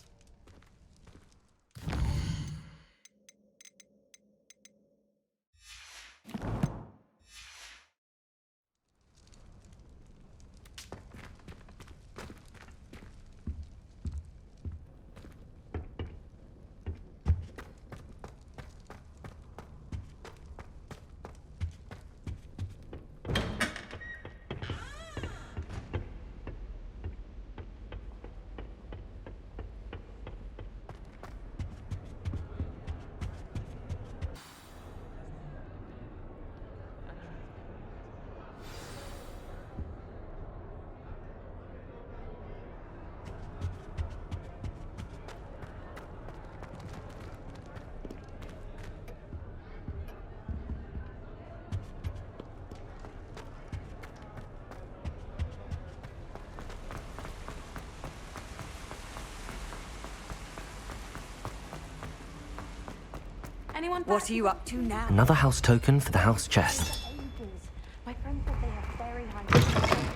Anyone? What are you up to now? Another house token for the house chest. My friend said they have very high.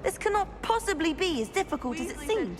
This cannot possibly be as difficult as it seems.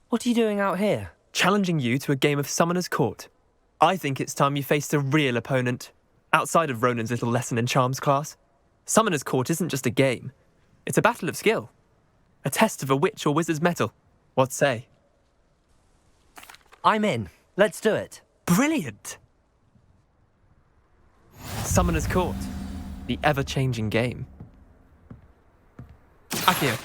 What are you doing out here? Challenging you to a game of Summoner's Court. I think it's time you faced a real opponent, outside of Ronan's little lesson in charms class. Summoner's Court isn't just a game. It's a battle of skill. A test of a witch or wizard's mettle. What say? I'm in. Let's do it. Brilliant! Summoner's Court. The ever-changing game. Akio.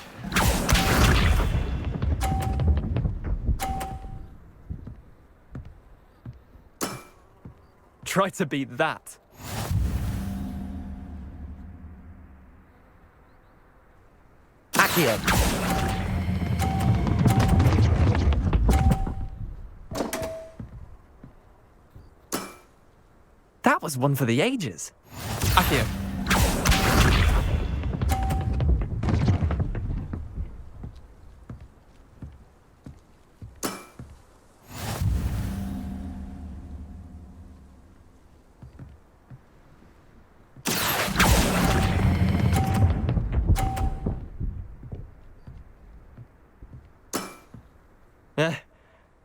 Try to beat that. Akio. That was one for the ages. Akio.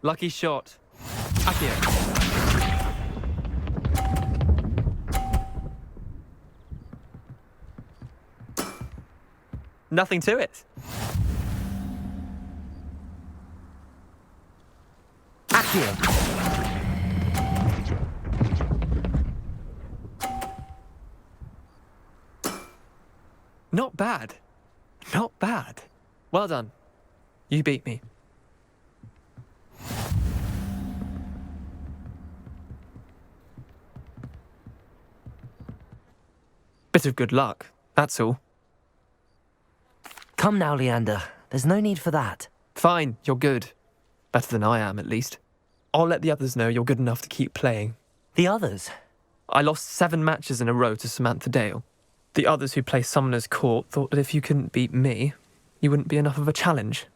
Lucky shot. Akio. Nothing to it. Akio. Not bad. Not bad. Well done. You beat me. Bit of good luck, that's all. Come now, Leander. There's no need for that. Fine, you're good. Better than I am, at least. I'll let the others know you're good enough to keep playing. The others? I lost 7 matches in a row to Samantha Dale. The others who play Summoner's Court thought that if you couldn't beat me, you wouldn't be enough of a challenge.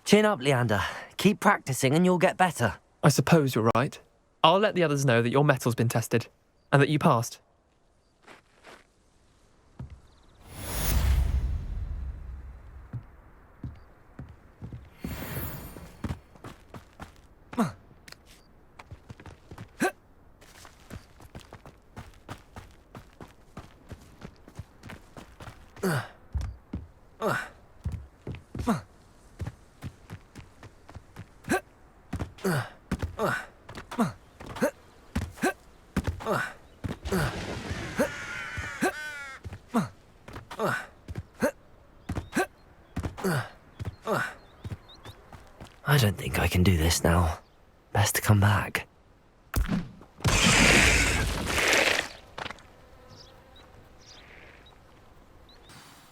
Chin up, Leander. Keep practicing and you'll get better. I suppose you're right. I'll let the others know that your metal's been tested, and that you passed. I don't think I can do this now. Best to come back.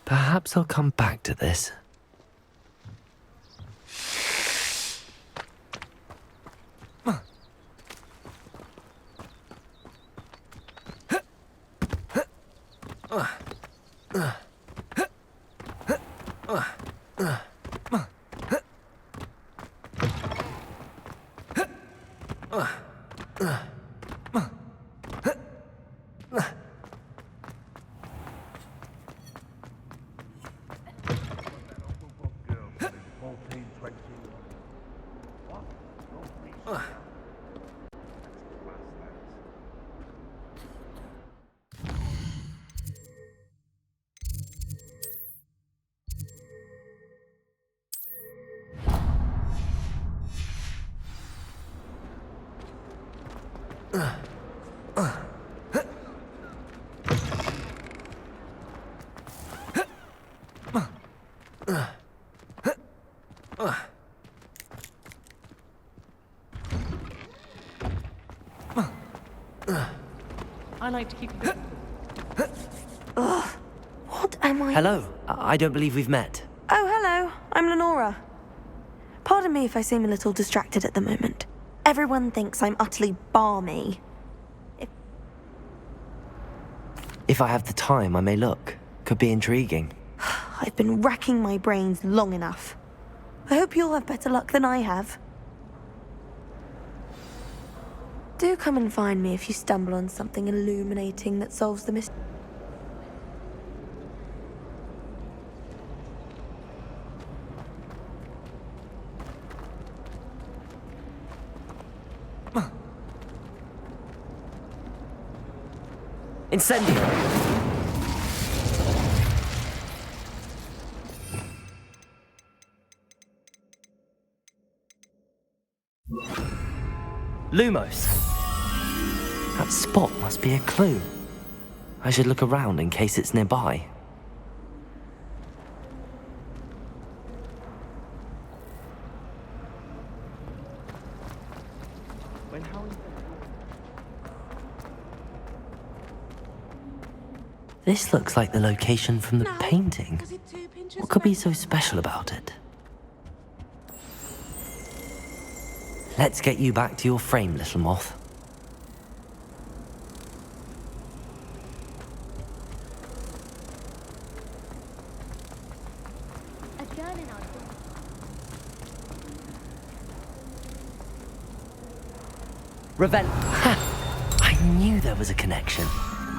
Perhaps I'll come back to this. I like to keep it. Ugh. What am I? Hello. I don't believe we've met. Oh, hello. I'm Lenora. Pardon me if I seem a little distracted at the moment. Everyone thinks I'm utterly balmy. If I have the time, I may look. Could be intriguing. I've been racking my brains long enough. I hope you'll have better luck than I have. Do come and find me if you stumble on something illuminating that solves the mystery. Incendio! Lumos! That spot must be a clue. I should look around in case it's nearby. This looks like the location from the painting. What could be so special about it? Let's get you back to your frame, little moth. Revel. Ha! I knew there was a connection.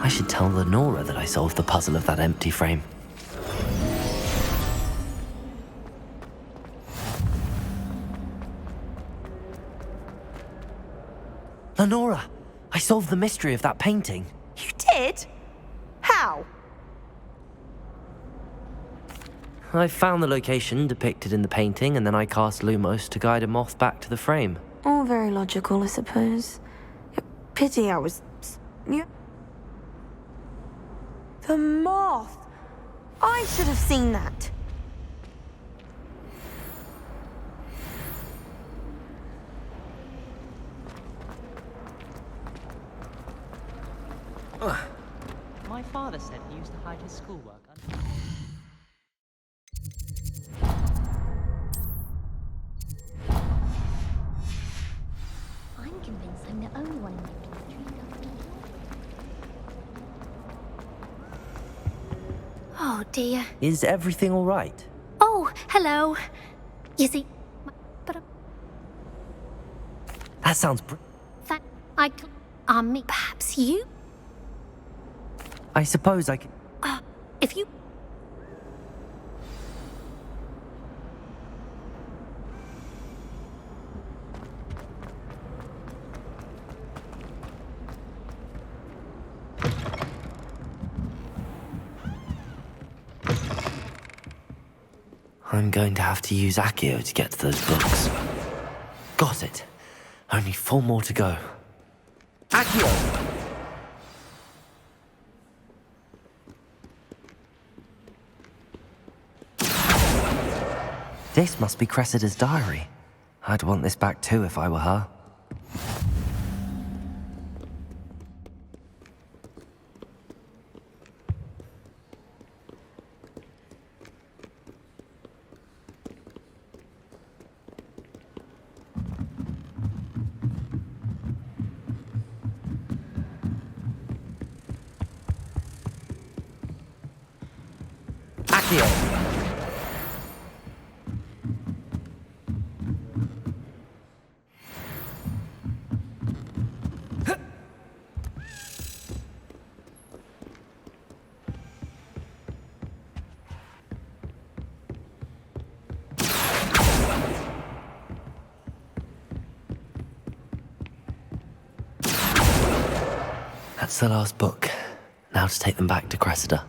I should tell Lenora that I solved the puzzle of that empty frame. Lenora, I solved the mystery of that painting. You did? How? I found the location depicted in the painting, and then I cast Lumos to guide a moth back to the frame. All very logical, I suppose. Pity I was... The moth! I should have seen that. My father said he used to hide his schoolwork under... I'm convinced I'm the only one in my tree. Oh dear. Is everything all right? Oh, hello. You see, That sounds me. Perhaps you? I suppose I can... If you... I'm going to have to use Accio to get to those books. Got it. Only 4 more to go. Accio! This must be Cressida's diary. I'd want this back too if I were her. Accio! That's the last book. Now to take them back to Cressida.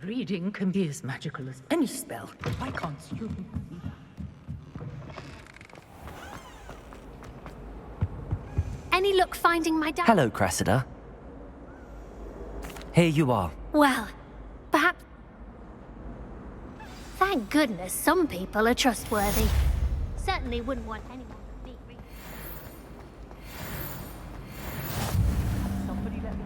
Reading can be as magical as any spell. Why can't you? Any luck finding my dad? Hello, Cressida. Here you are. Well, perhaps... Thank goodness some people are trustworthy. Certainly wouldn't want anyone to beat me. Somebody let me...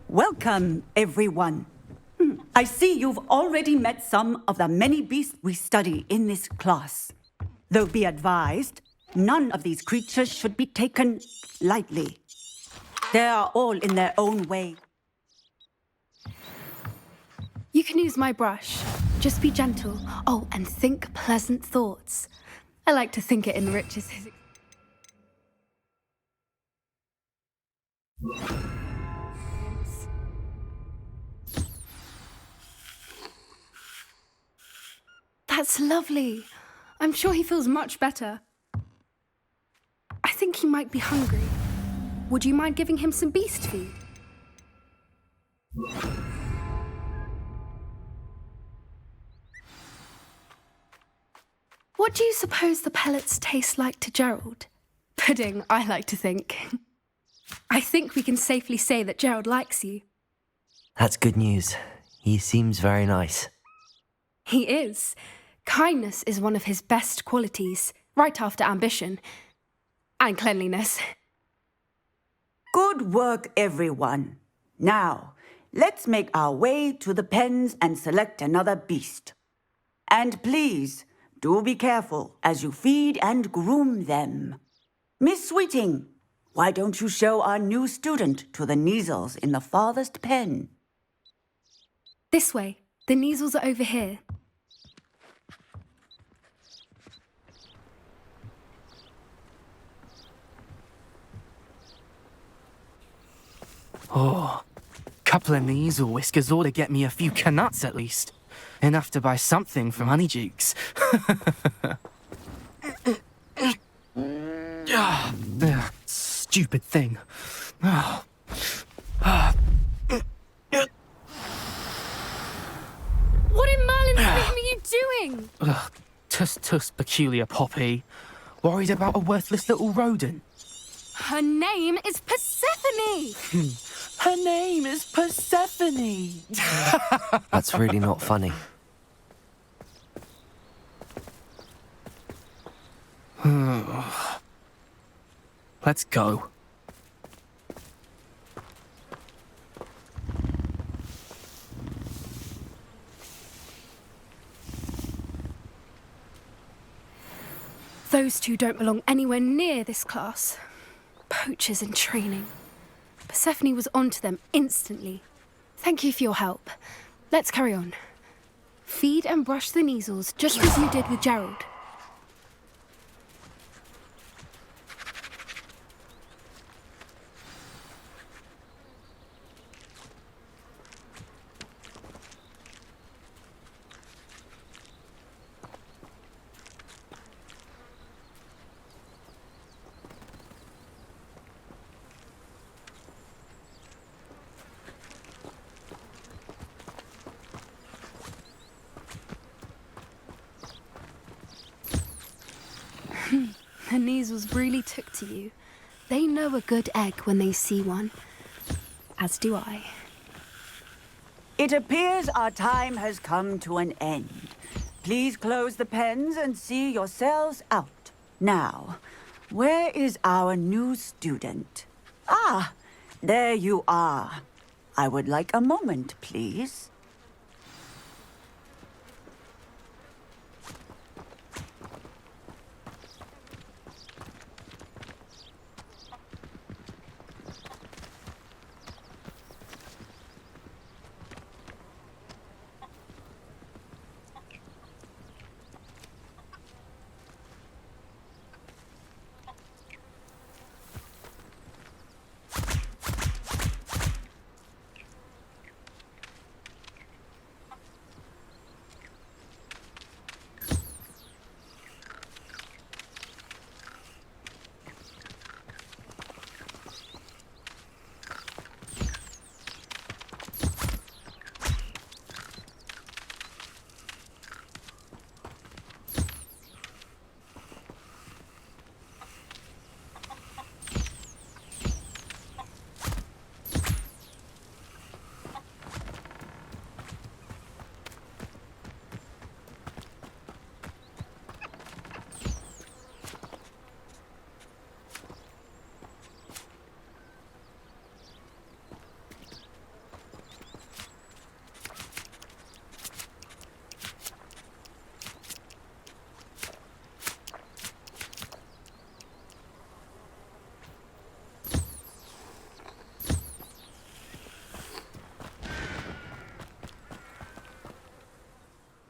Welcome, everyone. I see you've already met some of the many beasts we study in this class. Though be advised, none of these creatures should be taken lightly. They are all in their own way. You can use my brush. Just be gentle. Oh, and think pleasant thoughts. I like to think it enriches his... That's lovely. I'm sure he feels much better. I think he might be hungry. Would you mind giving him some beast feed? What do you suppose the pellets taste like to Gerald? Pudding, I like to think. I think we can safely say that Gerald likes you. That's good news. He seems very nice. He is. Kindness is one of his best qualities, right after ambition. And cleanliness. Good work, everyone. Now, let's make our way to the pens and select another beast. And please, do be careful as you feed and groom them. Miss Sweeting, why don't you show our new student to the Kneazles in the farthest pen? This way. The Kneazles are over here. Oh, couple of Kneazle whiskers ought to get me a few canuts at least. Enough to buy something from Honeydukes. Stupid thing. Oh. What in Merlin's name are you doing? Tuss, peculiar poppy. Worried about a worthless little rodent. Her name is Persephone! Her name is Persephone! That's really not funny. Let's go. Those two don't belong anywhere near this class. Poachers in training. Persephone was onto them instantly. Thank you for your help. Let's carry on. Feed and brush the Kneazles just as you did with Gerald. The Kneazles really took to you. They know a good egg when they see one. As do I. It appears our time has come to an end. Please close the pens and see yourselves out. Now, where is our new student? Ah, there you are. I would like a moment, please.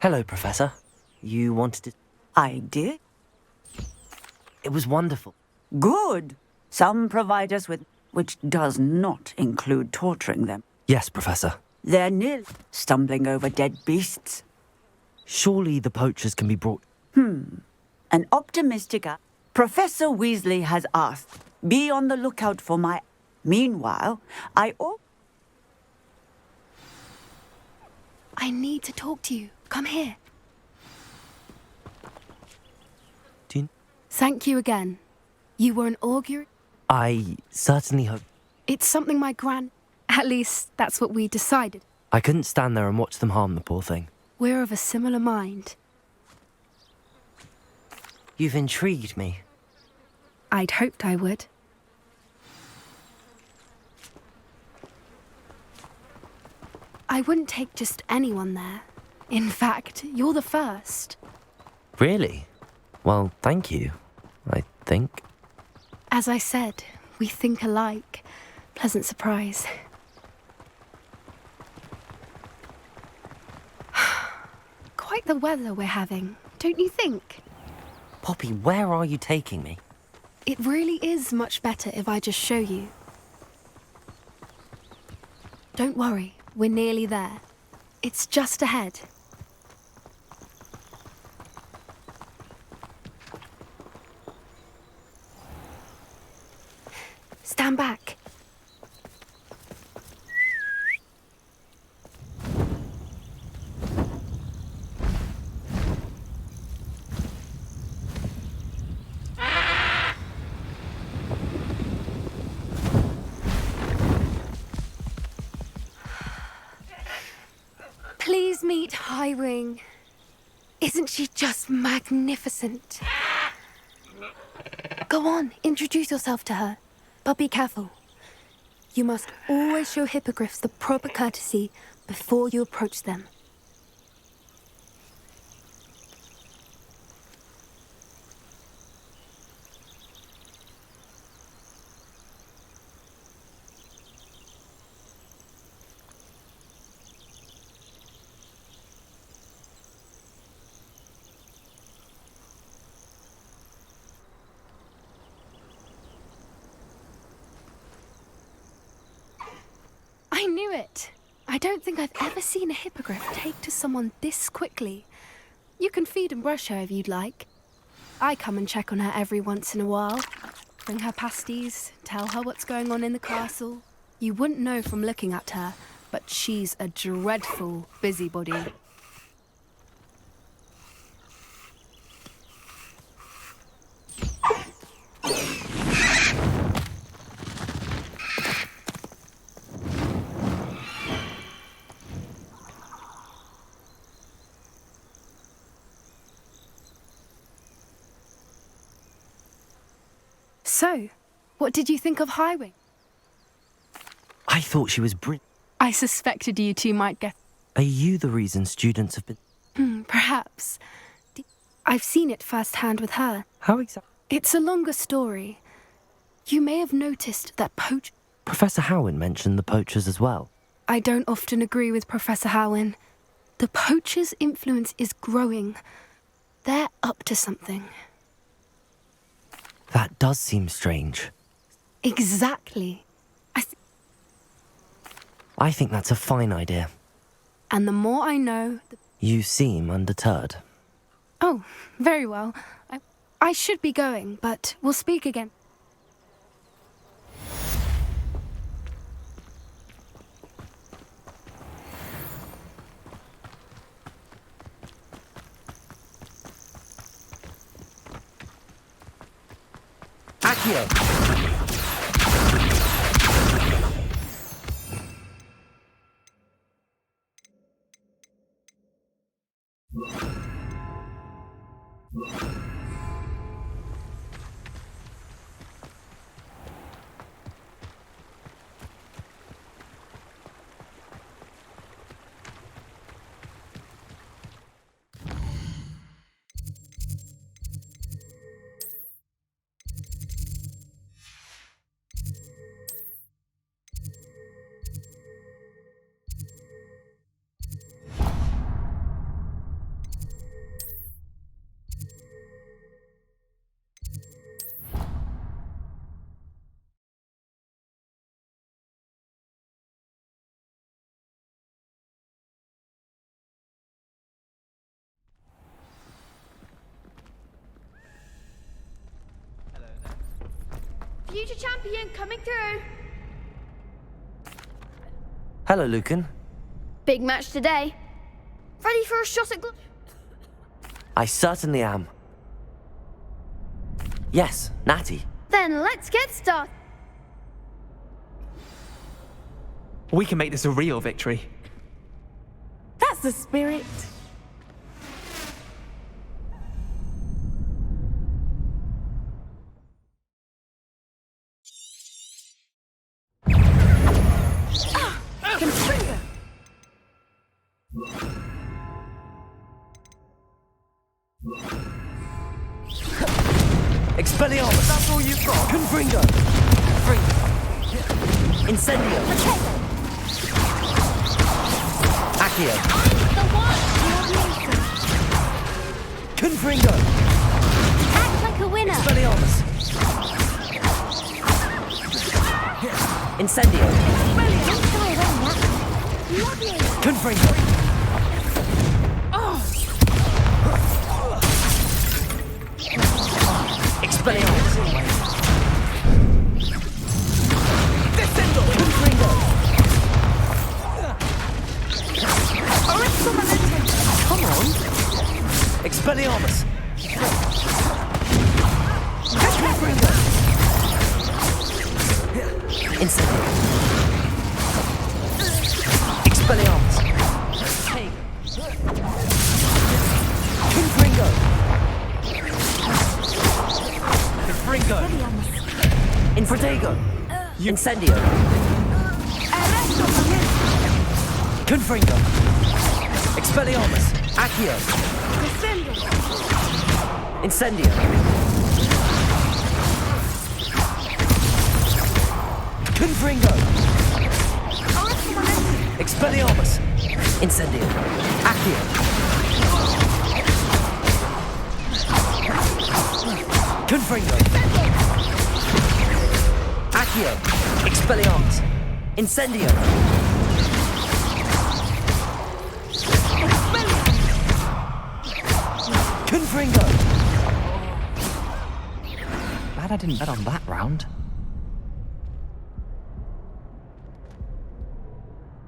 Hello, Professor. You wanted to... I did. It was wonderful. Good. Some provide us with... which does not include torturing them. Yes, Professor. They're nearly stumbling over dead beasts. Surely the poachers can be brought... An optimistic... Professor Weasley has asked. Be on the lookout for my... Meanwhile, I need to talk to you. Come here. Thank you again. You were an augury? I certainly hope... It's something my gran... At least, that's what we decided. I couldn't stand there and watch them harm the poor thing. We're of a similar mind. You've intrigued me. I'd hoped I would. I wouldn't take just anyone there. In fact, you're the first. Really? Well, thank you, I think. As I said, we think alike. Pleasant surprise. Quite the weather we're having, don't you think? Poppy, where are you taking me? It really is much better if I just show you. Don't worry, we're nearly there. It's just ahead. Stand back. Please meet Highwing. Isn't she just magnificent? Go on, introduce yourself to her. But be careful. You must always show hippogriffs the proper courtesy before you approach them. I knew it. I don't think I've ever seen a hippogriff take to someone this quickly. You can feed and brush her if you'd like. I come and check on her every once in a while. Bring her pasties, tell her what's going on in the castle. You wouldn't know from looking at her, but she's a dreadful busybody. So, what did you think of Highwing? I thought she was I suspected you two might get... Are you the reason students have been... Perhaps. I've seen it firsthand with her. How exactly? It's a longer story. You may have noticed that Professor Howin mentioned the poachers as well. I don't often agree with Professor Howin. The poachers' influence is growing. They're up to something. That does seem strange. Exactly. I think that's a fine idea. And the more I know... You seem undeterred. Oh, very well. I should be going, but we'll speak again. Accio! Future champion coming through. Hello, Lucan. Big match today. Ready for a shot at I certainly am. Yes, Natty. Then let's get started. We can make this a real victory. That's the spirit. Expelliarmus! That's all you've got! Confringo! Incendio! Accio! Confringo! Act like a winner. Expelliarmus! Incendio! Confringo! Expelliarmus! Descendo! Confringo! Come on! Expelliarmus! Confringo! Incendio! Expelliarmus! Confringo! Confringo! Infradego! Incendio! Confringo! Expelliarmus! Accio! Incendio! Confringo! Expelliarmus! Incendio! Accio! Confringo! Accio! Expelliarmus! Incendio! Confringo! Glad I didn't bet on that round.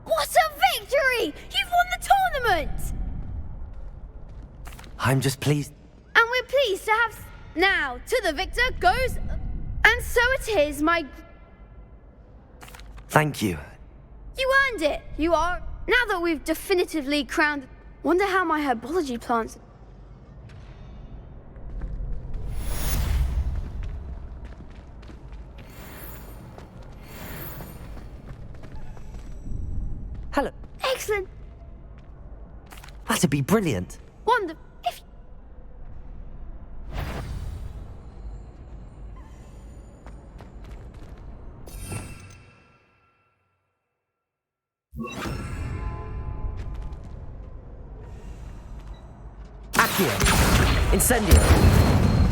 What a victory! You've won the tournament! I'm just pleased. And we're pleased to have... Now, to the victor goes... And so it is, my... Thank you. You earned it! You are... Now that we've definitively crowned... Wonder how my herbology plants... Excellent. That'd be brilliant. Wonderful. If Accio. Incendio.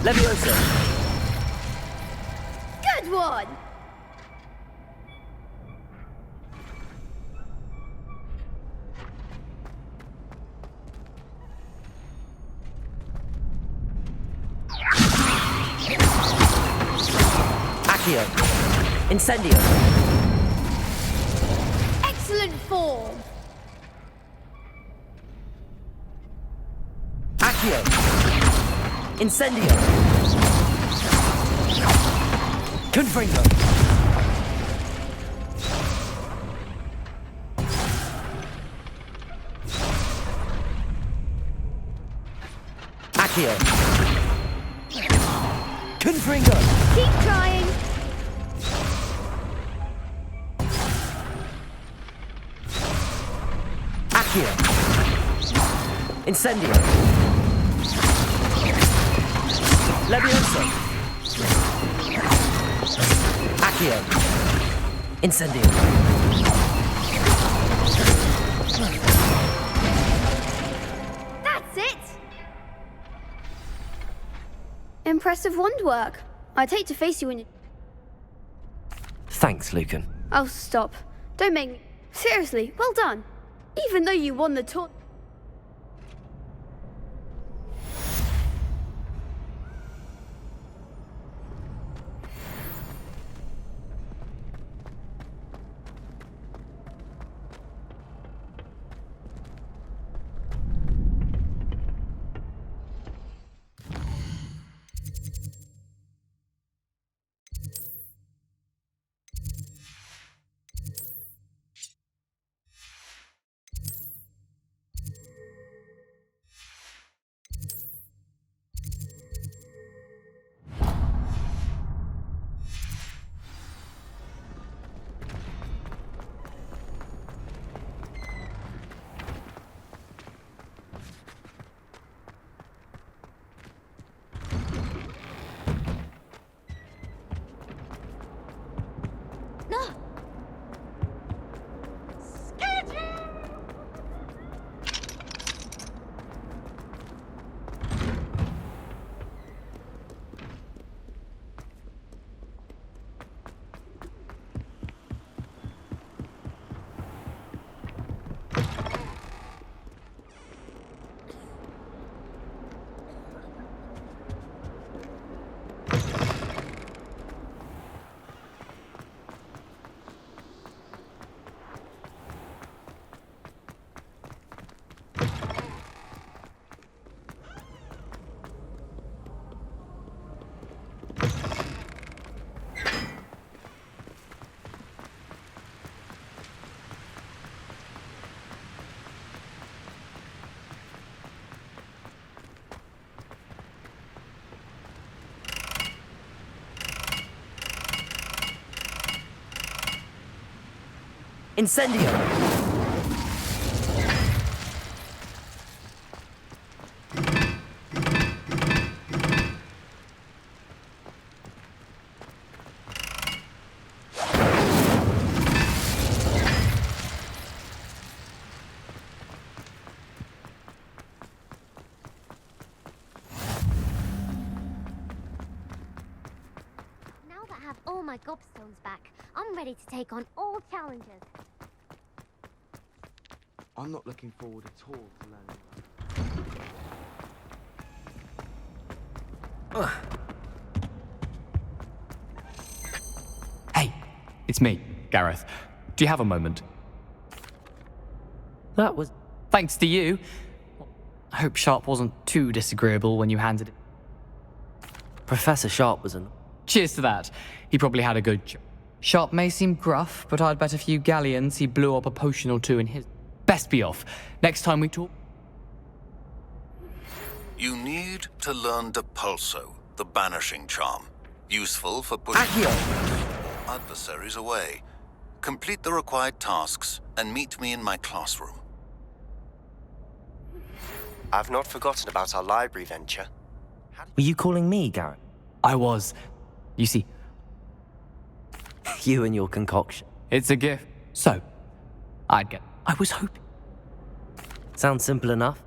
Levioso. Good one. Accio. Incendio. Excellent form. Accio. Incendio. Confringo. Accio. Confringo. Keep trying. Accio. Incendio. Levioso. Accio. Incendio. That's it. Impressive wand work. I'd hate to face you in. Thanks, Lucan. Oh, stop. Don't make me. Seriously, well done. Even though you won the tour. Incendio. Now that I have all my gobstones back, I'm ready to take on all challenges. I'm not looking forward at all to learning. Hey, it's me, Gareth. Do you have a moment? That was... Thanks to you. I hope Sharp wasn't too disagreeable when you handed it. Professor Sharp was an... Cheers to that. He probably had a good job. Sharp may seem gruff, but I'd bet a few galleons he blew up a potion or two in his... Best be off. Next time we talk... You need to learn Depulso, the banishing charm. Useful for pushing adversaries away. Complete the required tasks and meet me in my classroom. I've not forgotten about our library venture. Were you calling me, Garrett? I was. You see, You and your concoction. it's a gift. So, I was hoping. Sounds simple enough.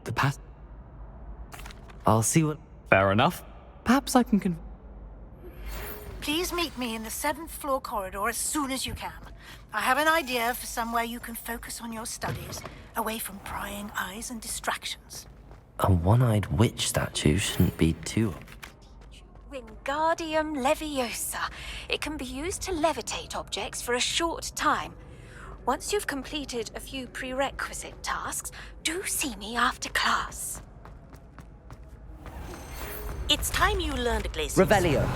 The past. I'll see what... Fair enough. Perhaps I can Please meet me in the 7th floor corridor as soon as you can. I have an idea for somewhere you can focus on your studies, away from prying eyes and distractions. A one-eyed witch statue shouldn't be too... Wingardium Leviosa. It can be used to levitate objects for a short time. Once you've completed a few prerequisite tasks, do see me after class. It's time you learned, Glacius. Revelio.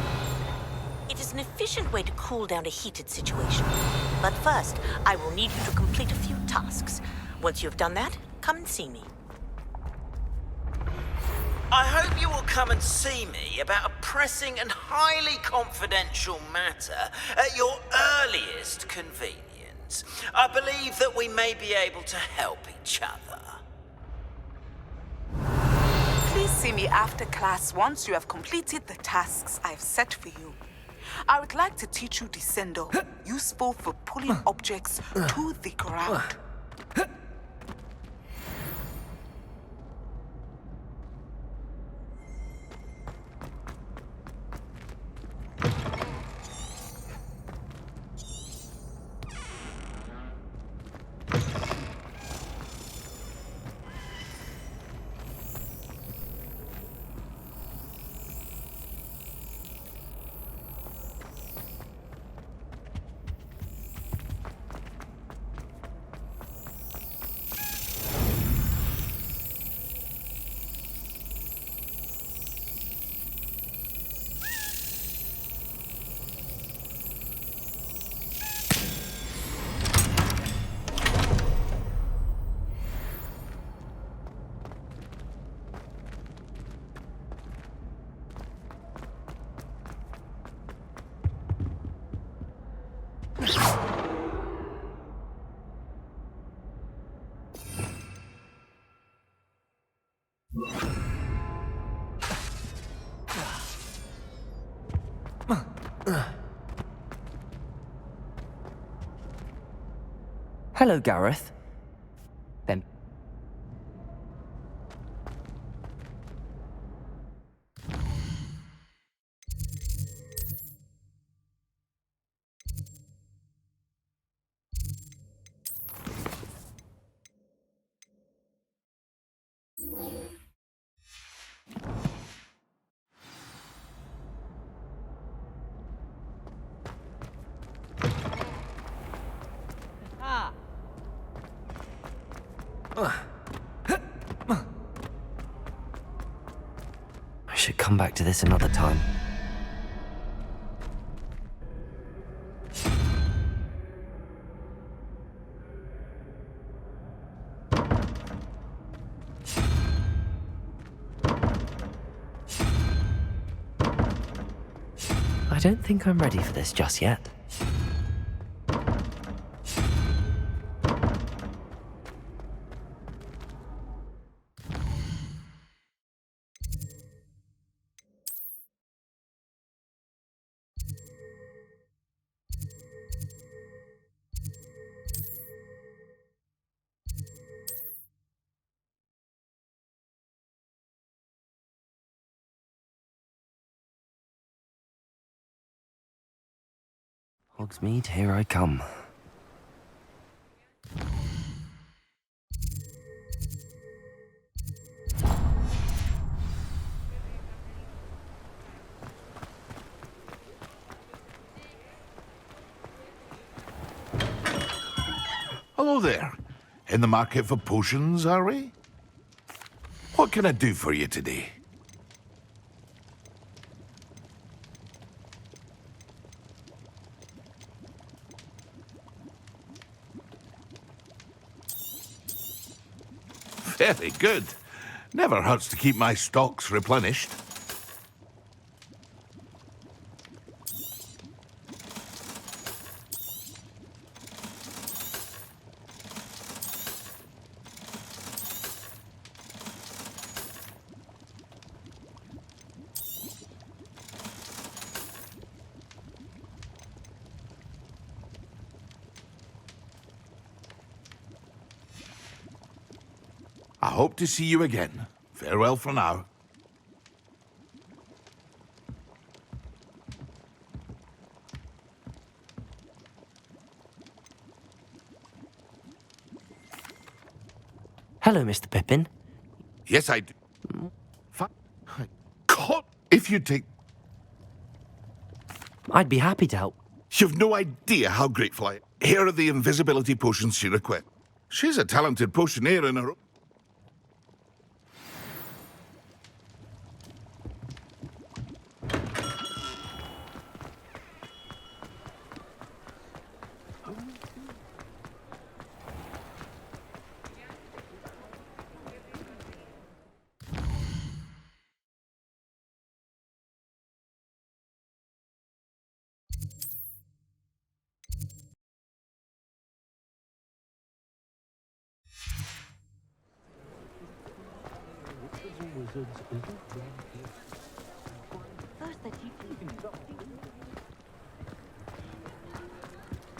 It is an efficient way to cool down a heated situation. But first, I will need you to complete a few tasks. Once you've done that, come and see me. I hope you will come and see me about a pressing and highly confidential matter at your earliest convenience. I believe that we may be able to help each other. Please see me after class once you have completed the tasks I've set for you. I would like to teach you Descendo, useful for pulling objects to the ground. Hello, Gareth. Then. I should come back to this another time. I don't think I'm ready for this just yet. Hogsmeade, here I come. Hello there. In the market for potions, are we? What can I do for you today? Very good. Never hurts to keep my stocks replenished. I hope to see you again. Farewell for now. Hello, Mr. Pippin. Yes, I do. God, if you take... I'd be happy to help. You've no idea how grateful I am. Here are the invisibility potions she requests. She's a talented potioneer in her own.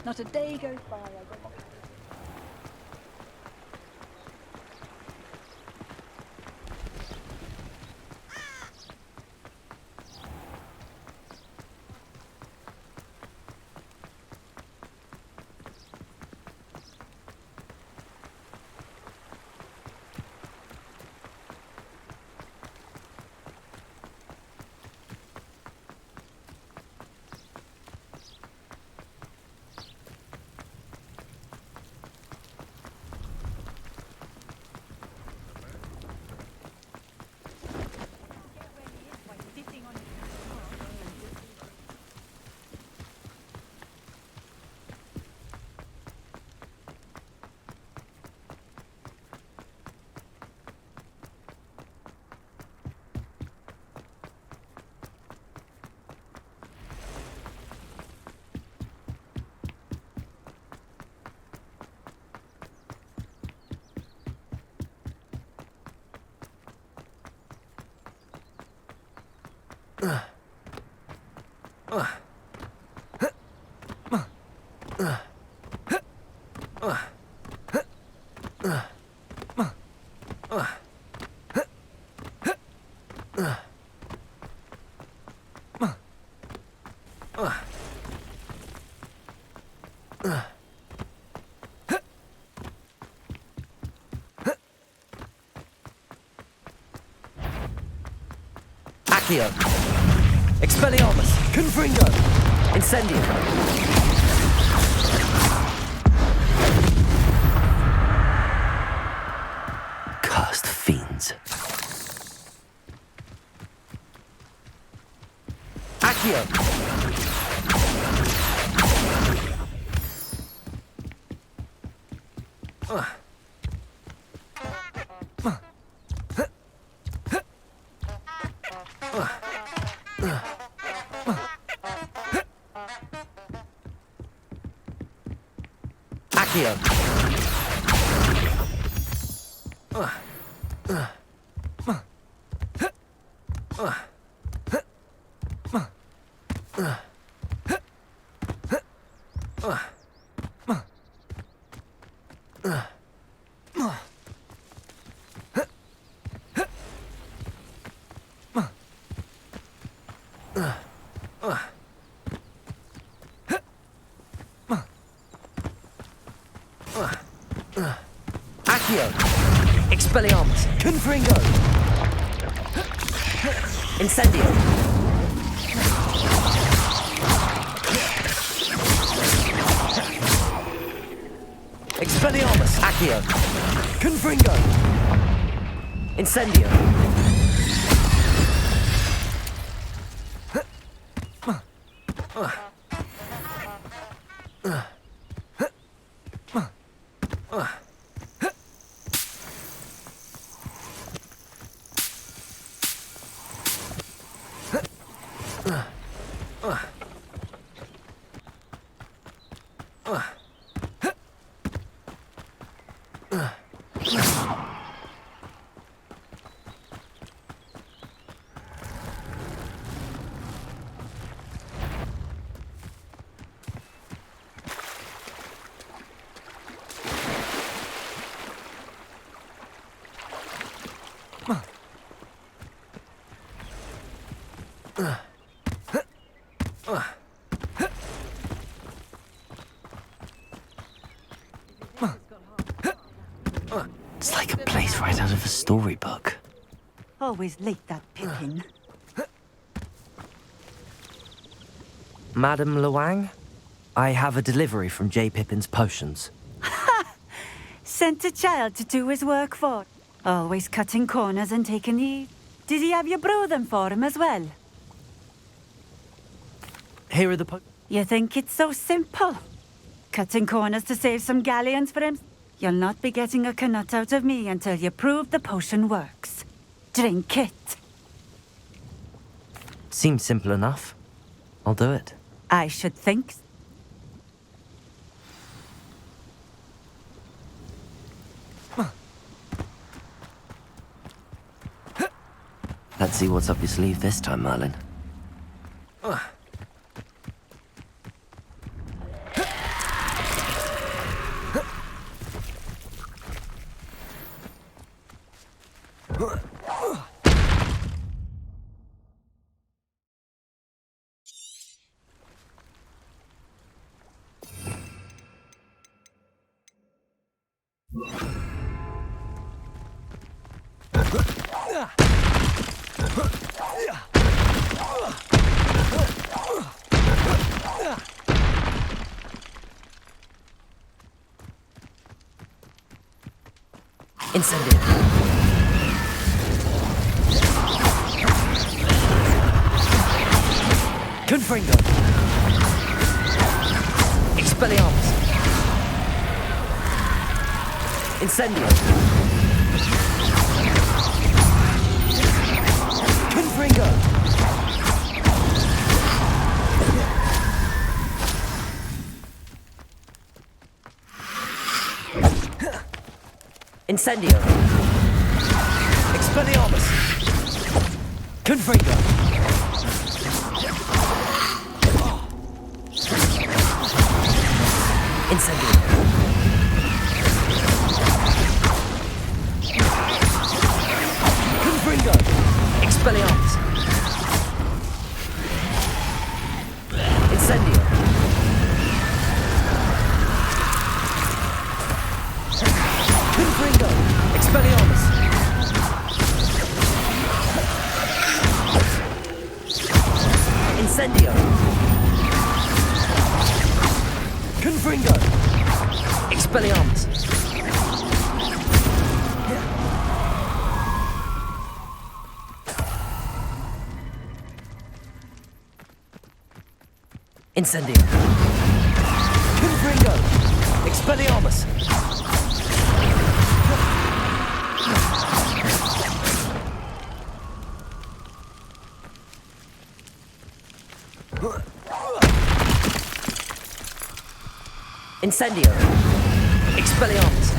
Not a day goes by. Accio. Expelliarmus. Confringo. Incendio. Cursed fiends. Accio. Accio. Accio. Expelliarmus. Confringo. Incendio. Expelliarmus. Accio. Confringo. Incendio. It's like a place right out of a storybook. Always late, that Pippin. Madam Luang, I have a delivery from J. Pippin's Potions. Sent a child to do his work for. Always cutting corners and taking the... Did he have you brew them for him as well? Here are the You think it's so simple? Cutting corners to save some galleons for him? You'll not be getting a canut out of me until you prove the potion works. Drink it. Seems simple enough. I'll do it. I should think so. Let's see what's up your sleeve this time, Merlin. Incendio. Confringo. Expelliarmus. Incendio. Confringo. Incendio. Expelliarmus. Confringo. Incendio. Confringo. Expelliarmus. Incendio. Confringo. Expelliarmus. Incendio. Confringo. Expelliarmus. Incendio. Confringo. Expelliarmus. Incendio. Expelliarmus.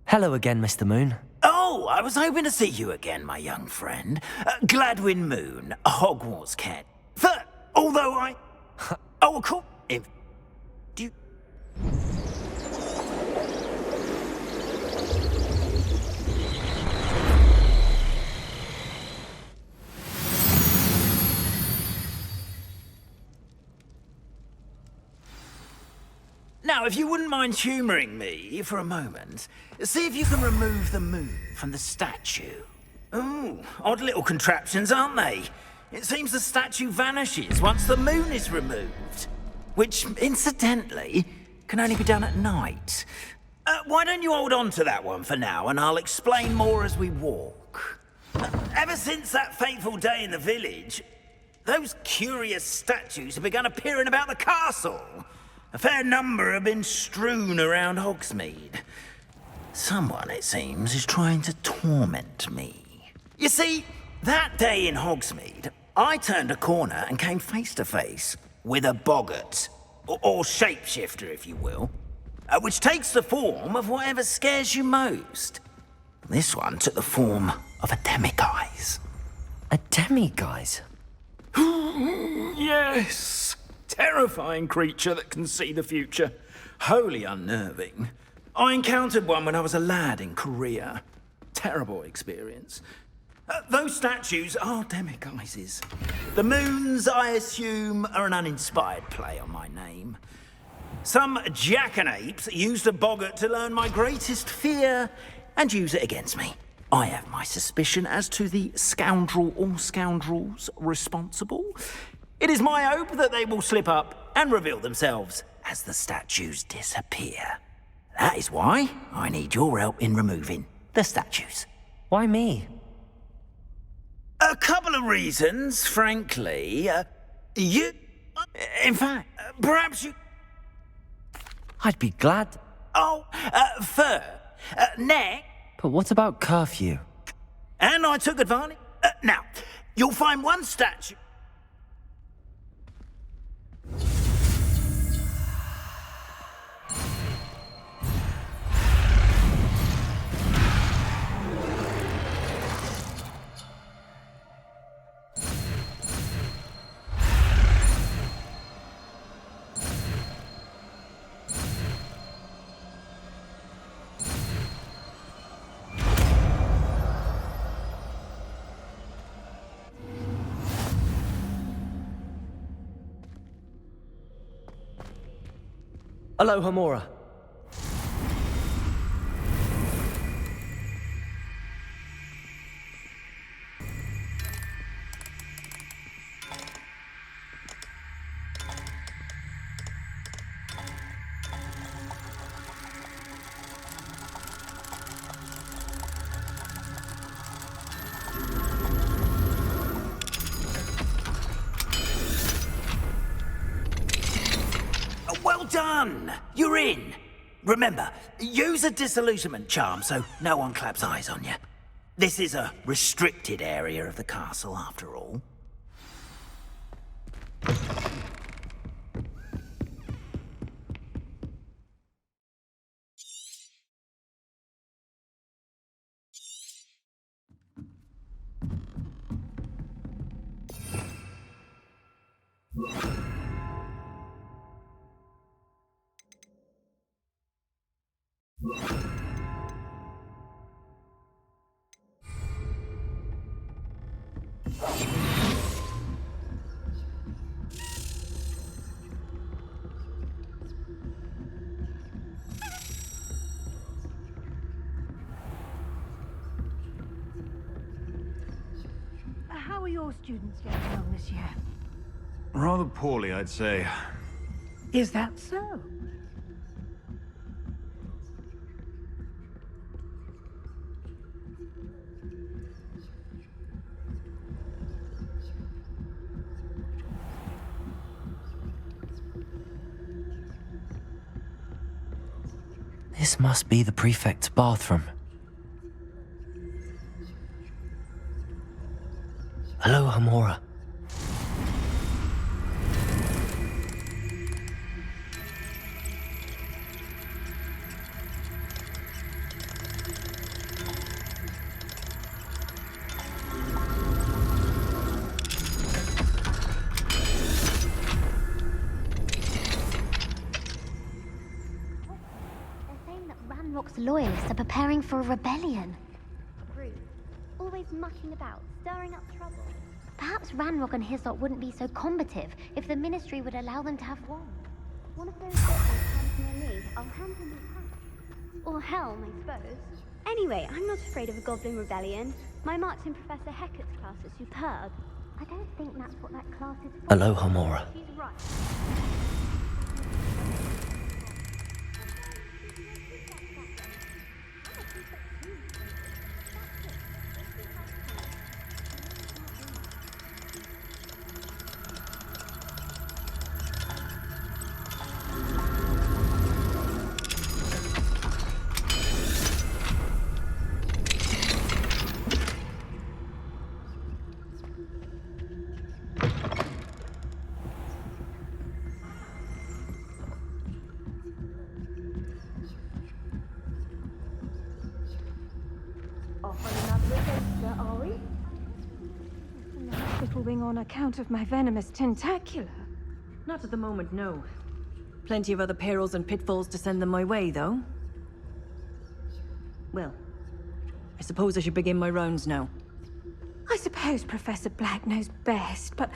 Hello again, Mr. Moon. Oh, I was hoping to see you again, my young friend. Gladwin Moon, Hogwarts cat. Although I... Oh, of course... Do you... Now, if you wouldn't mind humouring me for a moment, see if you can remove the moon from the statue. Ooh, odd little contraptions, aren't they? It seems the statue vanishes once the moon is removed. Which, incidentally, can only be done at night. Why don't you hold on to that one for now, and I'll explain more as we walk. Ever since that fateful day in the village, those curious statues have begun appearing about the castle. A fair number have been strewn around Hogsmeade. Someone, it seems, is trying to torment me. You see, that day in Hogsmeade, I turned a corner and came face to face with a boggart, or shapeshifter, if you will, which takes the form of whatever scares you most. This one took the form of a demiguise. A demiguise? Yes! Terrifying creature that can see the future. Wholly unnerving. I encountered one when I was a lad in Korea. Terrible experience. Those statues are demiguises. The moons, I assume, are an uninspired play on my name. Some jackanapes used a boggart to learn my greatest fear and use it against me. I have my suspicion as to the scoundrel or scoundrels responsible. It is my hope that they will slip up and reveal themselves as the statues disappear. That is why I need your help in removing the statues. Why me? A couple of reasons, frankly. You... In fact, perhaps you... I'd be glad. Oh, next... But what about curfew? And I took advantage... now, you'll find one statue... Hello, Hamora. Well done! You're in. Remember, use a disillusionment charm so no one claps eyes on you. This is a restricted area of the castle, after all. How are your students getting along this year? Rather poorly, I'd say. Is that so? This must be the prefect's bathroom. Hello, Hamora. Ranrock's loyalists are preparing for a rebellion. Rude. Always mucking about, stirring up trouble. Perhaps Ranrock and his lot wouldn't be so combative if the Ministry would allow them to have one. One of those comes near me, I'll hand him his hat. Or helm, I suppose. Anyway, I'm not afraid of a goblin rebellion. My marks in Professor Hecat's class are superb. I don't think that's what that class is for. Aloha, Mora. She's right. Little wing on account of my venomous tentacula. Not at the moment, no. Plenty of other perils and pitfalls to send them my way, though. Well, I suppose I should begin my rounds now. I suppose Professor Black knows best, but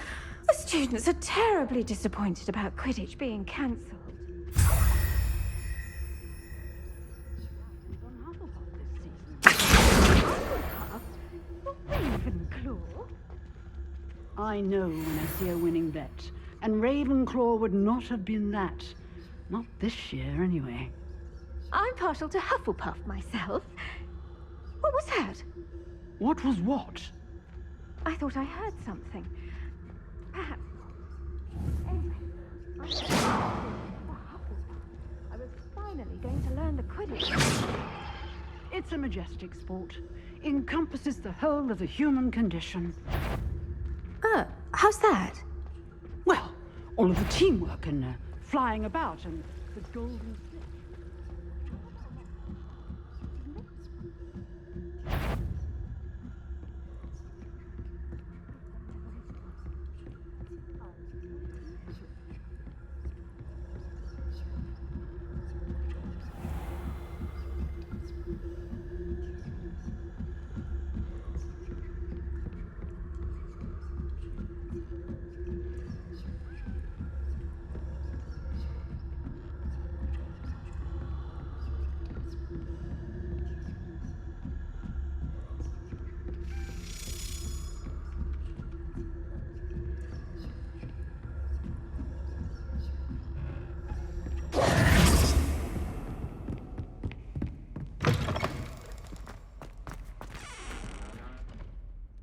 the students are terribly disappointed about Quidditch being cancelled. Ravenclaw? I know when I see a winning bet, and Ravenclaw would not have been that. Not this year, anyway. I'm partial to Hufflepuff myself. What was that? What was what? I thought I heard something. Perhaps. Anyway, I was finally going to learn the Quidditch. It's a majestic sport. Encompasses the whole of the human condition. How's that? Well, all of the teamwork and flying about and the golden stick.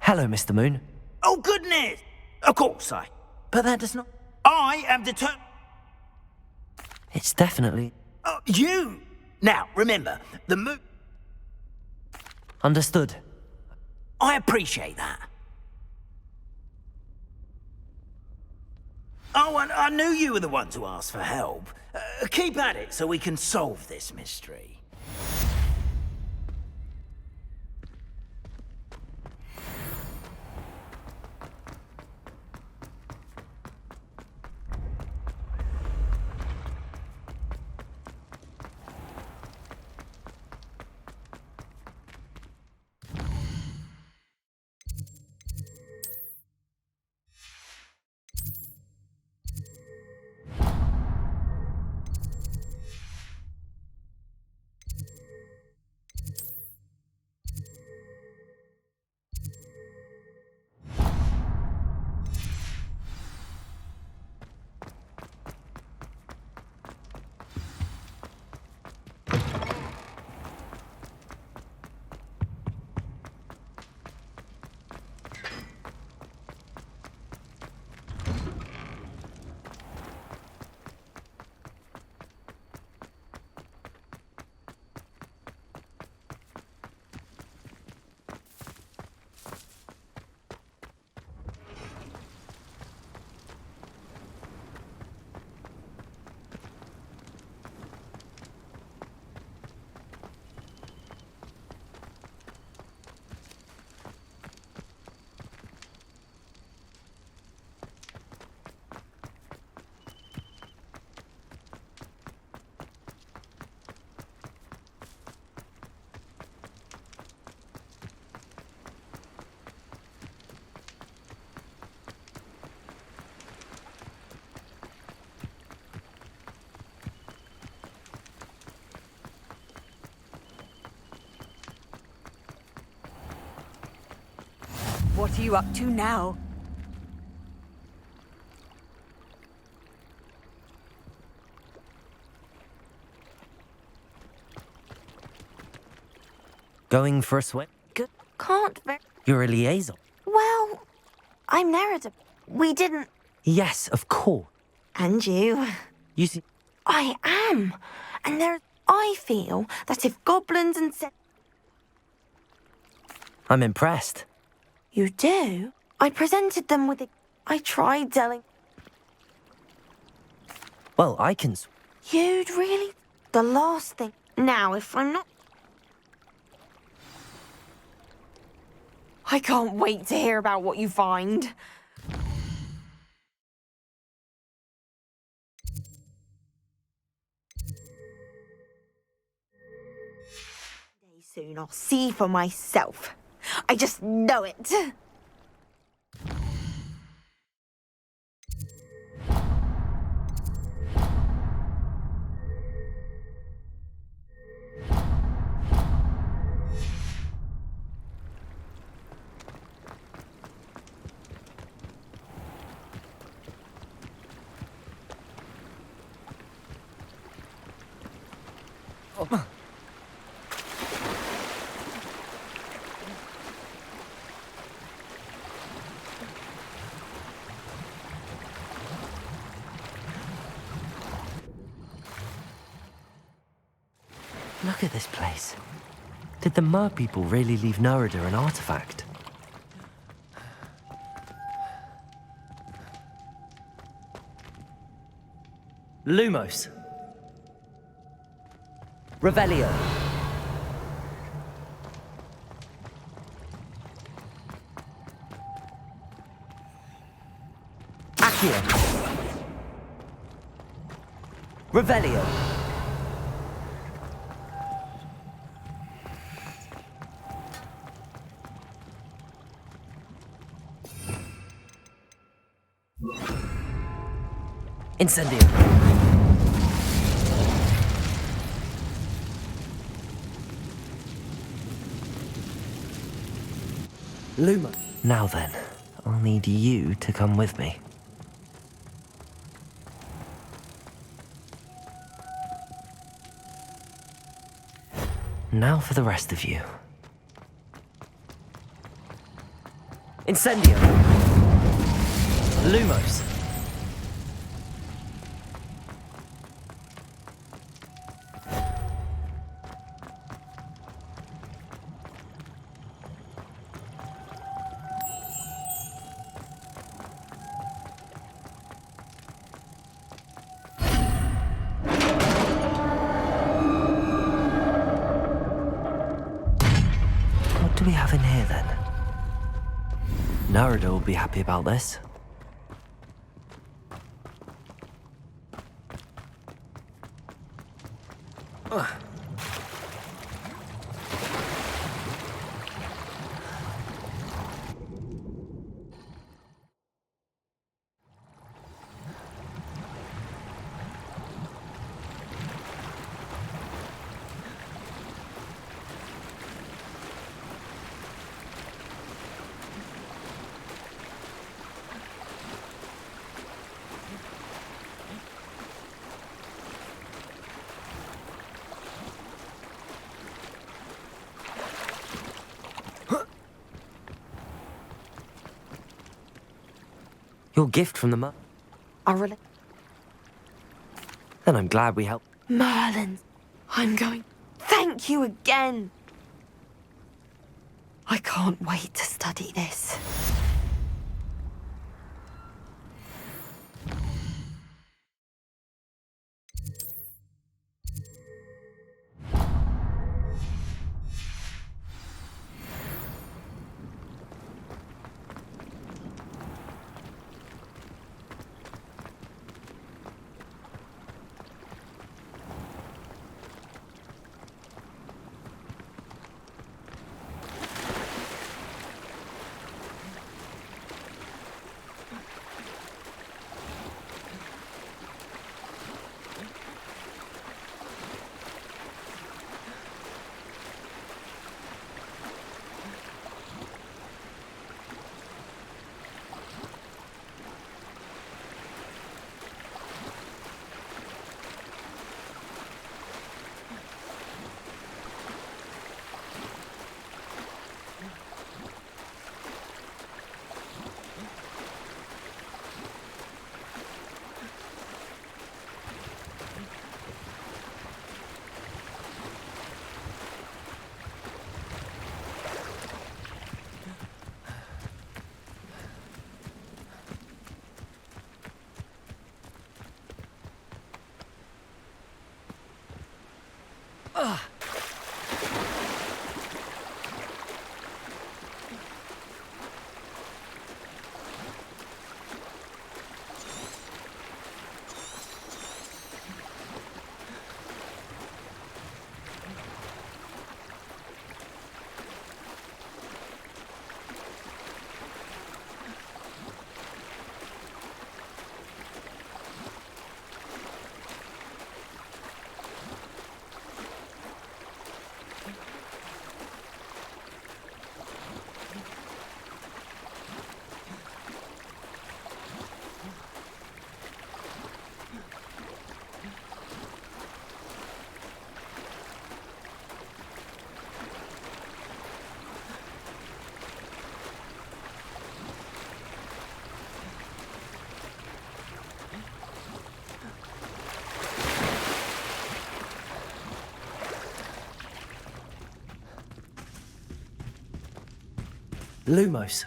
Hello, Mr. Moon. Oh, goodness! Of course But that does not... I am determined... It's definitely... You! Now, remember, the moon... Understood. I appreciate that. Oh, and I knew you were the one to ask for help. Keep at it so we can solve this mystery. What are you up to now? Going for a swim? Can't very... You're a liaison. Well, I'm Nerida. We didn't... Yes, of course. And you? You see... I am. And I feel that if goblins and... I'm impressed. You do? I presented them with a... I tried telling... Well, I can... You'd really... The last thing... Now, if I'm not... I can't wait to hear about what you find. Soon I'll see for myself. I just know it. Look at this place. Did the Mer people really leave Nerida an artifact? Lumos. Revelio. Accio. Revelio. Incendio. Luma. Now then, I'll need you to come with me. Now for the rest of you. Incendio. Lumos. What do we have in here then? Nerida will be happy about this. Your gift from the Mer... Then I'm glad we helped. Merlin, I'm going... Thank you again. I can't wait to study this. Lumos.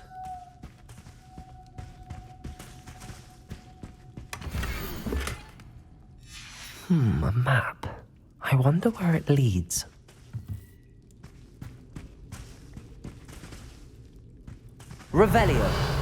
A map. I wonder where it leads. Revelio.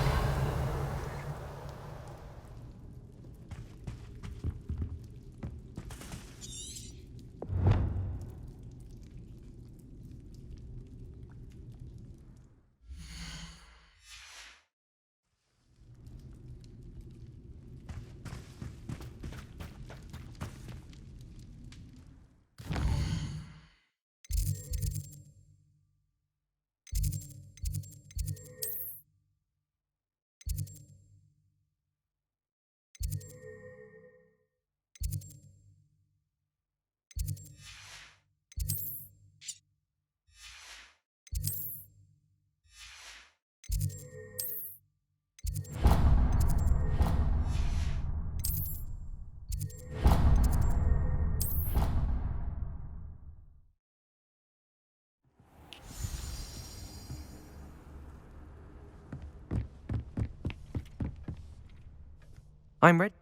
I'm ready.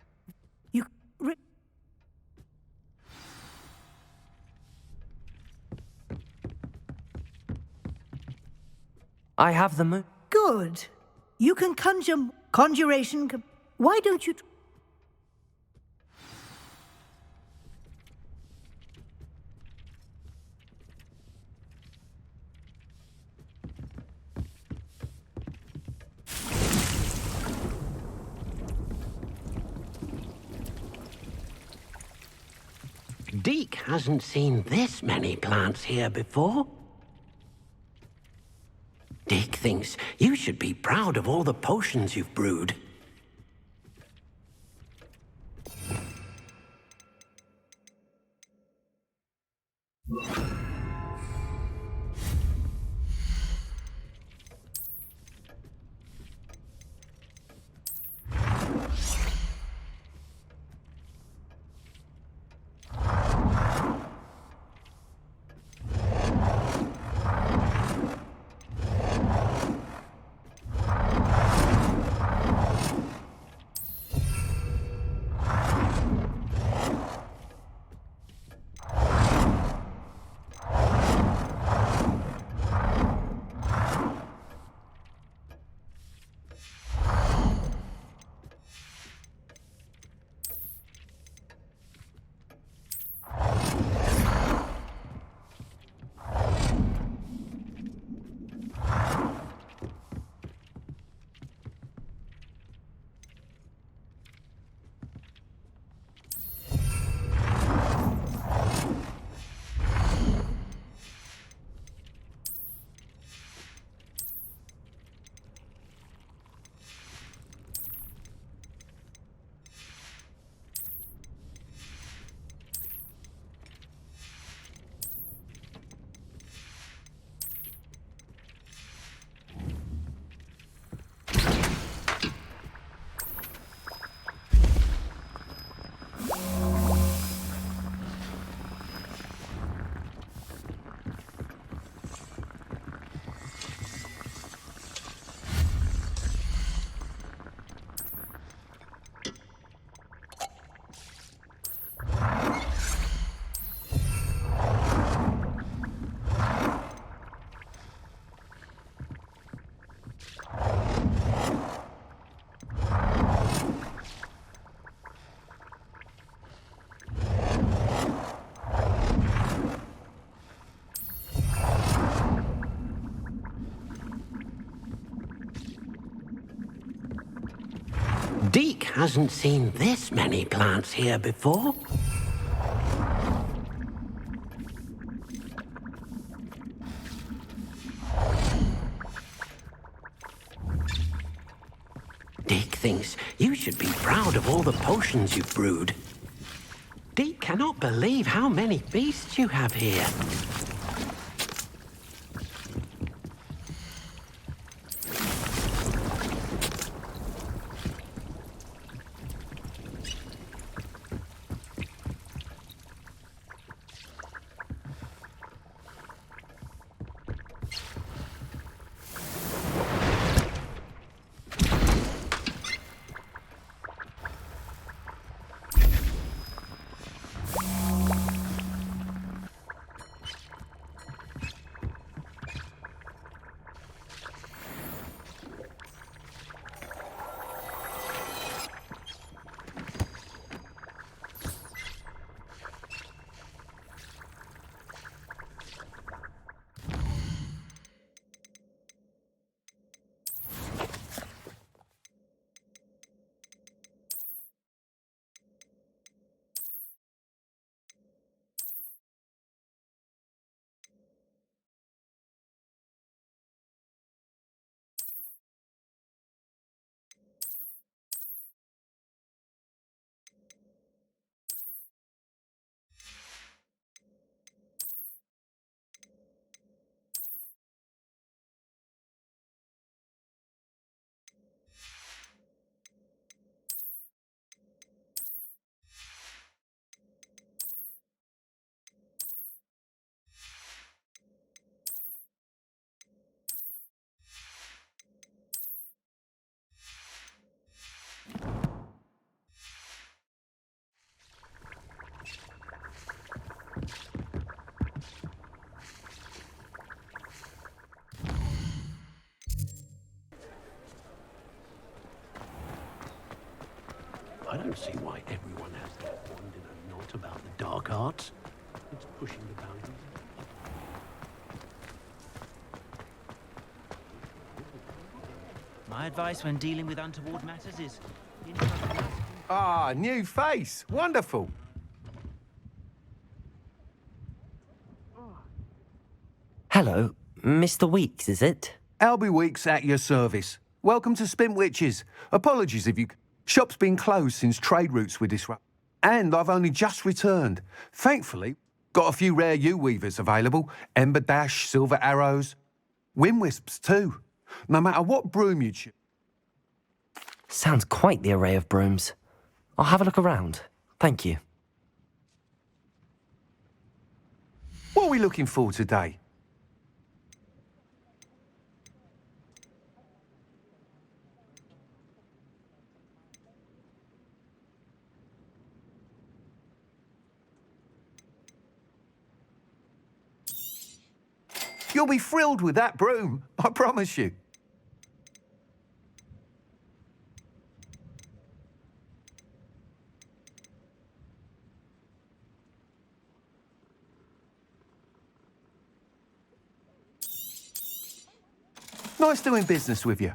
I have the moon. Good. You can conjuration. Why don't you... Deke hasn't seen this many plants here before. Deke thinks you should be proud of all the potions you've brewed. hasn't seen this many plants here before. Deek thinks you should be proud of all the potions you've brewed. Deek cannot believe how many beasts you have here. I don't see why everyone has to wand in a knot about the dark arts. It's pushing the boundaries. My advice when dealing with untoward matters is... Ah, new face. Wonderful. Hello, Mr. Weeks, is it? Albie Weeks at your service. Welcome to Spintwitches. Apologies if you... Shop's been closed since trade routes were disrupted. And I've only just returned. Thankfully, got a few rare U-weavers available. Ember Dash, Silver Arrows. Wind Wisps too. No matter what broom you choose. Sounds quite the array of brooms. I'll have a look around. Thank you. What are we looking for today? You'll be thrilled with that broom, I promise you. Nice doing business with you.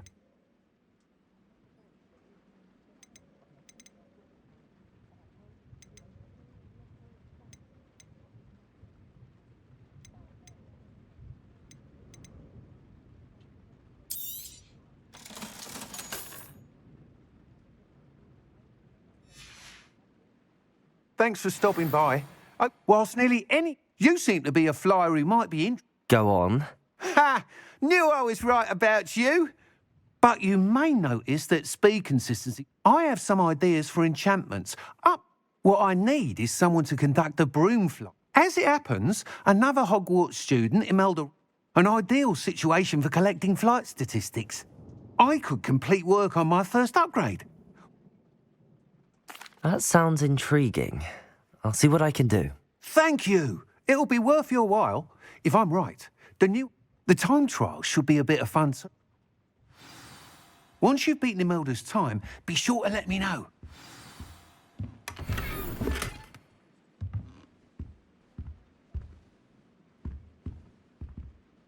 Thanks for stopping by. Whilst nearly any... You seem to be a flyer who might be in... Go on. Ha! Knew I was right about you. But you may notice that speed consistency... I have some ideas for enchantments. What I need is someone to conduct a broom flight. As it happens, another Hogwarts student, Imelda... An ideal situation for collecting flight statistics. I could complete work on my first upgrade. That sounds intriguing. I'll see what I can do. Thank you. It'll be worth your while. If I'm right, the time trial should be a bit of fun. Once you've beaten Imelda's time, be sure to let me know.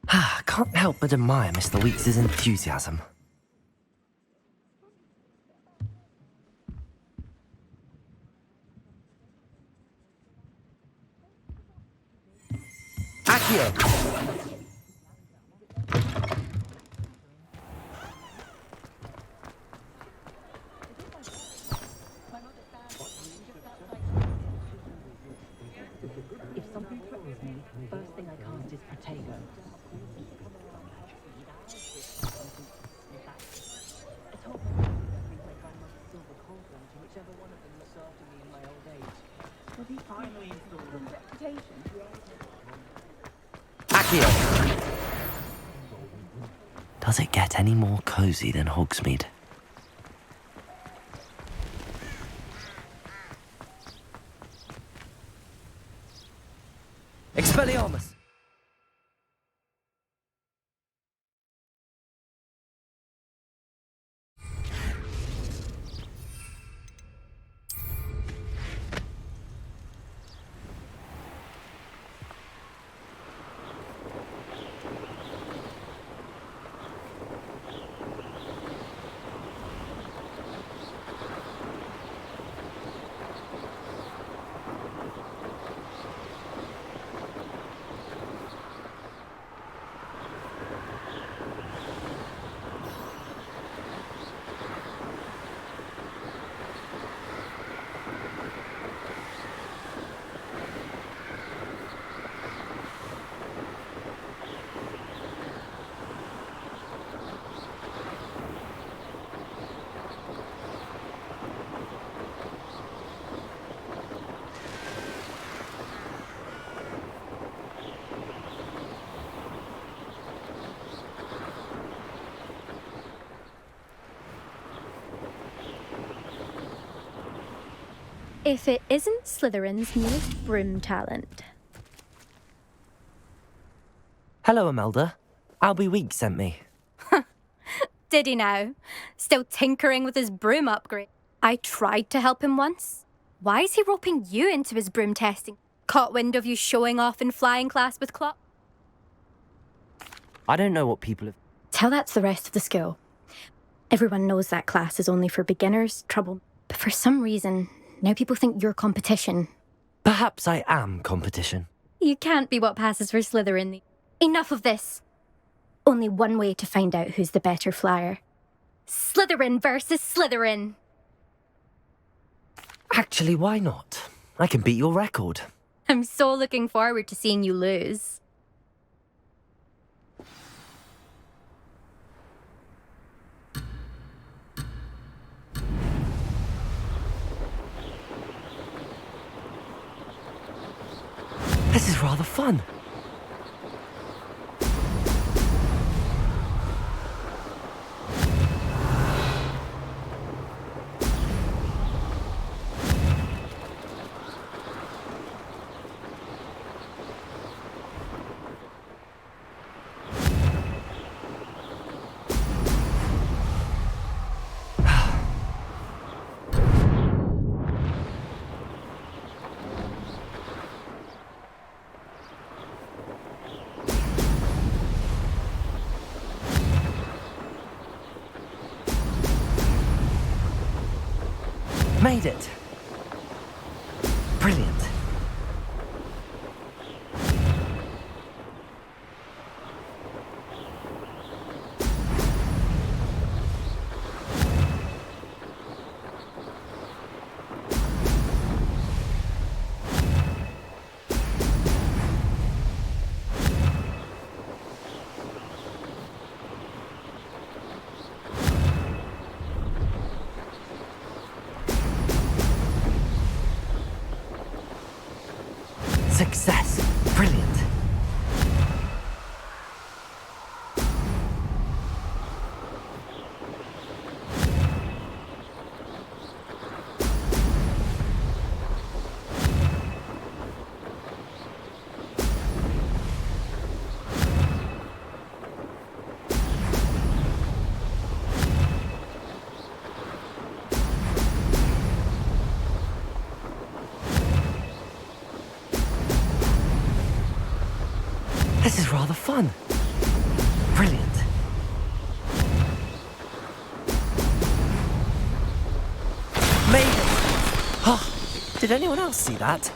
I can't help but admire Mr. Weeks' enthusiasm. Accio! If something threatens me, first thing I cast is Protego. Accio! Does it get any more cozy than Hogsmeade? Expelliarmus! If it isn't Slytherin's newest broom talent. Hello, Imelda. Albie Week sent me. Did he now? Still tinkering with his broom upgrade. I tried to help him once. Why is he roping you into his broom testing? Caught wind of you showing off in flying class with Clop? I don't know what people have... Tell that to the rest of the school. Everyone knows that class is only for beginners, trouble. But for some reason, now people think you're competition. Perhaps I am competition. You can't be what passes for Slytherin. Enough of this. Only one way to find out who's the better flyer. Slytherin versus Slytherin. Actually, why not? I can beat your record. I'm so looking forward to seeing you lose. This is rather fun. Made it. Brilliant. Success. Brilliant. This is rather fun. Brilliant. Made it! Oh, did anyone else see that?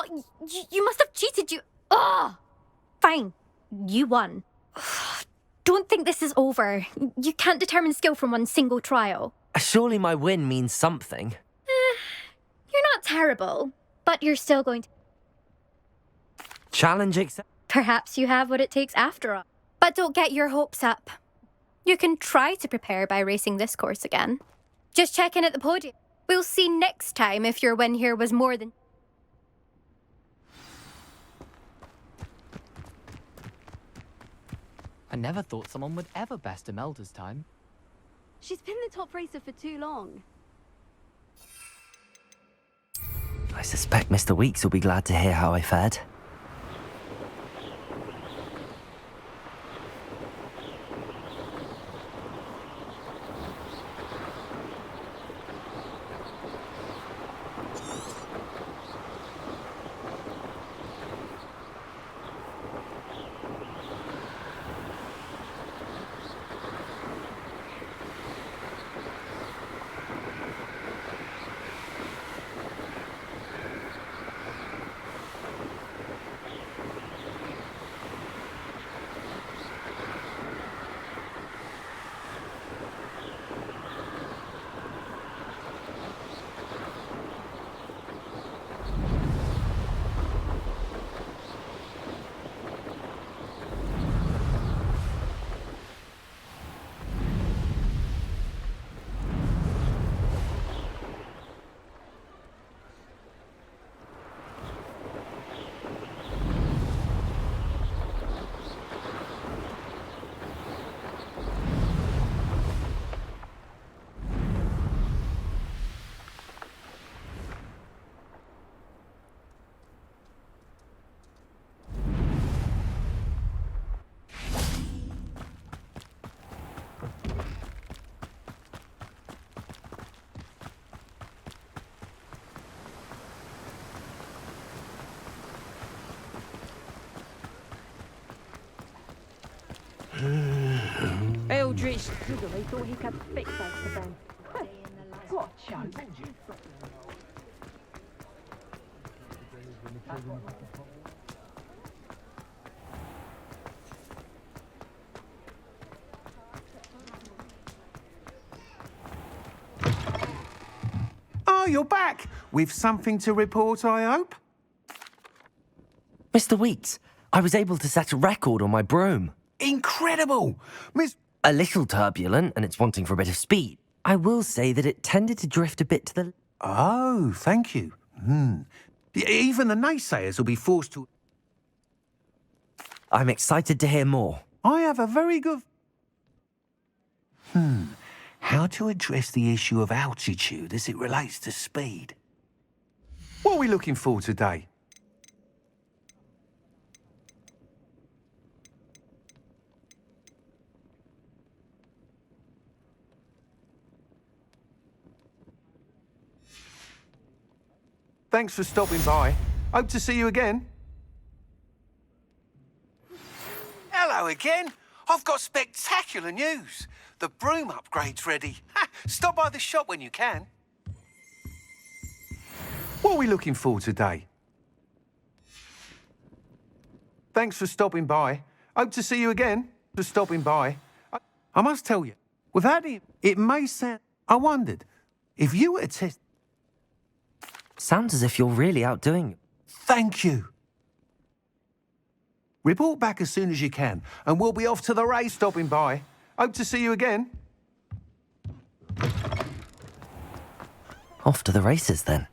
not! You must have cheated, you... Ugh! Fine. You won. Don't think this is over. You can't determine skill from one single trial. Surely my win means something. You're not terrible, but you're still going to... Challenge accepted. Perhaps you have what it takes after all. But don't get your hopes up. You can try to prepare by racing this course again. Just check in at the podium. We'll see next time if your win here was more than... I never thought someone would ever best Imelda's time. She's been the top racer for too long. I suspect Mr. Weeks will be glad to hear how I fared. Eldritch Diggory thought he could fix us for them. What a joke. Oh, you're back! With something to report, I hope? Mr. Weeks, I was able to set a record on my broom. Incredible! Miss... A little turbulent, and it's wanting for a bit of speed. I will say that it tended to drift a bit to the... Oh, thank you. Even the naysayers will be forced to... I'm excited to hear more. I have a very good... How to address the issue of altitude as it relates to speed. What are we looking for today? Thanks for stopping by. Hope to see you again. Hello again. I've got spectacular news. The broom upgrade's ready. Stop by the shop when you can. What are we looking for today? Thanks for stopping by. Hope to see you again. For stopping by. I must tell you, without it may sound... I wondered, if you were to test... Sounds as if you're really outdoing it. Thank you. Report back as soon as you can, and we'll be off to the race stopping by. Hope to see you again. Off to the races, then.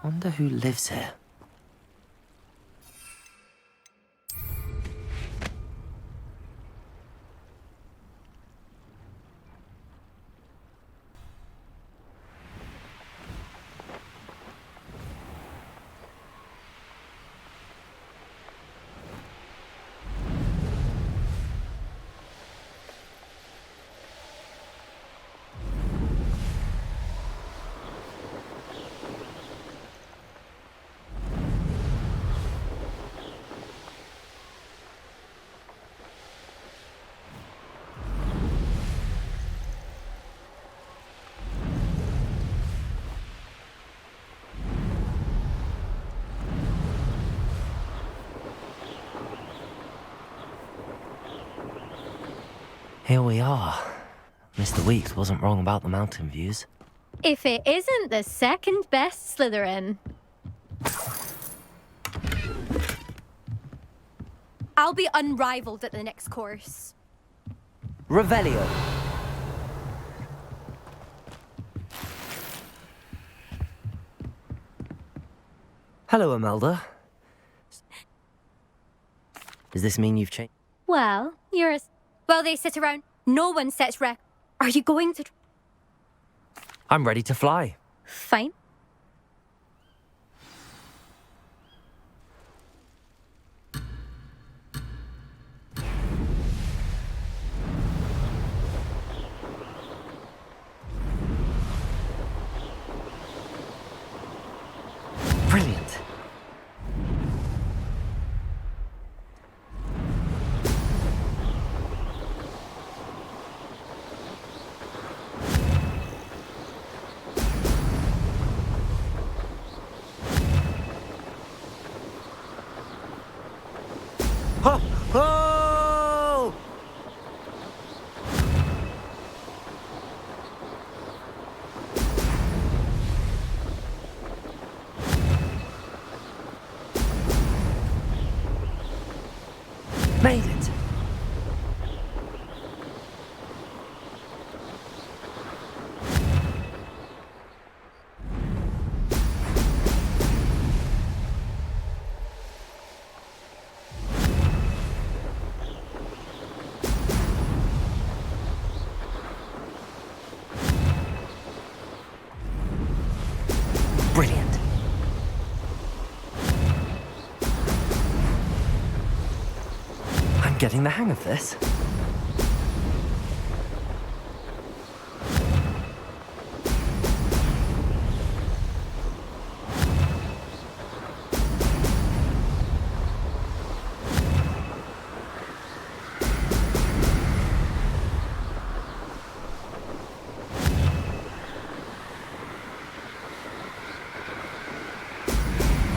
Wonder who lives here. Here we are. Mr. Weeks wasn't wrong about the mountain views. If it isn't the second best Slytherin. I'll be unrivaled at the next course. Revelio. Hello, Imelda. Does this mean you've changed? Well, you're a... Well, they sit around. No one sets rec... Are you going to... I'm ready to fly. Fine. Brilliant. Ho! Ho! Made it. Brilliant. I'm getting the hang of this.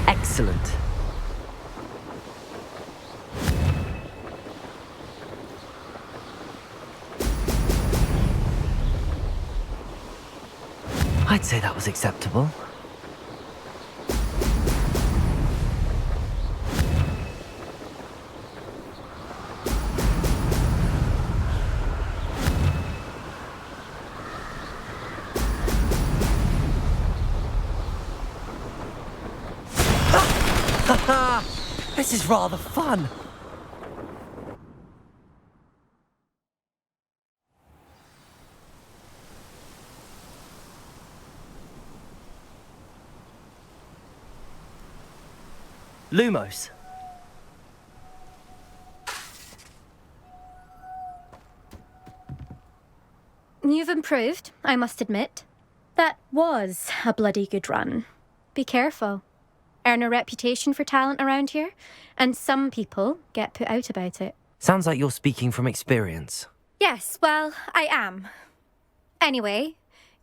Excellent. I'd say that was acceptable. This is rather fun. Lumos. You've improved, I must admit. That was a bloody good run. Be careful. Earn a reputation for talent around here, and some people get put out about it. Sounds like you're speaking from experience. Yes, well, I am. Anyway,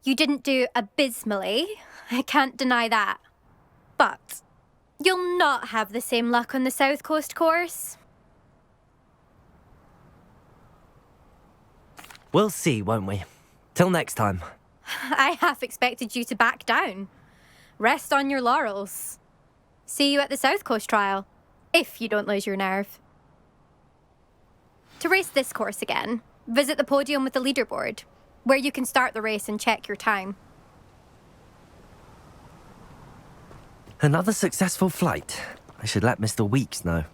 you didn't do abysmally. I can't deny that. But you'll not have the same luck on the South Coast course. We'll see, won't we? Till next time. I half expected you to back down. Rest on your laurels. See you at the South Coast trial, if you don't lose your nerve. To race this course again, visit the podium with the leaderboard, where you can start the race and check your time. Another successful flight. I should let Mr. Weeks know.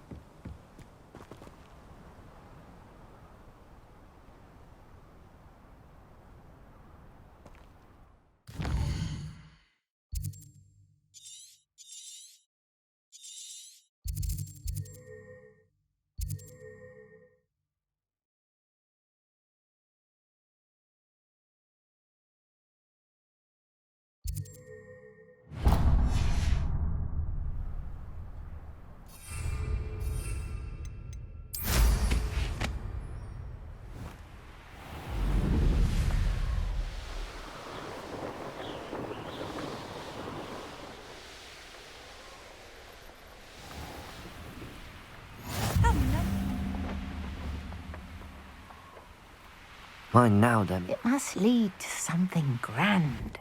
Mine now, then. It must lead to something grand.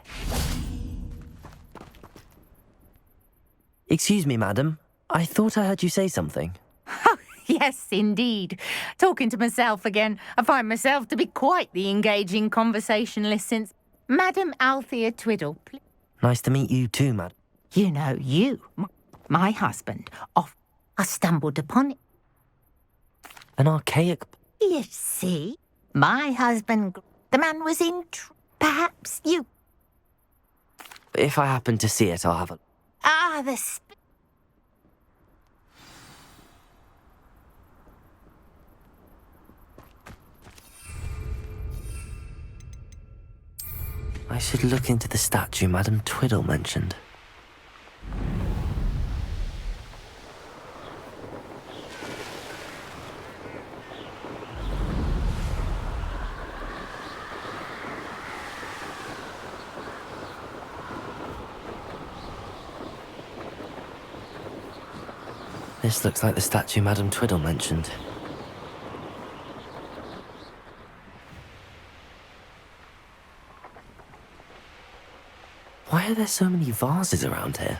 Excuse me, madam. I thought I heard you say something. Yes, indeed. Talking to myself again. I find myself to be quite the engaging conversationalist since Madam Althea Twiddle. Nice to meet you too, madam. You know, my husband, I stumbled upon it. An archaic... You see, my husband, the man was in... Perhaps you... If I happen to see it, I'll have a... Ah, I should look into the statue Madam Twiddle mentioned. This looks like the statue Madam Twiddle mentioned. Why are there so many vases around here?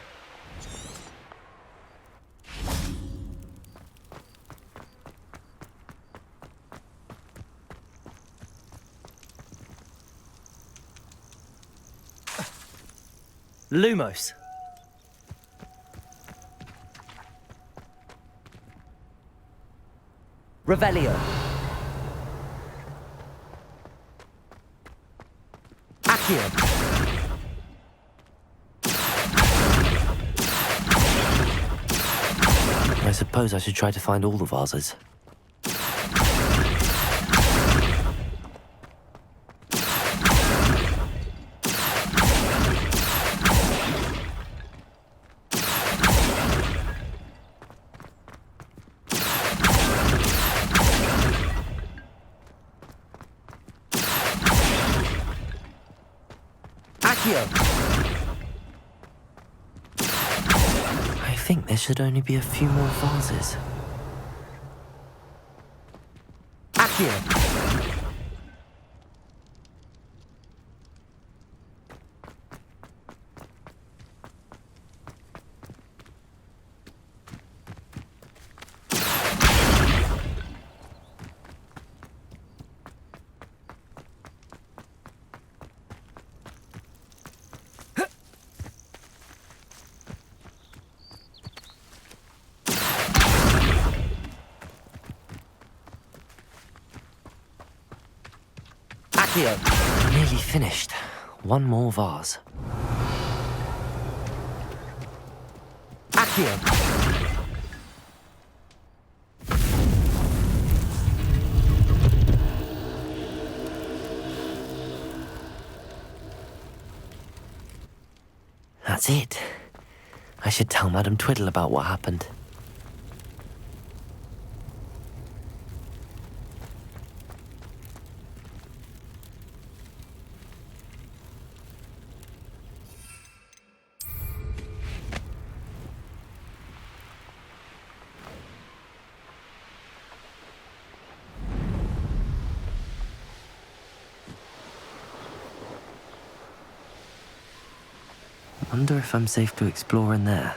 Lumos. Revelio. Accio. I suppose I should try to find all the vases. I think there should only be a few more vases. Accio! Nearly finished. One more vase. Accio! That's it. I should tell Madam Twiddle about what happened. Wonder if I'm safe to explore in there.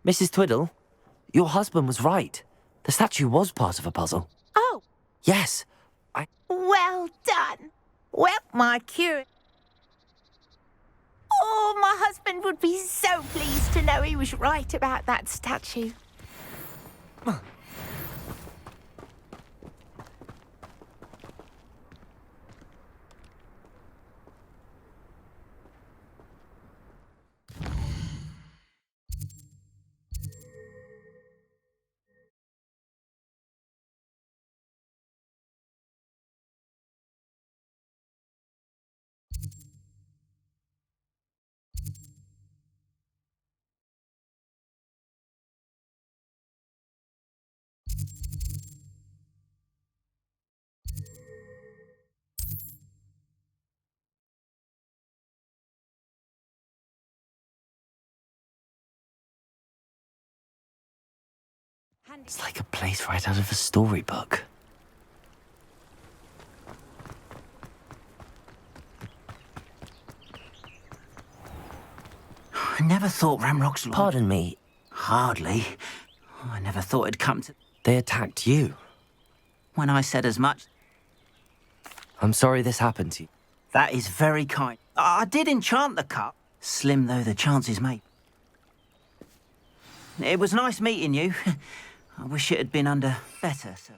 Mrs. Twiddle, your husband was right. The statue was part of a puzzle. Oh! Yes, Well done! Well, my cure... Oh, my husband would be so pleased to know he was right about that statue. It's like a place right out of a storybook. I never thought Ramrock's... Pardon me. Hardly. I never thought it'd come to... They attacked you. When I said as much... I'm sorry this happened to you. That is very kind. I did enchant the cup, slim though the chances may. It was nice meeting you. I wish it had been under better, so...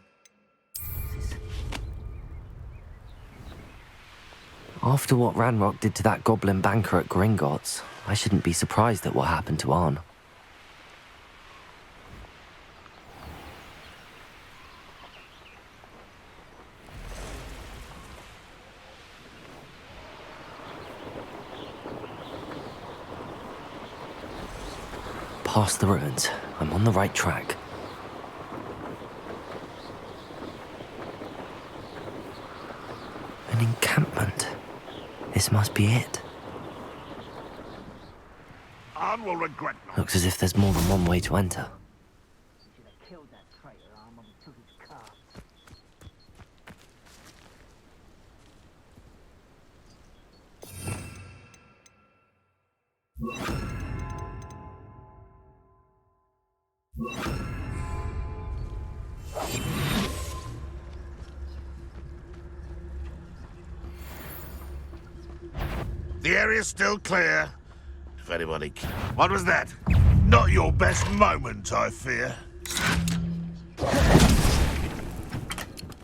After what Ranrock did to that goblin banker at Gringotts, I shouldn't be surprised at what happened to Arn. Past the ruins. I'm on the right track. An encampment. This must be it. Arn will regret not. Looks as if there's more than one way to enter. The area's still clear. If anybody... What was that? Not your best moment, I fear.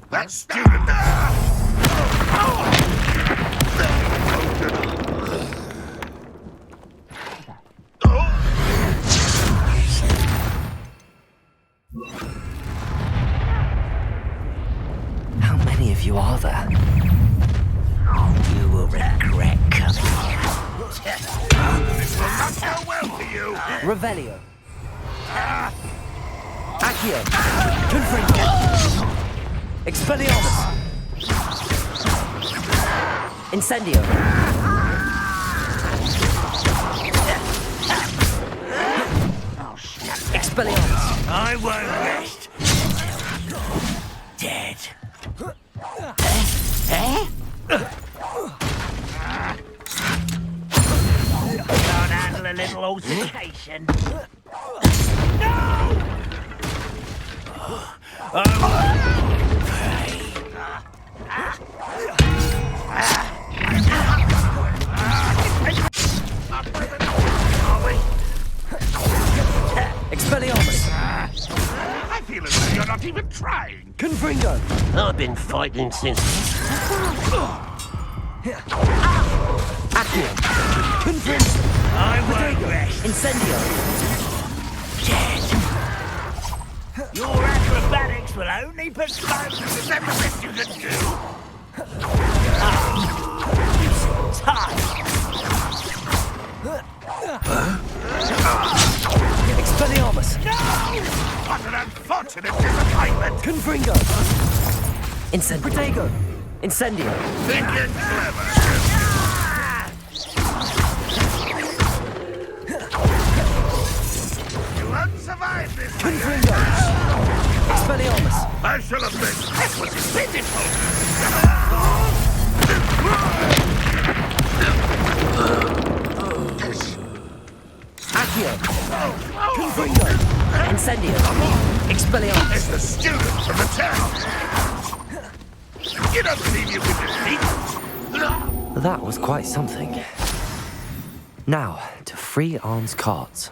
That student... How many of you are there? You will regret coming here. This will not go well for you. Revelio. Accio. Confringo. Expelliarmus. Incendio. Expelliarmus. I won't rest. Dead. Can't handle a little altercation. No! Expelliarmus. I feel as though you're not even trying. Confringo. I've been fighting since... Accio. Confringo. I won't rest. Incendio. Dead. Your acrobatics will only postpone. Is that the best you can do? You seem tired. Expelliarmus. No! What an unfortunate disappointment. Confringo. Protego. Incendio. Think it clever. You won't survive this. Confringo. Expelliarmus. I shall admit, this was pitiful. Accio. Confringo. Incendio. Expelliarmus. It's the student from the town. You don't believe you can defeat them? That was quite something. Now, to free Arn's carts.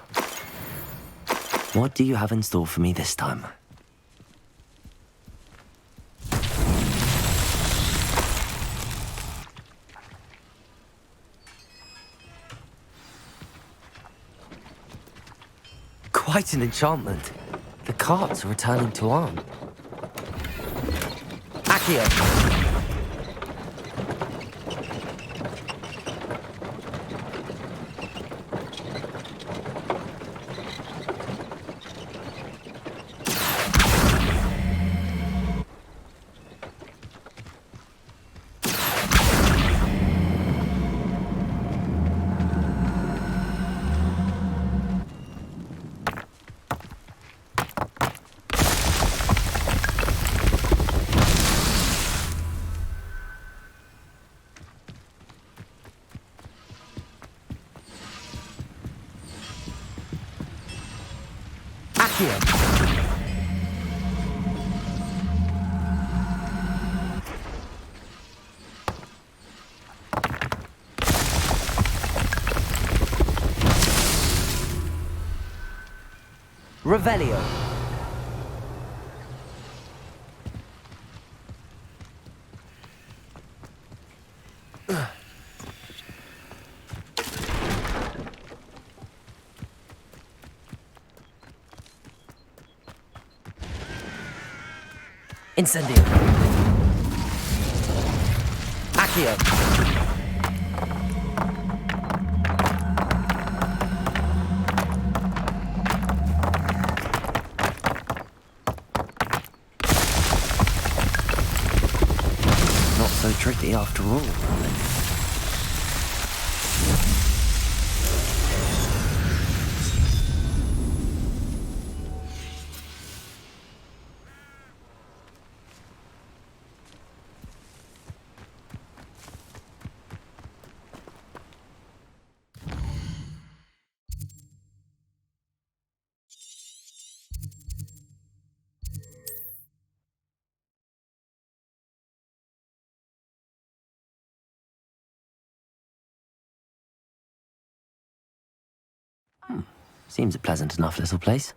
What do you have in store for me this time? Quite an enchantment. The carts are returning to Arn. Accio. Accio. Revelio. Incendio. Accio. Not so tricky after all, right? Seems a pleasant enough little place.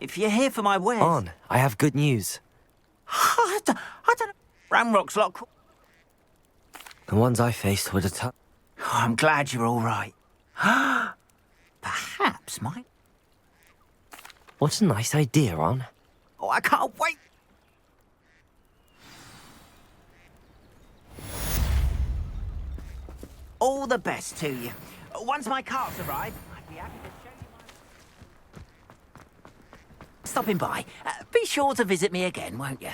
If you're here for my wares... On, I have good news. I don't know. Ramrock's lot... The ones I faced were the I'm glad you're all right. Perhaps my... What a nice idea, On. Oh, I can't wait. All the best to you. Once my carts arrive, I'd be happy to show you my... Stopping by. Be sure to visit me again, won't you?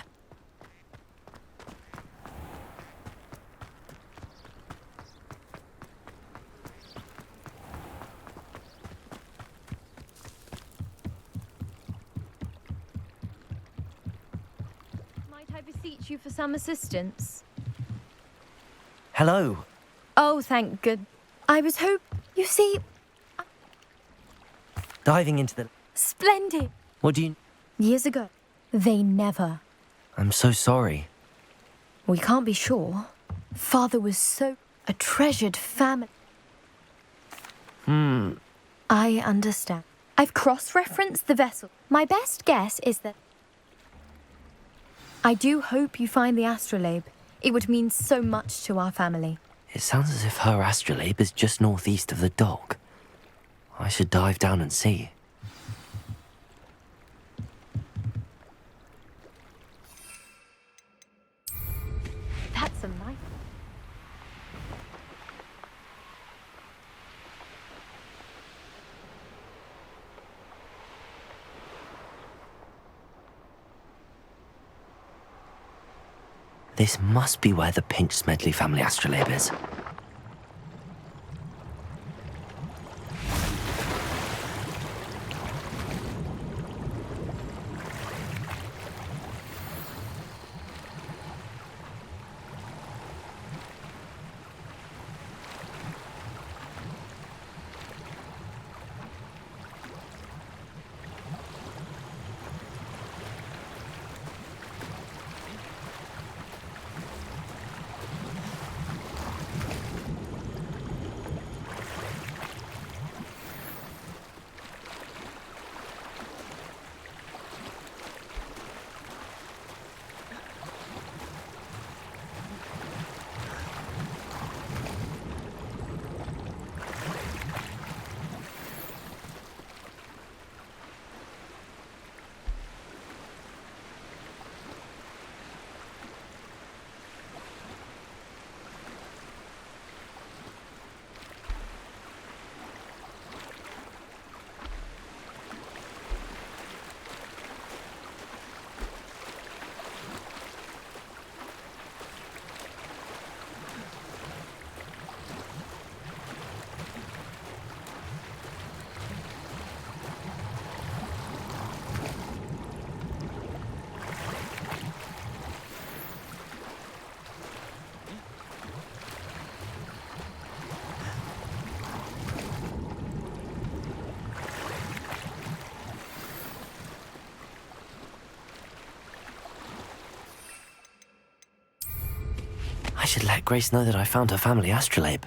Might I beseech you for some assistance? Hello. Oh, thank good. I was you see... Diving into the... Splendid. What do you... Years ago, they never... I'm so sorry. We can't be sure. Father was a treasured family. I understand. I've cross-referenced the vessel. My best guess is that... I do hope you find the astrolabe. It would mean so much to our family. It sounds as if her astrolabe is just northeast of the dock. I should dive down and see. That's a nice... This must be where the Pinch Smedley family astrolabe is. should let Grace know that I found her family astrolabe.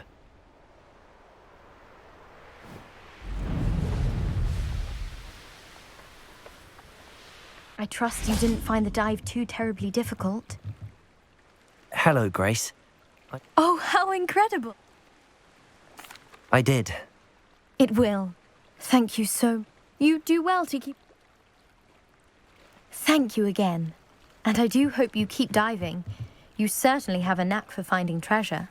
I trust you didn't find the dive too terribly difficult. Hello, Grace. Oh, how incredible! I did. It will. Thank you so. You do well to keep... Thank you again. And I do hope you keep diving. You certainly have a knack for finding treasure.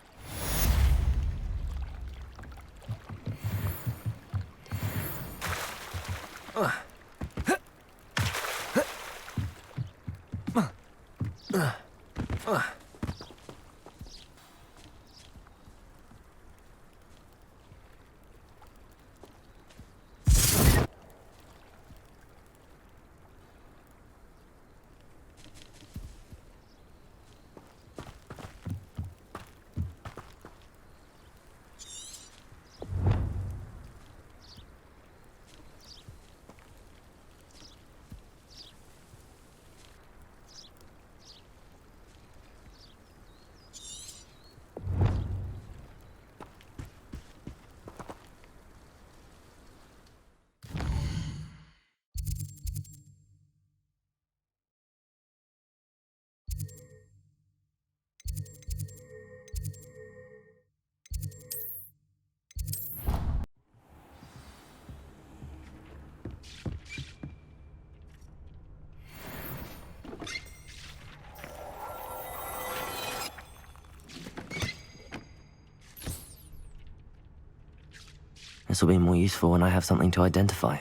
This will be more useful when I have something to identify.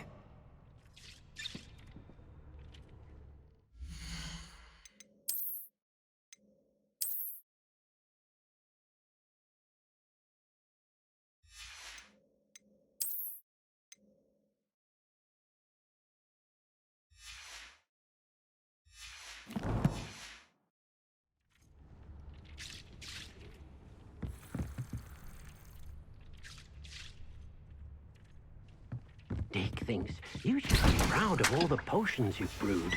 Dick thinks you should be proud of all the potions you've brewed.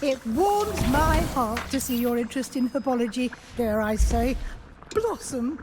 It warms my heart to see your interest in herbology, dare I say, blossom.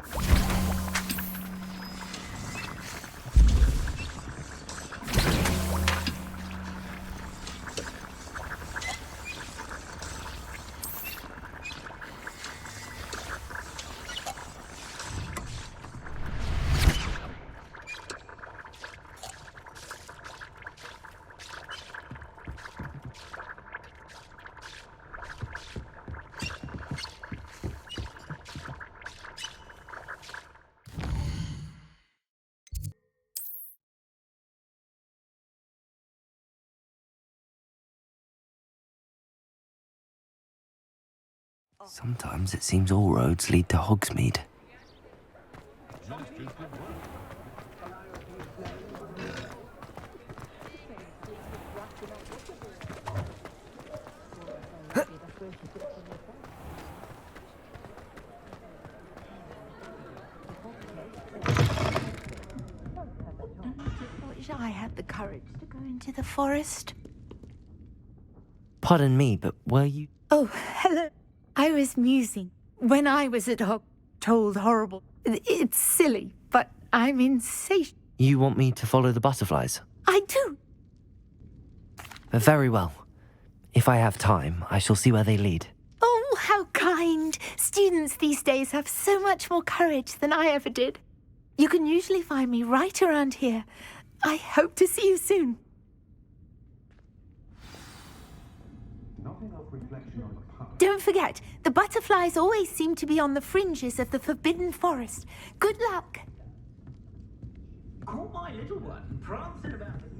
Sometimes it seems all roads lead to Hogsmeade. I wish I had the courage to go into the forest. Pardon me, but were you... Oh, hello. I was musing. When I was at told horrible. It's silly, but I'm insatiable. You want me to follow the butterflies? I do. Very well. If I have time, I shall see where they lead. Oh, how kind. Students these days have so much more courage than I ever did. You can usually find me right around here. I hope to see you soon. don't forget, the butterflies always seem to be on the fringes of the Forbidden Forest. Good luck. Caught my little one prancing about the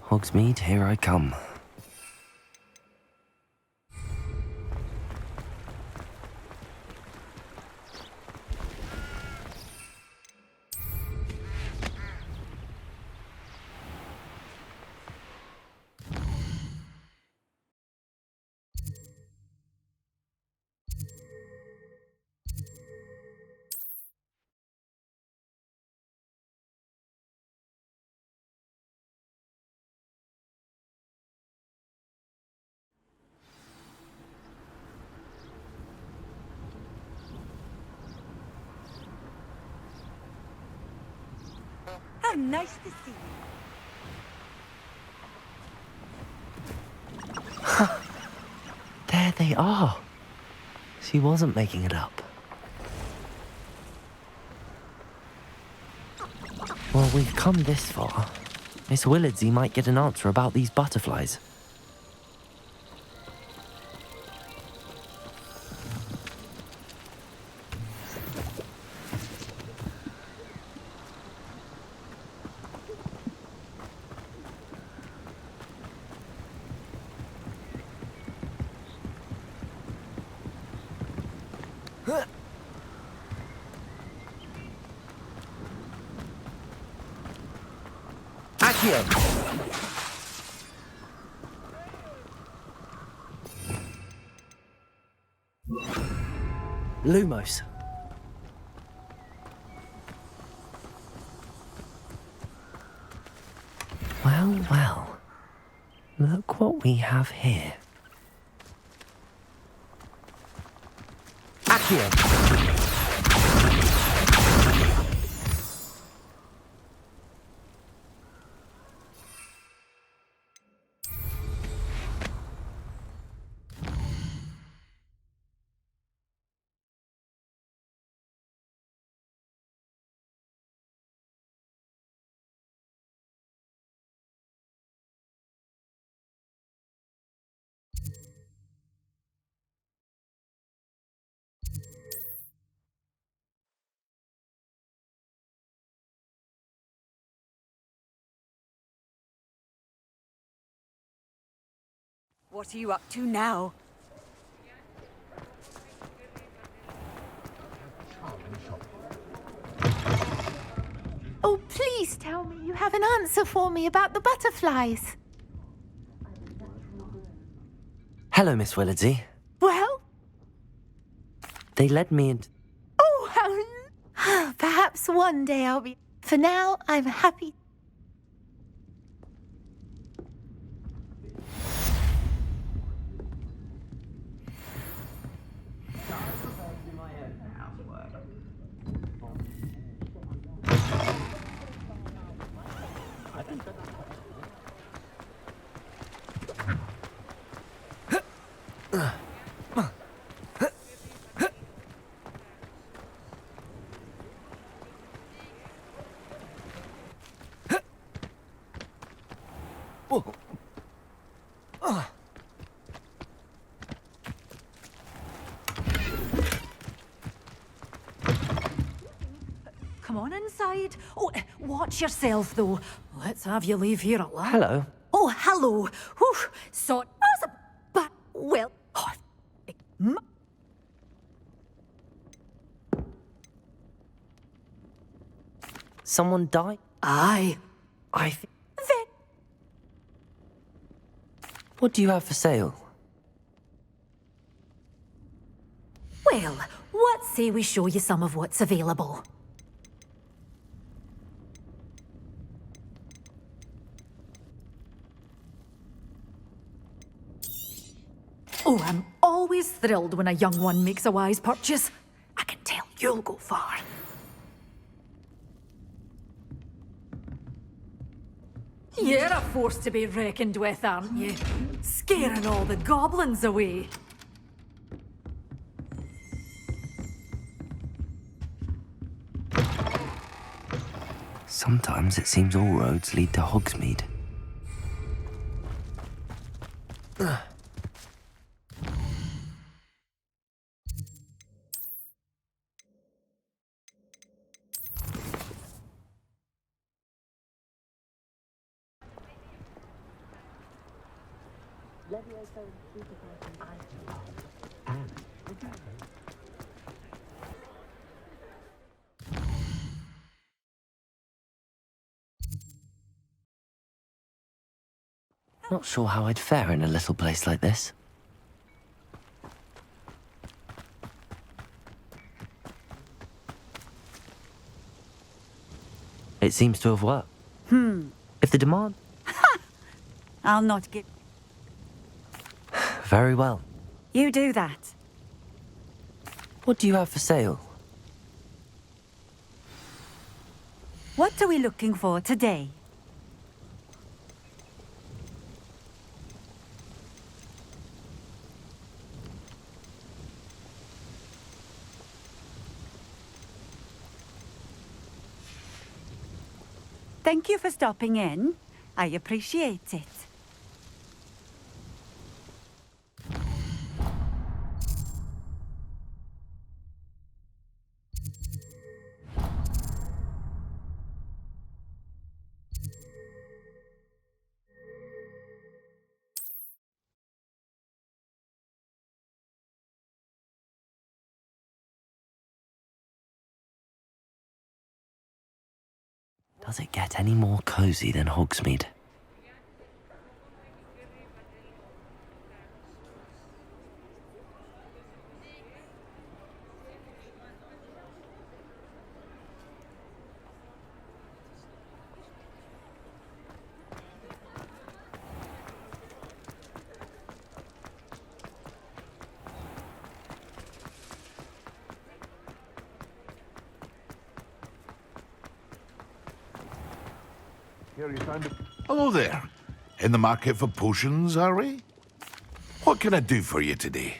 Hogsmeade, here I come. How nice to see you. There they are. She wasn't making it up. Well, we've come this far. Miss Willardsey might get an answer about these butterflies. Accio! Lumos. Well, well. Look what we have here. Accio! What are you up to now? Oh, please tell me you have an answer for me about the butterflies. Hello, Miss Willardsey. Well? They led me into... Oh, how... Perhaps one day I'll be... For now, I'm happy... Come on inside. Oh, watch yourself, though. Let's have you leave here alive. Hello. Oh, hello. Whew. So, but, well... Oh, Someone died? aye. I think... What do you have for sale? Well, what say we show you some of what's available? Oh, I'm always thrilled when a young one makes a wise purchase. I can tell you'll go far. You're a force to be reckoned with, aren't you? Scaring all the goblins away. Sometimes it seems all roads lead to Hogsmeade. Not sure how I'd fare in a little place like this. It seems to have worked. If the demand... I'll not give... Very well. You do that. What do you have for sale? What are we looking for today? Thank you for stopping in. I appreciate it. Does it get any more cozy than Hogsmeade? Hello there. In the market for potions, are we? What can I do for you today?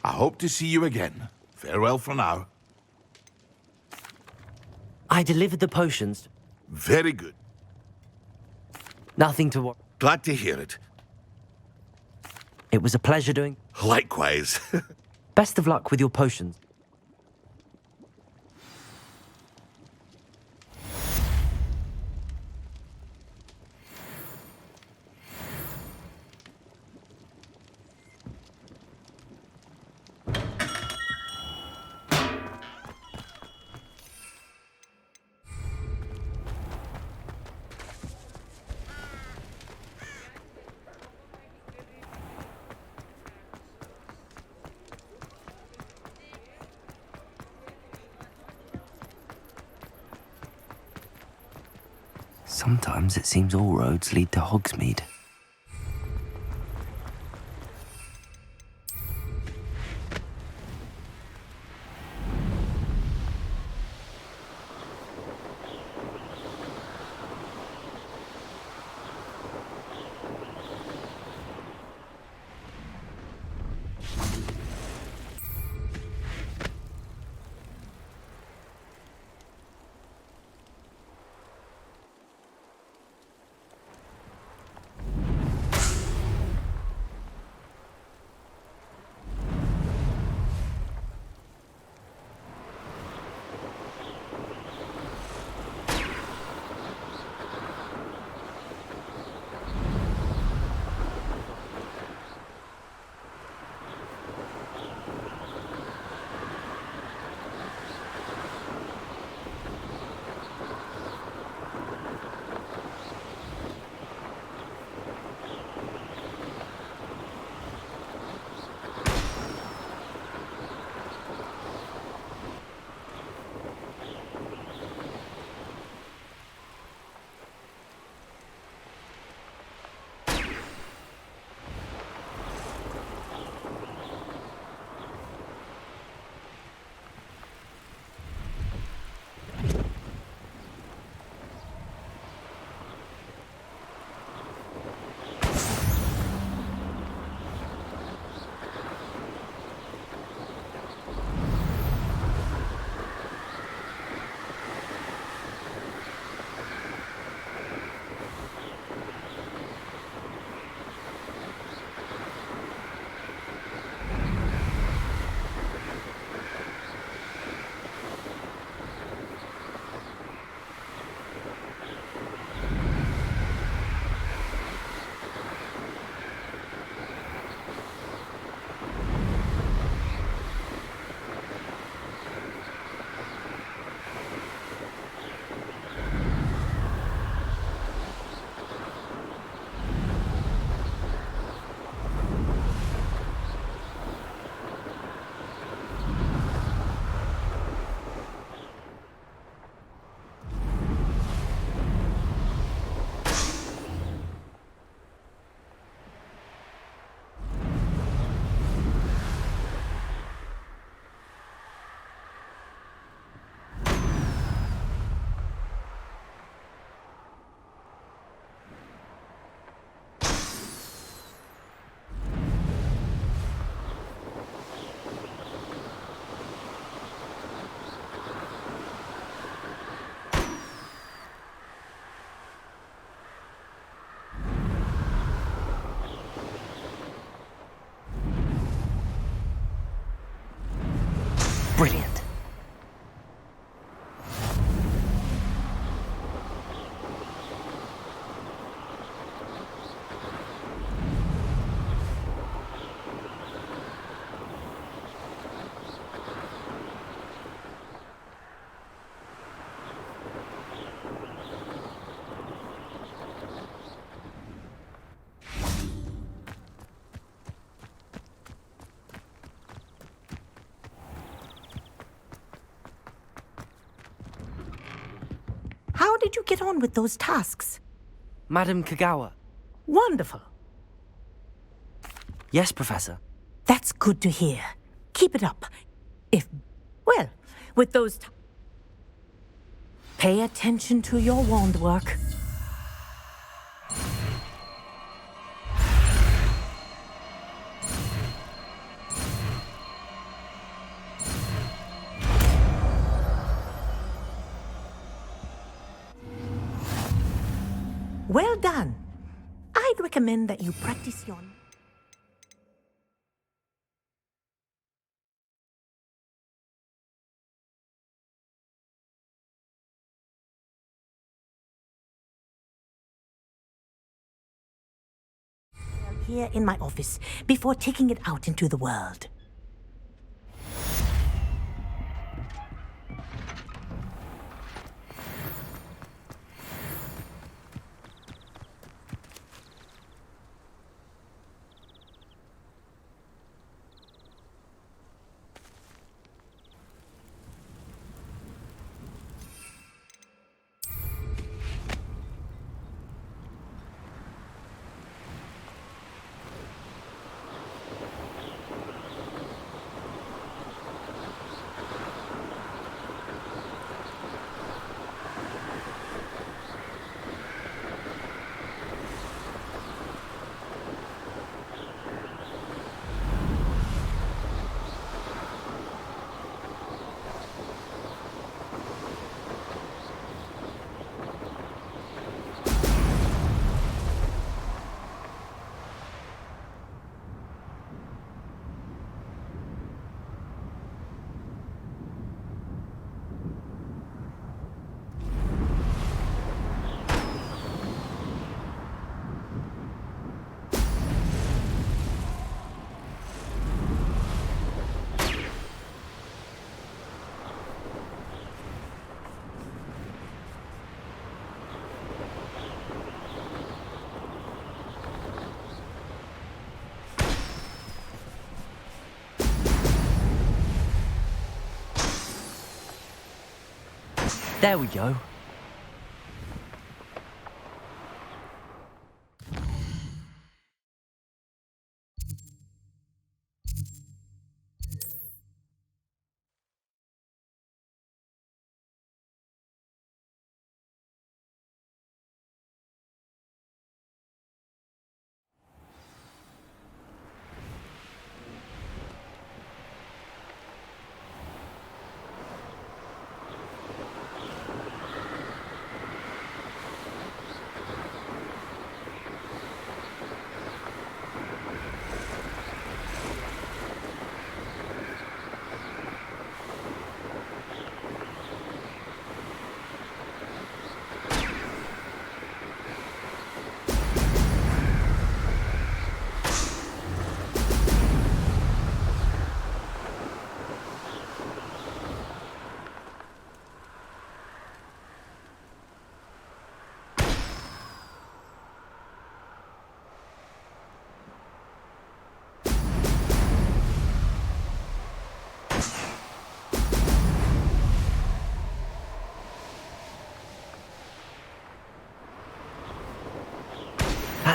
I hope to see you again. Farewell for now. I delivered the potions. Very good. Nothing to worry. Glad to hear it. It was a pleasure doing... Likewise. Best of luck with your potions. Sometimes it seems all roads lead to Hogsmeade. Brilliant. How did you get on with those tasks? Madam Kagawa. Wonderful. Yes, Professor. That's good to hear. Keep it up. Well, with those... Pay attention to your wand work. Well done. I'd recommend that you practice your... here in my office before taking it out into the world. There we go.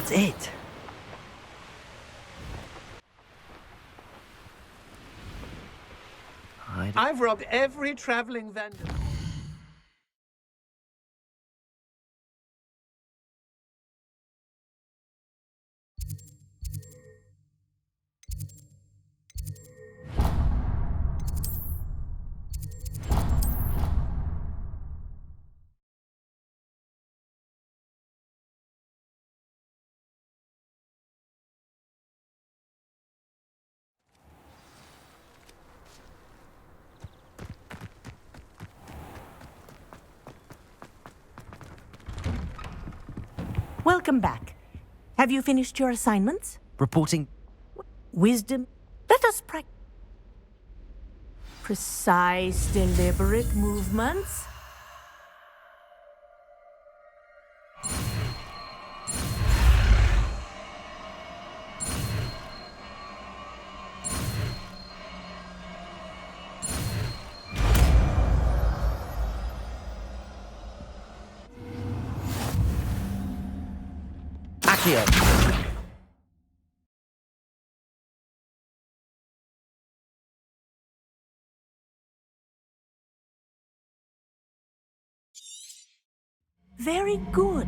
That's it. I've robbed every traveling vendor. Welcome back. Have you finished your assignments? Reporting. Wisdom. Let us practice. Precise, deliberate movements. Accio. Very good.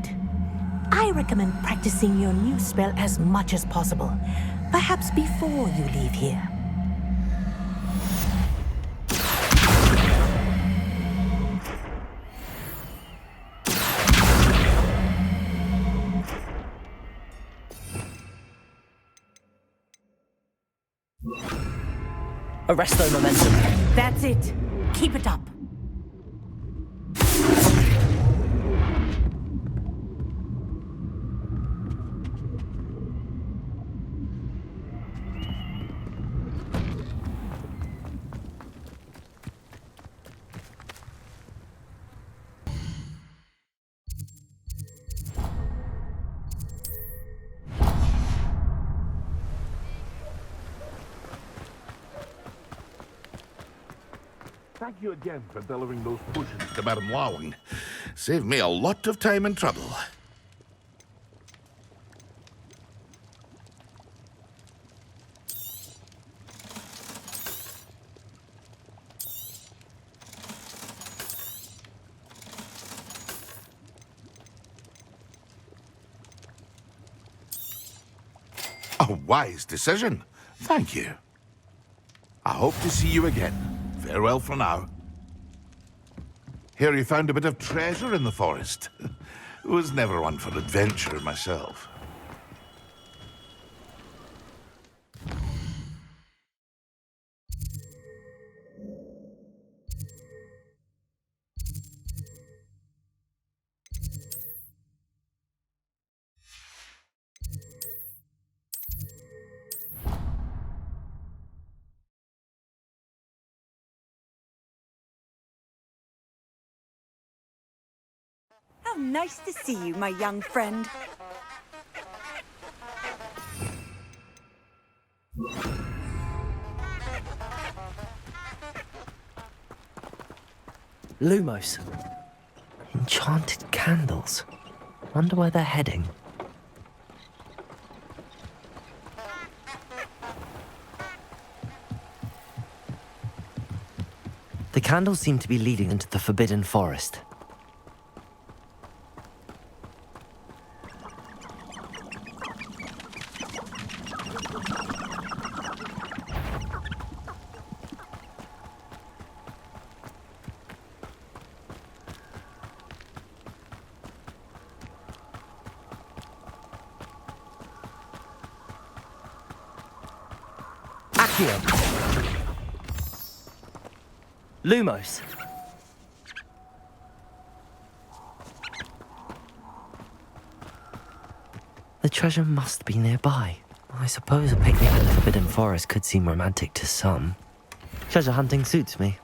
I recommend practicing your new spell as much as possible. Perhaps before you leave here. Arresto momentum. That's it. Keep it up. Thank you again for delivering those potions to Madame Lawing. Saved me a lot of time and trouble. A wise decision. Thank you. I hope to see you again. Farewell for now. Hear you found a bit of treasure in the forest. Was never one for adventure myself. How nice to see you, my young friend. Lumos. Enchanted candles. Wonder where they're heading. The candles seem to be leading into the Forbidden Forest. Lumos. The treasure must be nearby. I suppose a picnic in the Forbidden Forest could seem romantic to some. Treasure hunting suits me.